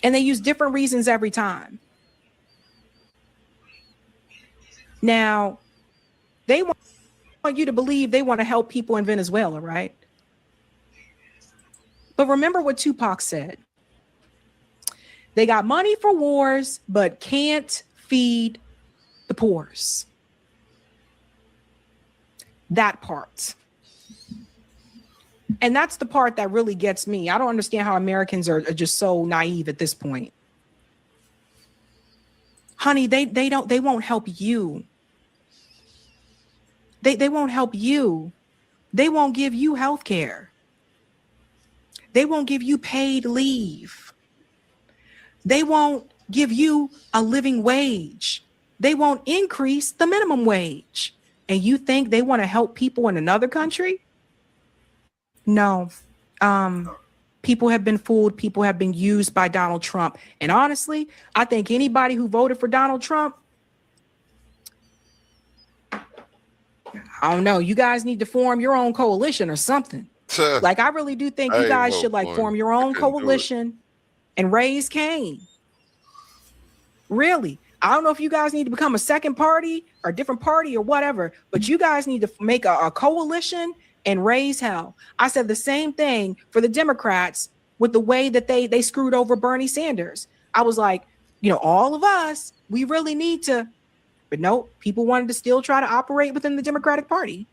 And they use different reasons every time. Now, they want you to believe they want to help people in Venezuela, right? But remember what Tupac said. They got money for wars, but can't feed the poors. That part. And that's the part that really gets me. I don't understand how Americans are just so naive at this point. Honey, they won't help you. They won't help you. They won't give you health care. They won't give you paid leave. They won't give you a living wage. They won't increase the minimum wage. And you think they want to help people in another country? No. People have been fooled. People have been used by Donald Trump. And honestly, I think anybody who voted for Donald Trump, I don't know, you guys need to form your own coalition or something. Like, I really do think you guys should like form your own coalition and raise Cain. Really. I don't know if you guys need to become a second party or a different party or whatever, but you guys need to make a coalition and raise hell. I said the same thing for the Democrats with the way that they screwed over Bernie Sanders. I was like, you know, all of us, we really need to, but no, people wanted to still try to operate within the Democratic Party.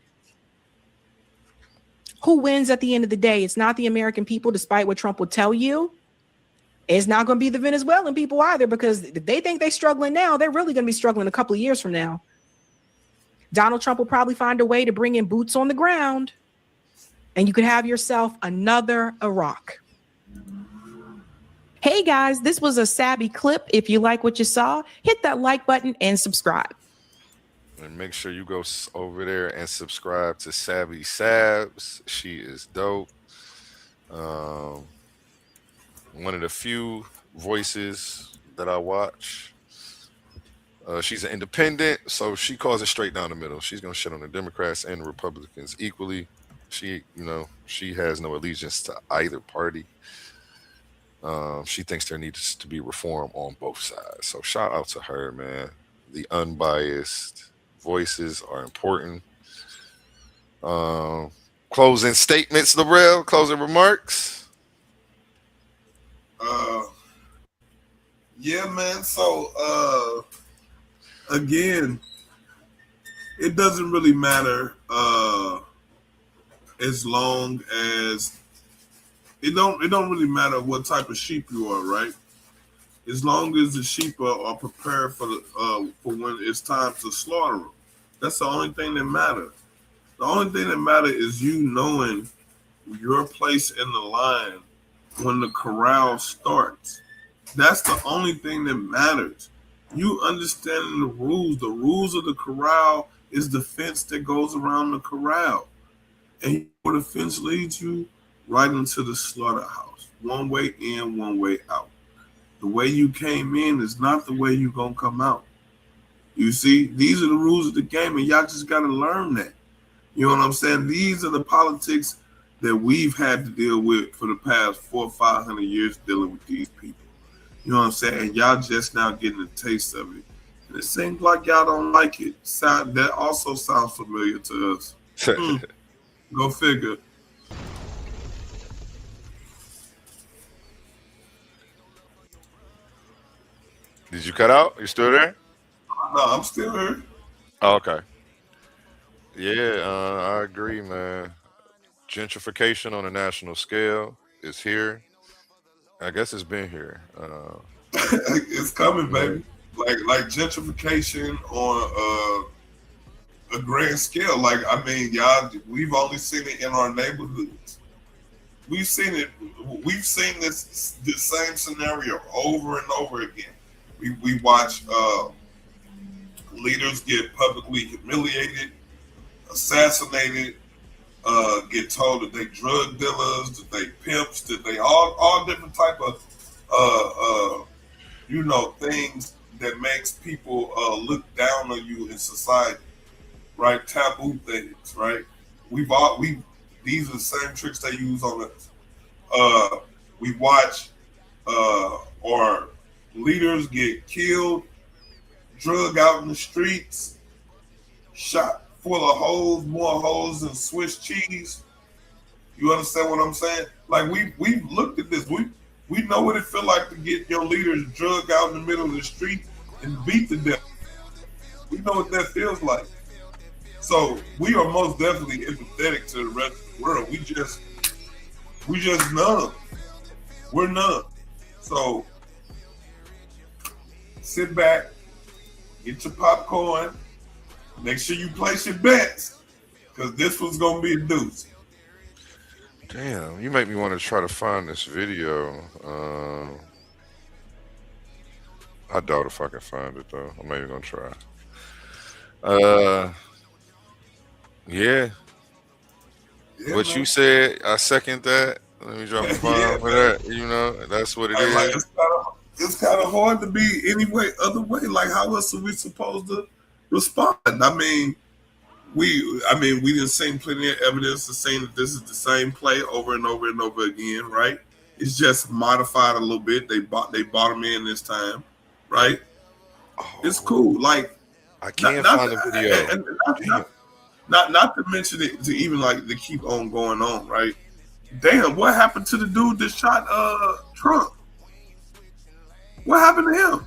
Who wins at the end of the day? It's not the American people, despite what Trump will tell you. It's not going to be the Venezuelan people either, because if they think they're struggling now, they're really going to be struggling a couple of years from now. Donald Trump will probably find a way to bring in boots on the ground, and you could have yourself another Iraq. Hey guys, this was a Sabby clip. If you like what you saw, hit that like button and subscribe. And make sure you go over there and subscribe to Sabby Sabs. She is dope. One of the few voices that I watch. She's an independent, so she calls it straight down the middle. She's gonna shit on the Democrats and the Republicans equally. She, you know, she has no allegiance to either party. She thinks there needs to be reform on both sides. So shout out to her, man. The unbiased voices are important. Closing statements, Laurel. Closing remarks. Yeah, man. So again, it doesn't really matter as long as it don't really matter what type of sheep you are, right? As long as the sheep are prepared for when it's time to slaughter them. That's the only thing that matters. The only thing that matters is you knowing your place in the line when the corral starts. That's the only thing that matters. You understanding the rules. The rules of the corral is the fence that goes around the corral. And where the fence leads you right into the slaughterhouse. One way in, one way out. The way you came in is not the way you're going to come out. You see, these are the rules of the game, and y'all just got to learn that. You know what I'm saying? These are the politics that we've had to deal with for the past 400 or 500 years dealing with these people. You know what I'm saying? And y'all just now getting a taste of it. And it seems like y'all don't like it. That also sounds familiar to us. Go figure. Did you cut out? You still there? No, I'm still here. Oh, okay. Yeah, I agree, man. Gentrification on a national scale is here. I guess it's been here. It's coming, baby. Like gentrification on a grand scale. Like, I mean, y'all, we've only seen it in our neighborhoods. We've seen it. We've seen the same scenario over and over again. We watch leaders get publicly humiliated, assassinated, get told that they drug dealers, that they pimps, that they all different type of things that makes people look down on you in society, right? Taboo things, right? These are the same tricks they use on us. We watch our leaders get killed, drug out in the streets, shot full of holes, more holes than Swiss cheese. You understand what I'm saying? Like we've looked at this. We know what it feel like to get your leaders drugged out in the middle of the street and beat to death. We know what that feels like. So we are most definitely empathetic to the rest of the world. We just numb. We're numb. So sit back, get your popcorn, make sure you place your bets, because this was gonna be a deuce. Damn, you make me want to try to find this video. I doubt if I can find it though. I'm not even gonna try. Yeah. What you said, I second that. Let me drop a bomb for that. You know, that's what it is. Like, it's kind of hard to be any way, other way. Like, how else are we supposed to respond? I mean, we didn't see plenty of evidence to saying that this is the same play over and over and over again, right? It's just modified a little bit. They bought them in this time, right? Oh, it's cool. Like, I can't find the video. Not to mention it to even like to keep on going on, right? Damn, what happened to the dude that shot Trump? What happened to him?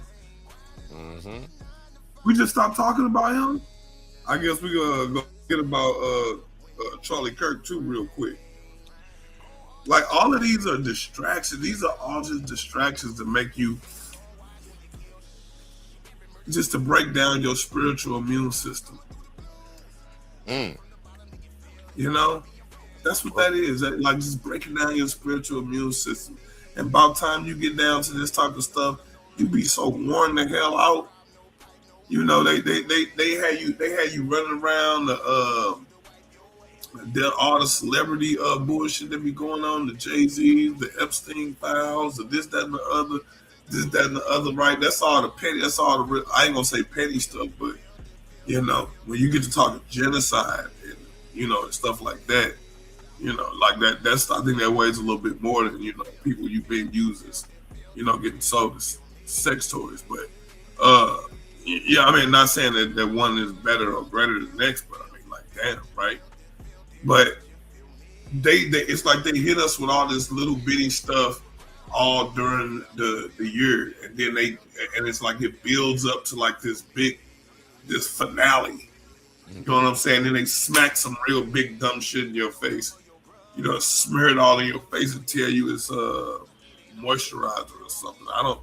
Mm-hmm. We just stopped talking about him. I guess we're gonna go get about Charlie Kirk too real quick. Like, all of these are distractions. These are all just distractions to make you, just to break down your spiritual immune system. You know, that's what that is. That, like, just breaking down your spiritual immune system. And about time you get down to this type of stuff, you be so worn the hell out. You know, they had you running around all the celebrity bullshit that be going on, the Jay-Z, the Epstein files, the this, that, and the other, right? That's all the petty, that's all the real, I ain't gonna say petty stuff, but you know, when you get to talking genocide and, you know, and stuff like that, you know, like that's, I think that weighs a little bit more than, you know, people you've been used as, you know, getting sold as sex toys. But yeah, I mean, not saying that one is better or greater than the next, but I mean, like, damn, right? But they it's like they hit us with all this little bitty stuff all during the year, and then and it's like it builds up to like this finale. You know what I'm saying? Then they smack some real big dumb shit in your face. You know, smear it all in your face and tell you it's moisturizer or something. I don't,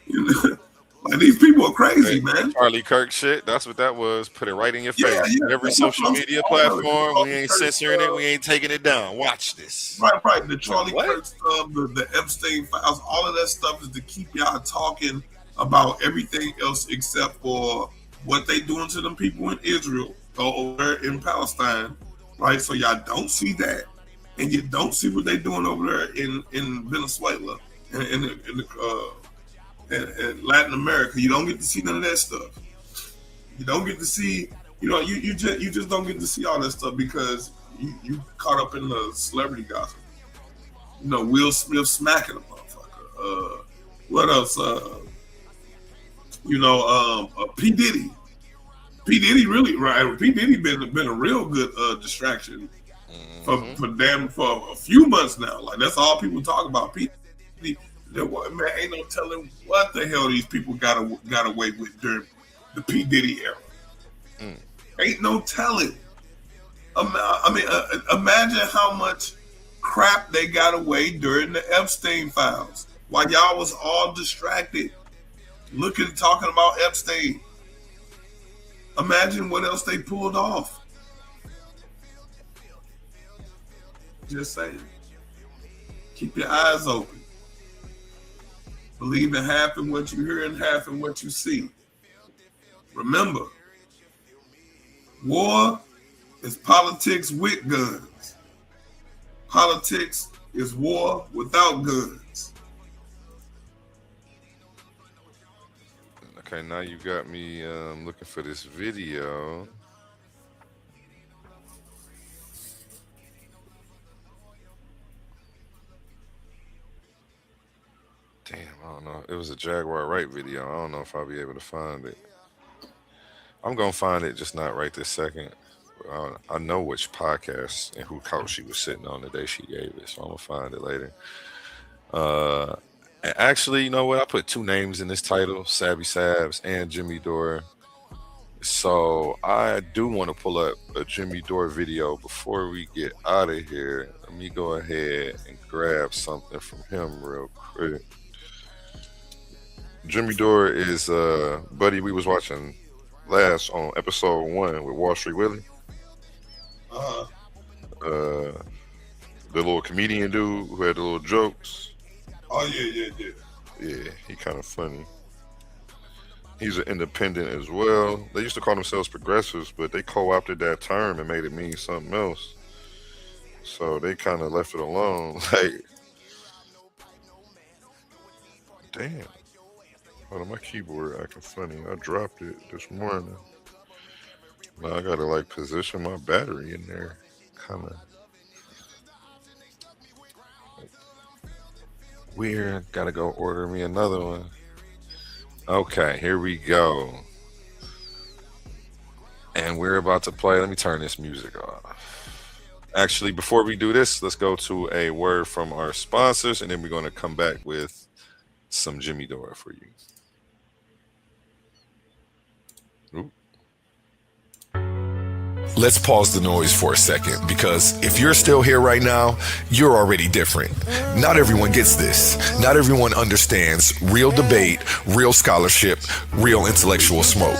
you know, like, these people are crazy, man. Charlie Kirk shit. That's what that was. Put it right in your face. Yeah, every social media platform. We ain't censoring it. We ain't taking it down. Watch this. Right. The Charlie Kirk stuff, the Epstein files, all of that stuff is to keep y'all talking about everything else except for what they doing to them people in Israel or over there in Palestine, right? So y'all don't see that, and you don't see what they doing over there in Venezuela and Latin America. You don't get to see none of that stuff. You don't get to see, you know, you just don't get to see all that stuff because you caught up in the celebrity gossip. You know, Will Smith smacking a motherfucker. What else? You know, P. Diddy. P. Diddy really, right? P. Diddy been a real good distraction for a few months now. Like, that's all people talk about. P. Diddy, man, ain't no telling what the hell these people got away with during the P. Diddy era. Ain't no telling. I mean, imagine how much crap they got away during the Epstein files while y'all was all distracted, talking about Epstein. Imagine what else they pulled off. Just saying. Keep your eyes open. Believe in half in what you hear and half in what you see. Remember, war is politics with guns. Politics is war without guns. Okay, now you got me looking for this video. Damn, I don't know. It was a Jaguar Wright video. I don't know if I'll be able to find it. I'm going to find it, just not right this second. I know which podcast and who couch she was sitting on the day she gave it, so I'm going to find it later. And actually, you know what? I put two names in this title, Sabby Sabs and Jimmy Dore. So I do want to pull up a Jimmy Dore video before we get out of here. Let me go ahead and grab something from him real quick. Jimmy Dore is buddy we was watching last on episode 1 with Wall Street Willie. The little comedian dude who had the little jokes. Oh yeah. Yeah, he kind of funny. He's an independent as well. They used to call themselves progressives, but they co-opted that term and made it mean something else. So they kind of left it alone. Like, damn. Hold on, my keyboard acting funny. I dropped it this morning. Now I gotta like position my battery in there. Kind of weird. Gotta go order me another one. Okay, here we go. And we're about to play. Let me turn this music off. Actually, before we do this, let's go to a word from our sponsors, and then we're going to come back with some Jimmy Dore for you. Ooh. Let's pause the noise for a second, because if you're still here right now, you're already different. Not everyone gets this. Not everyone understands real debate, real scholarship, real intellectual smoke.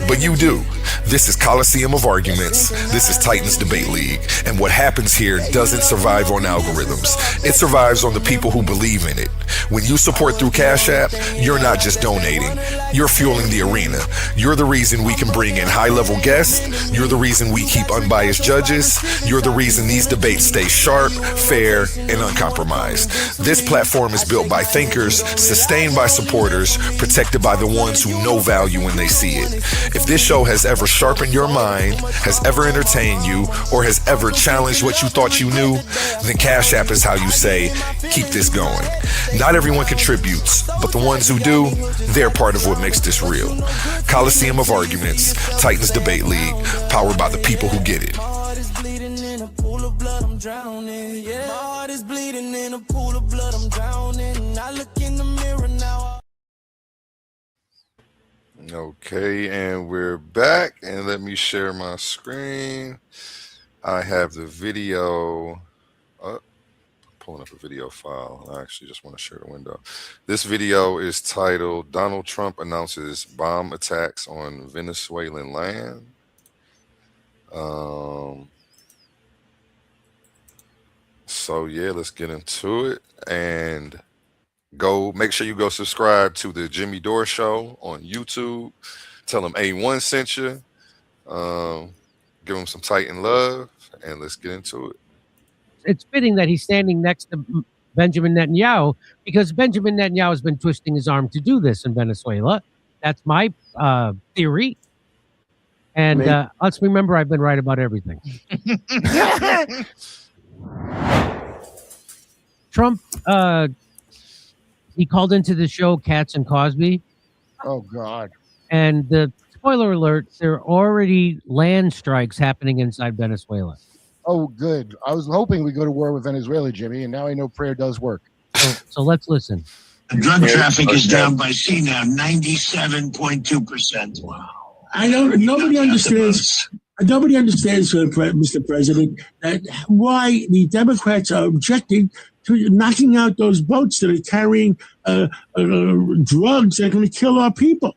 But you do. This is Coliseum of Arguments. This is Titans Debate League. And what happens here doesn't survive on algorithms. It survives on the people who believe in it. When you support through Cash App, you're not just donating. You're fueling the arena. You're the reason we can bring in high-level guests. You're the reason we keep unbiased judges. You're the reason these debates stay sharp, fair, and uncompromised. This platform is built by thinkers, sustained by supporters, protected by the ones who know value when they see it. If this show has ever sharpened your mind, has ever entertained you, or has ever challenged what you thought you knew, then Cash App is how you say, keep this going. Not everyone contributes, but the ones who do, they're part of what makes this real. Coliseum of Arguments, Titans Debate League, powered by the people who get it. My heart is bleeding in a pool of blood, I'm drowning. Yeah, my heart is bleeding in a pool of blood, I'm drowning. I look in the mirror now. Okay, and we're back, and let me share my screen. I have the video pulling up a video file. I actually just want to share the window. This video is titled Donald Trump Announces Bomb Attacks on Venezuelan Land. So yeah, let's get into it, and go make sure you go subscribe to the Jimmy Dore Show on YouTube. Tell them A1 sent you. Give him some Titan love, and let's get into it. It's fitting that he's standing next to Benjamin Netanyahu, because Benjamin Netanyahu has been twisting his arm to do this in Venezuela. That's my theory. And let's remember, I've been right about everything. Trump, he called into the show Katz and Cosby. Oh, God. And the spoiler alert, there are already land strikes happening inside Venezuela. Oh, good. I was hoping we'd go to war with Venezuela, Jimmy, and now I know prayer does work. So let's listen. The drug traffic is down by C now, 97.2%. Wow. Nobody understands, Mr. President, that why the Democrats are objecting to knocking out those boats that are carrying drugs that are going to kill our people.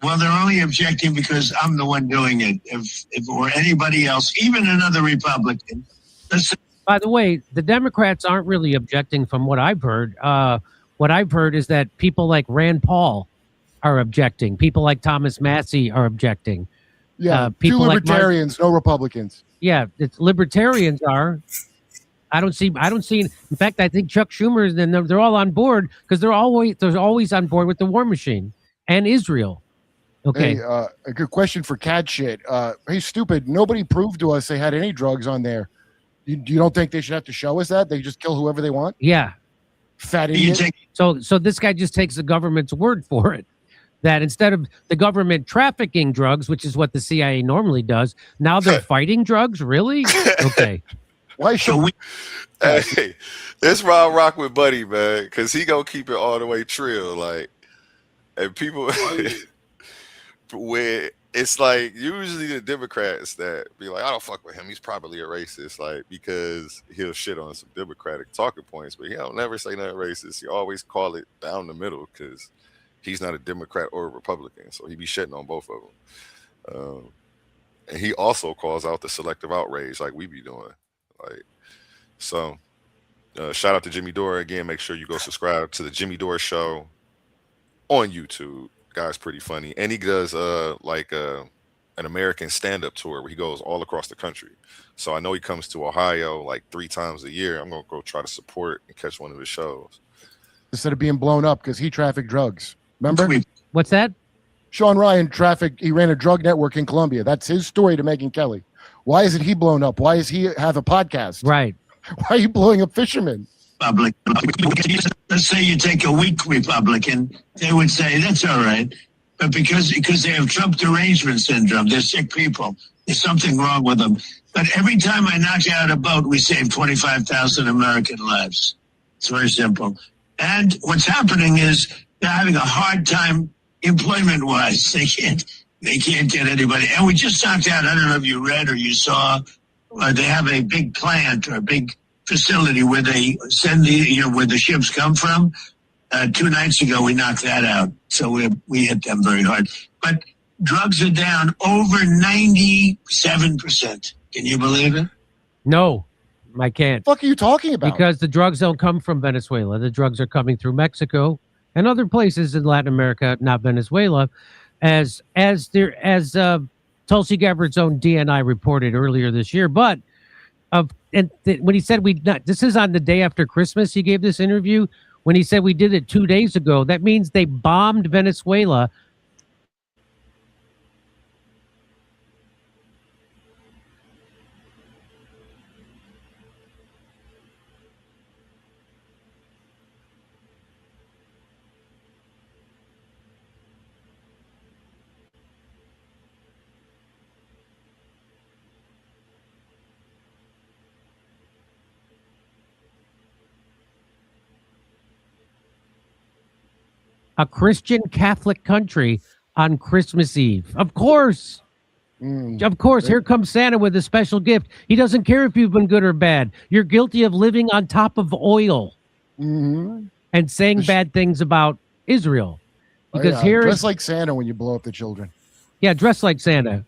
Well, they're only objecting because I'm the one doing it. If it were anybody else, even another Republican. By the way, the Democrats aren't really objecting from what I've heard. What I've heard is that people like Rand Paul are objecting. People like Thomas Massey are objecting. Yeah, people two libertarians, no Republicans. Yeah, it's libertarians are. I don't see. In fact, I think Chuck Schumer and they're all on board because they're always on board with the war machine and Israel. Okay. Hey, a good question for cat shit. Hey, stupid. Nobody proved to us they had any drugs on there. You don't think they should have to show us that? They just kill whoever they want? Yeah. Fat idiot. So this guy just takes the government's word for it. That instead of the government trafficking drugs, which is what the CIA normally does, now they're fighting drugs? Really? Okay. Why should we? Hey, it's Rob Rock with Buddy, man, because he gonna keep it all the way trill, like, and people, where it's like usually the Democrats that be like, I don't fuck with him, he's probably a racist, like, because he'll shit on some Democratic talking points, but he don't never say nothing racist. He always call it down the middle because he's not a Democrat or a Republican, so he be shitting on both of them. And he also calls out the selective outrage like we be doing, like. So shout out to Jimmy Dore again. Make sure you go subscribe to the Jimmy Dore Show on YouTube. Guy's pretty funny, and he does like an American stand-up tour where he goes all across the country. So I know he comes to Ohio like 3 times a year. I'm gonna go try to support and catch one of his shows Instead of being blown up because he trafficked drugs. Remember? What's that? Sean Ryan trafficked. He ran a drug network in Colombia. That's his story to Megyn Kelly. Why isn't he blown up? Why does he have a podcast? Right. Why are you blowing up fishermen? Republican. Let's say you take a weak Republican, they would say that's all right. But because they have Trump derangement syndrome, they're sick people. There's something wrong with them. But every time I knock out a boat, we save 25,000 American lives. It's very simple. And what's happening is they're having a hard time employment-wise. They can't get anybody. And we just knocked out, I don't know if you read or you saw, they have a big plant or a big facility where they send where the ships come from. 2 nights ago, we knocked that out. So we hit them very hard. But drugs are down over 97%. Can you believe it? No, I can't. What the fuck are you talking about? Because the drugs don't come from Venezuela. The drugs are coming through Mexico and other places in Latin America, not Venezuela. As Tulsi Gabbard's own DNI reported earlier this year. But when he said this is on the day after Christmas, he gave this interview. When he said we did it 2 days ago, that means they bombed Venezuela. A Christian Catholic country on Christmas Eve. Of course. Of course. Here comes Santa with a special gift. He doesn't care if you've been good or bad. You're guilty of living on top of oil and saying bad things about Israel. Because dress like Santa when you blow up the children. Yeah, dress like Santa.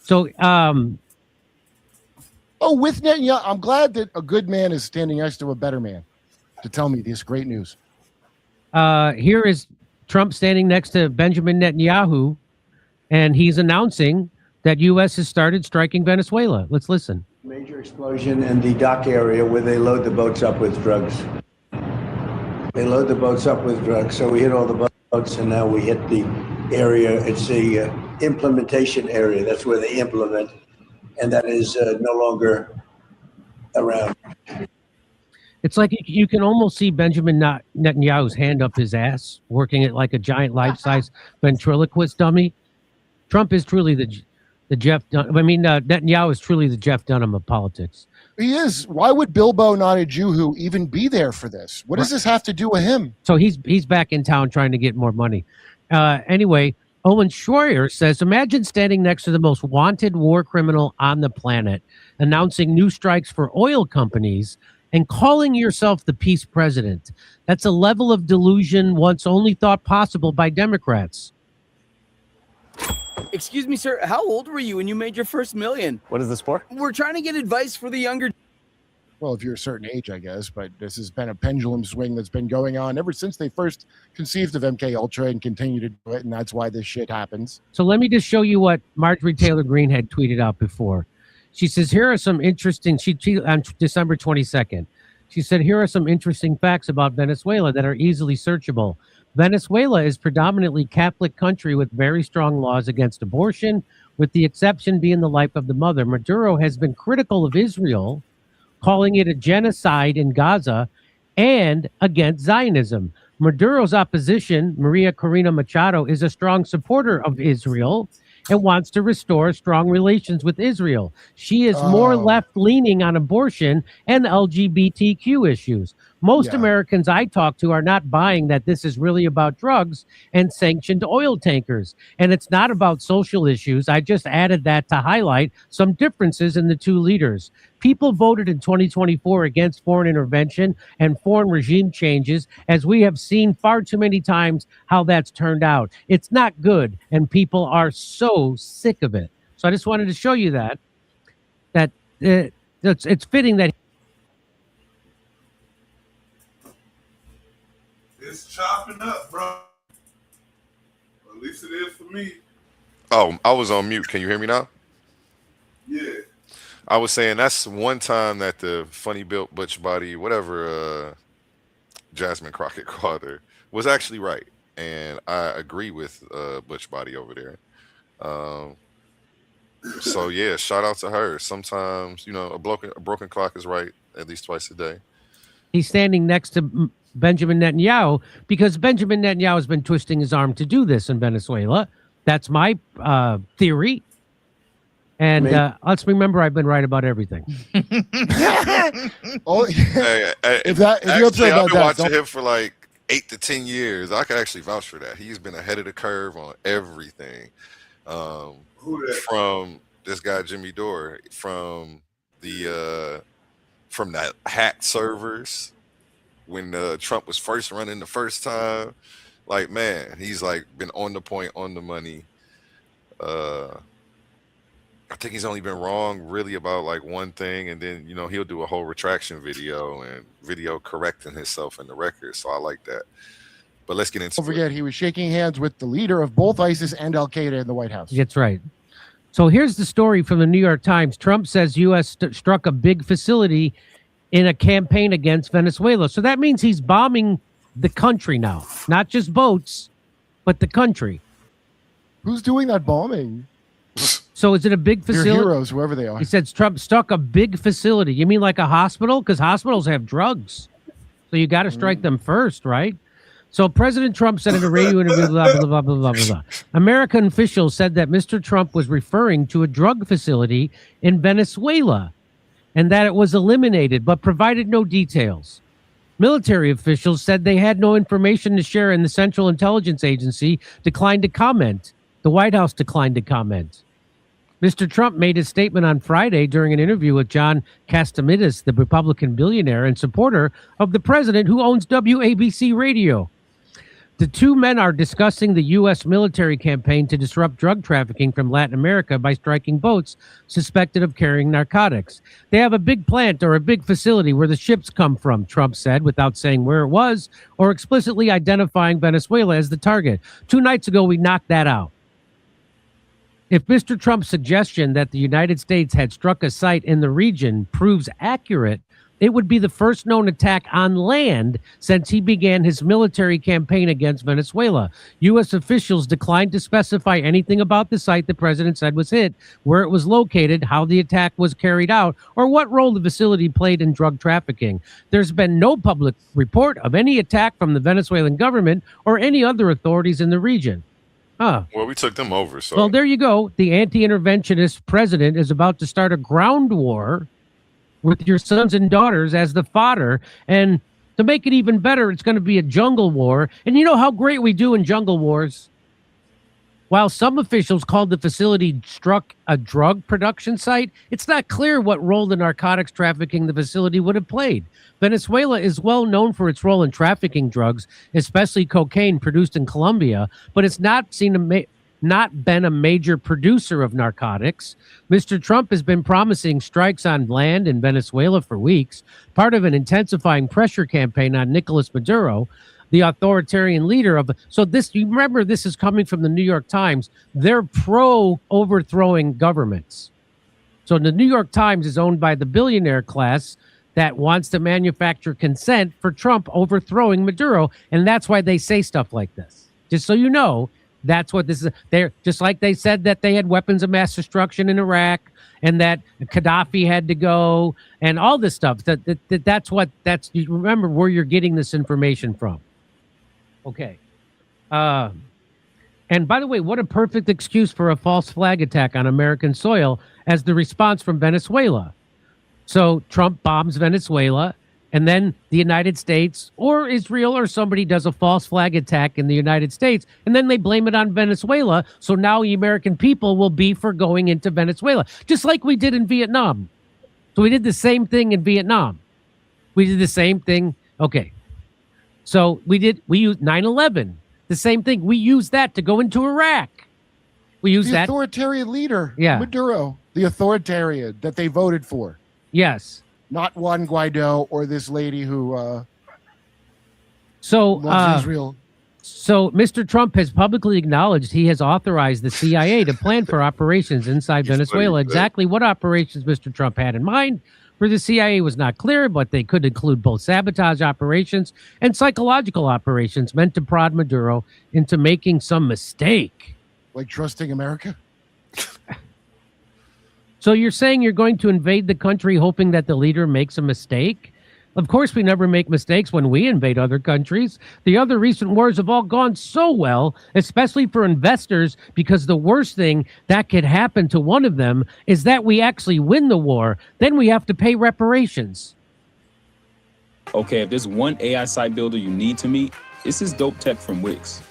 So, with Netanyahu, I'm glad that a good man is standing next to a better man to tell me this great news. Here is Trump standing next to Benjamin Netanyahu, and he's announcing that U.S. has started striking Venezuela. Let's listen. Major explosion in the dock area where they load the boats up with drugs. They load the boats up with drugs. So we hit all the boats, and now we hit the area. It's the implementation area. That's where they implement, and that is no longer around. It's like you can almost see Benjamin Netanyahu's hand up his ass, working it like a giant life-size ventriloquist dummy. Trump is truly the Jeff Dunham. Netanyahu is truly the Jeff Dunham of politics. He is. Why would Bilbo, not a Jew, who even be there for this? What does this have to do with him? So he's back in town trying to get more money. Anyway, Owen Schroyer says, imagine standing next to the most wanted war criminal on the planet, announcing new strikes for oil companies and calling yourself the peace president. That's a level of delusion once only thought possible by Democrats. Excuse me, sir. How old were you when you made your first million? What is this for? We're trying to get advice for the younger. Well, if you're a certain age, I guess, but this has been a pendulum swing that's been going on ever since they first conceived of MK Ultra and continue to do it, and that's why this shit happens. So let me just show you what Marjorie Taylor Greene had tweeted out before. She says, here are some interesting, she on December 22nd, she said, here are some interesting facts about Venezuela that are easily searchable. Venezuela is predominantly Catholic country with very strong laws against abortion, with the exception being the life of the mother. Maduro has been critical of Israel, calling it a genocide in Gaza and against Zionism. Maduro's opposition, Maria Corina Machado, is a strong supporter of Israel and wants to restore strong relations with Israel. She is more left-leaning on abortion and LGBTQ issues. Most Americans I talk to are not buying that this is really about drugs and sanctioned oil tankers. And it's not about social issues. I just added that to highlight some differences in the two leaders. People voted in 2024 against foreign intervention and foreign regime changes, as we have seen far too many times how that's turned out. It's not good, and people are so sick of it. So I just wanted to show you that it's fitting that It's chopping up, bro. At least it is for me. Oh, I was on mute. Can you hear me now? Yeah. I was saying that's one time that the funny built butch body, whatever Jasmine Crockett called her, was actually right. And I agree with Butch Body over there. So yeah, shout out to her. Sometimes, a broken clock is right at least twice a day. he's standing next to Benjamin Netanyahu because Benjamin Netanyahu has been twisting his arm to do this in Venezuela. That's my theory. And let's remember, I've been right about everything. Oh, if you're upset about I've been watching him for like 8 to 10 years. I can actually vouch for that. He's been ahead of the curve on everything. From this guy Jimmy Dore, from that hacked servers when Trump was first running the first time. Like, man, he's like been on the point, on the money. I think he's only been wrong really about like one thing, and then he'll do a whole retraction video and video correcting himself in the record. So I like that. But let's get into Don't forget, he was shaking hands with the leader of both ISIS and Al Qaeda in the White House. That's right. So here's the story from the New York Times. Trump says U.S. struck a big facility in a campaign against Venezuela. So that means he's bombing the country now, not just boats, but the country. Who's doing that bombing? So is it a big facility? Your heroes, whoever they are. He said Trump struck a big facility. You mean like a hospital? Because hospitals have drugs. So you got to strike them first, right? So President Trump said in a radio interview, blah, blah, blah, blah, blah, blah. American officials said that Mr. Trump was referring to a drug facility in Venezuela and that it was eliminated, but provided no details. Military officials said they had no information to share, and the Central Intelligence Agency declined to comment. The White House declined to comment. Mr. Trump made his statement on Friday during an interview with John Catsimatidis, the Republican billionaire and supporter of the president who owns WABC Radio. The two men are discussing the U.S. military campaign to disrupt drug trafficking from Latin America by striking boats suspected of carrying narcotics. They have a big plant or a big facility where the ships come from, Trump said, without saying where it was or explicitly identifying Venezuela as the target. 2 nights ago, we knocked that out. If Mr. Trump's suggestion that the United States had struck a site in the region proves accurate, it would be the first known attack on land since he began his military campaign against Venezuela. U.S. officials declined to specify anything about the site the president said was hit, where it was located, how the attack was carried out, or what role the facility played in drug trafficking. There's been no public report of any attack from the Venezuelan government or any other authorities in the region. Well, we took them over. So well, there you go. The anti-interventionist president is about to start a ground war with your sons and daughters as the fodder. And to make it even better, it's going to be a jungle war. And you know how great we do in jungle wars? While some officials called the facility struck a drug production site, it's not clear what role the narcotics trafficking the facility would have played. Venezuela is well known for its role in trafficking drugs, especially cocaine produced in Colombia, but it's not been a major producer of narcotics. Mr. Trump has been promising strikes on land in Venezuela for weeks, part of an intensifying pressure campaign on Nicolas Maduro, the authoritarian leader of. So this, you remember, this is coming from the New York Times. They're pro overthrowing governments. So the New York Times is owned by the billionaire class that wants to manufacture consent for Trump overthrowing Maduro. And that's why they say stuff like this. Just so you know, that's what this is. They're just like they said that they had weapons of mass destruction in Iraq and that Gaddafi had to go and all this stuff. That's you remember where you're getting this information from. Okay. And by the way, what a perfect excuse for a false flag attack on American soil as the response from Venezuela. So Trump bombs Venezuela, and then the United States or Israel or somebody does a false flag attack in the United States, and then they blame it on Venezuela. So now the American people will be for going into Venezuela, just like we did in Vietnam. So we did the same thing in Vietnam. We did the same thing. Okay. So we used 9/11. The same thing. We used that to go into Iraq. We used the that. authoritarian leader, Yeah. Maduro, the authoritarian that they voted for. Yes. Not Juan Guaido or this lady who So loves Israel. So Mr. Trump has publicly acknowledged he has authorized the CIA to plan for operations inside Venezuela. Exactly what operations Mr. Trump had in mind for the CIA was not clear, but they could include both sabotage operations and psychological operations meant to prod Maduro into making some mistake. Like trusting America? So you're saying you're going to invade the country hoping that the leader makes a mistake? Of course, we never make mistakes when we invade other countries. The other recent wars have all gone so well, especially for investors, because the worst thing that could happen to one of them is that we actually win the war. Then we have to pay reparations. Okay, if there's one AI site builder you need to meet, it's this dope tech from Wix.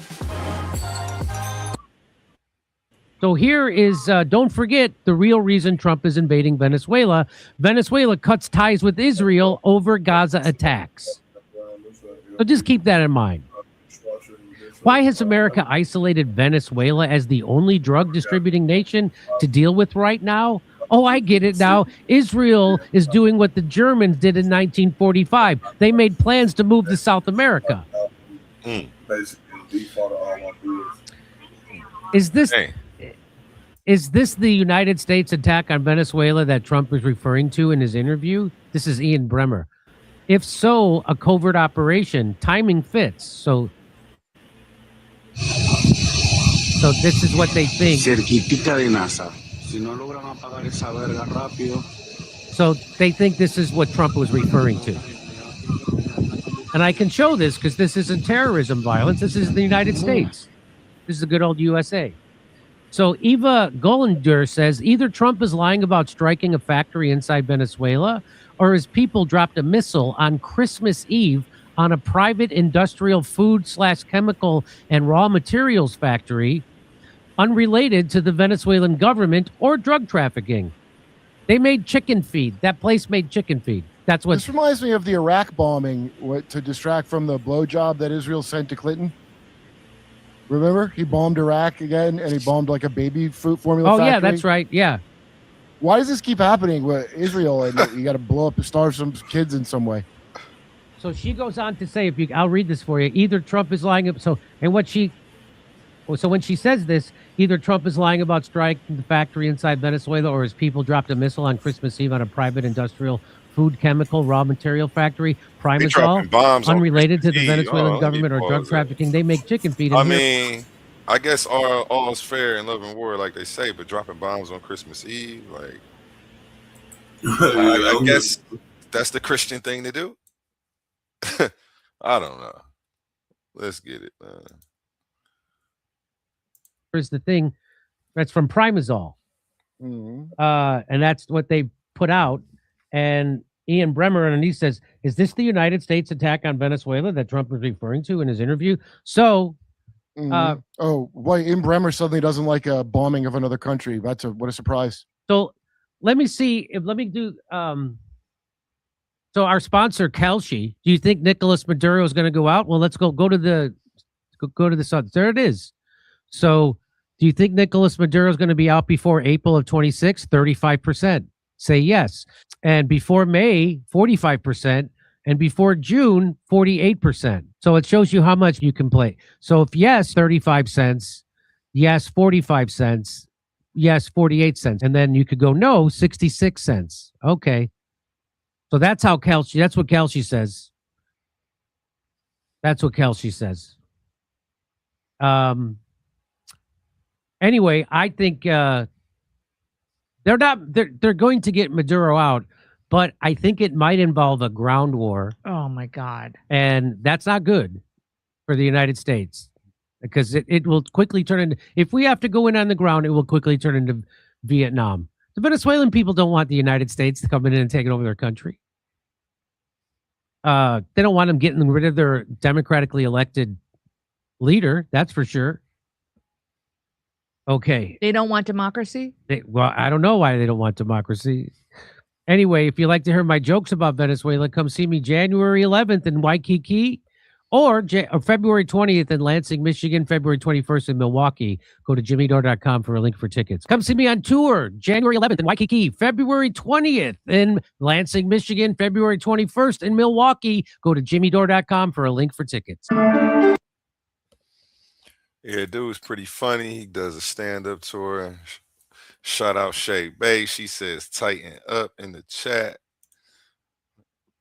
So here is, don't forget, the real reason Trump is invading Venezuela. Venezuela cuts ties with Israel over Gaza attacks. So just keep that in mind. Why has America isolated Venezuela as the only drug distributing nation to deal with right now? Oh, I get it now. Israel is doing what the Germans did in 1945. They made plans to move to South America. Is this the United States attack on Venezuela that Trump was referring to in his interview? This is Ian Bremmer. If so, a covert operation, timing fits. So this is what they think. So they think this is what Trump was referring to. And I can show this because this isn't terrorism violence. This is the United States. This is the good old USA. So Eva Gollander says either Trump is lying about striking a factory inside Venezuela or his people dropped a missile on Christmas Eve on a private industrial food/chemical and raw materials factory unrelated to the Venezuelan government or drug trafficking. They made chicken feed. That place made chicken feed. That's what. This reminds me of the Iraq bombing to distract from the blowjob that Israel sent to Clinton. Remember, he bombed Iraq again, and he bombed like a baby fruit formula factory. Yeah, that's right. Yeah. Why does this keep happening with Israel? And you got to blow up, starve some kids in some way. So she goes on to say, I'll read this for you. Either Trump is lying. So when she says this, either Trump is lying about striking the factory inside Venezuela, or his people dropped a missile on Christmas Eve on a private industrial food, chemical, raw material factory. Primasol, unrelated to the Venezuelan government or drug trafficking. They make chicken feed. I mean, I guess all is fair in love and war, like they say, but dropping bombs on Christmas Eve, like, I guess that's the Christian thing to do. I don't know. Let's get it, man. Here's the thing. That's from Primasol. And that's what they put out. And Ian Bremmer underneath says, is this the United States attack on Venezuela that Trump was referring to in his interview? So, why Ian Bremmer suddenly doesn't like a bombing of another country? What a surprise. So let me do, so our sponsor, Kelshi, do you think Nicolas Maduro is going to go out? Well, let's go to the sun. There it is. So do you think Nicolas Maduro is going to be out before April of 26? 35%. Say yes. And before May, 45%. And before June, 48%. So it shows you how much you can play. So if yes, 35 cents, yes, 45 cents, yes, 48 cents. And then you could go no, 66 cents. Okay. So that's what Kelshi says. That's what Kelshi says. Anyway, I think they're going to get Maduro out, but I think it might involve a ground war. Oh my God. And that's not good for the United States. because it will quickly turn into, if we have to go in on the ground, it will quickly turn into Vietnam. The Venezuelan people don't want the United States to come in and take over their country. They don't want them getting rid of their democratically elected leader. That's for sure. Okay. They don't want democracy? Well, I don't know why they don't want democracy. Anyway, if you like to hear my jokes about Venezuela, come see me January 11th in Waikiki or February 20th in Lansing, Michigan, February 21st in Milwaukee. Go to jimmydore.com for a link for tickets. Come see me on tour January 11th in Waikiki, February 20th in Lansing, Michigan, February 21st in Milwaukee. Go to jimmydore.com for a link for tickets. Yeah, dude's pretty funny. He does a stand-up tour. Shout out Shay Bay. She says tighten up in the chat.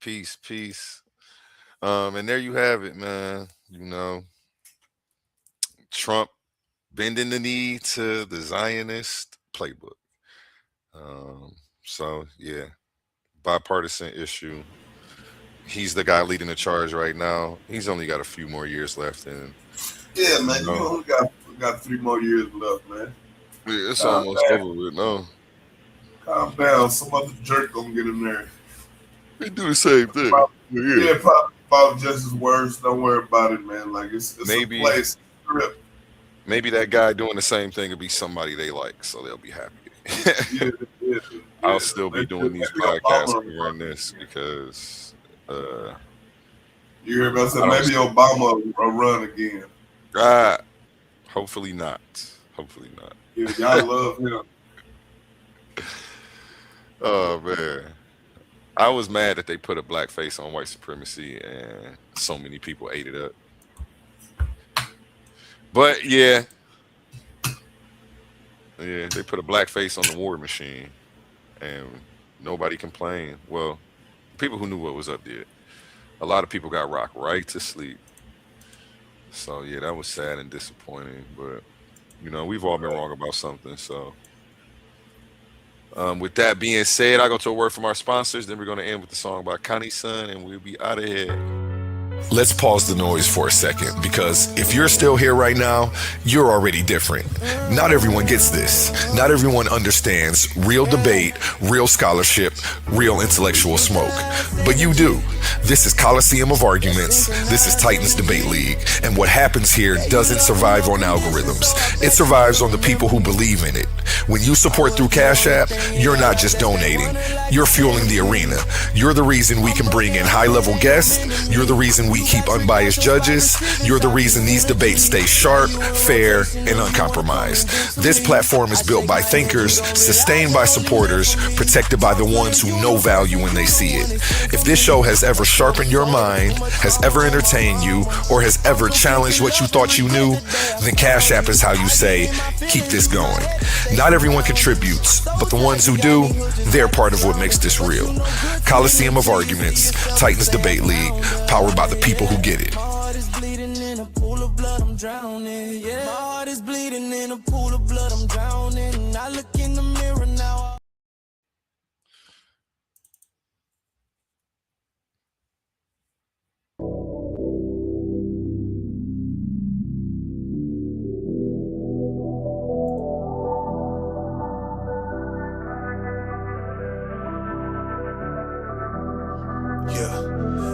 Peace, peace. And there you have it, man. You know, Trump bending the knee to the Zionist playbook. So yeah, bipartisan issue. He's the guy leading the charge right now. He's only got a few more years left, and yeah, man, you only got 3 more years left, man. Yeah, it's almost over with now. Calm down. Some other jerk gonna get in there. They do the same thing. Yeah, probably just as worse. Don't worry about it, man. Like it's maybe a place. Maybe that guy doing the same thing will be somebody they like, so they'll be happy. yeah. I'll still be doing these podcasts and run this because you hear about that? Maybe Obama will run again. Hopefully not. Hopefully not. Yeah, y'all love him. Oh man, I was mad that they put a blackface on white supremacy, and so many people ate it up. But yeah, they put a blackface on the war machine, and nobody complained. Well, people who knew what was up did. A lot of people got rocked right to sleep. So yeah, that was sad and disappointing. But you know, we've all been wrong about something. So with that being said, I go to a word from our sponsors. Then we're going to end with the song by Connie's Son, and we'll be out of here. Let's pause the noise for a second, because if you're still here right now, you're already different. Not everyone gets this. Not everyone understands real debate, real scholarship, real intellectual smoke. But you do. This is Coliseum of Arguments. This is Titans Debate League. And what happens here doesn't survive on algorithms. It survives on the people who believe in it. When you support through Cash App, you're not just donating. You're fueling the arena. You're the reason we can bring in high-level guests. You're the reason we keep unbiased judges. You're the reason these debates stay sharp, fair, and uncompromised. This platform is built by thinkers, sustained by supporters, protected by the ones who know value when they see it. If this show has ever sharpened your mind, has ever entertained you, or has ever challenged what you thought you knew, then Cash App is how you say, keep this going. Not everyone contributes, but the ones who do, they're part of what makes this real. Coliseum of Arguments, Titans Debate League, powered by the people who get it. My heart is bleeding in a pool of blood, I'm drowning. Yeah, my heart is bleeding in a pool of blood, I'm drowning. I look in the mirror now.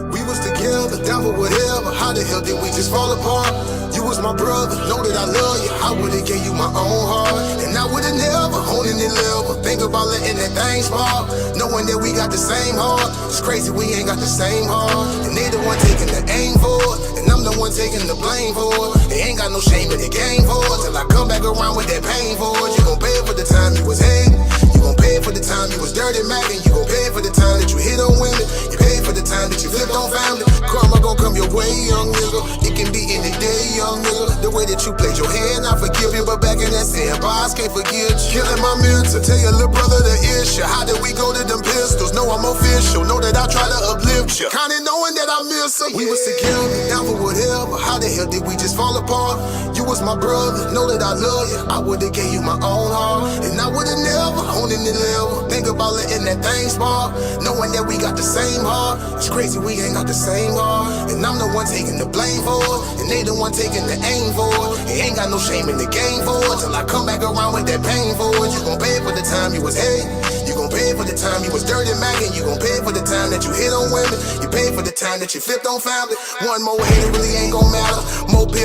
We was together, down for whatever. How the hell did we just fall apart? You was my brother, know that I love you. I would've gave you my own heart, and I would've never owned any level. Think about letting that thing spark, knowing that we got the same heart. It's crazy we ain't got the same heart, and they the one taking the aim for it, and I'm the one taking the blame for it. They ain't got no shame in the game for it, till I come back around with that pain for it. You gon' pay for the time you was hating, you gon' pay for the time you was dirty macking, you gon' pay for the time that you hit on women, you pay for the time that you flipped on family. Karma gon' come your way, young nigga. It can be any day, young nigga. The way that you played your hand, I forgive you, but back in that sandbox, can't forget you. Killing my mentor, tell your little brother the issue. How did we go to them pistols? Know I'm official, know that I try to uplift you. Kinda knowing that I miss her. We was together, down for whatever. How the hell did we just fall apart? You was my brother, know that I love you. I would've gave you my own heart, and I would've never owned any level. Think about letting that thing spark, knowing that we got the same heart. It's crazy we ain't got the same heart. And I'm the one taking the blame for it, and they the one taking the aim for it. Ain't got no shame in the game for it, till I come back around with that pain for it. You gon' pay for the time you was hate. You gon' pay for the time you was dirty macking. You gon' pay for the time that you hit on women. You pay for the time that you flipped on family. One more hater really ain't gon' matter. More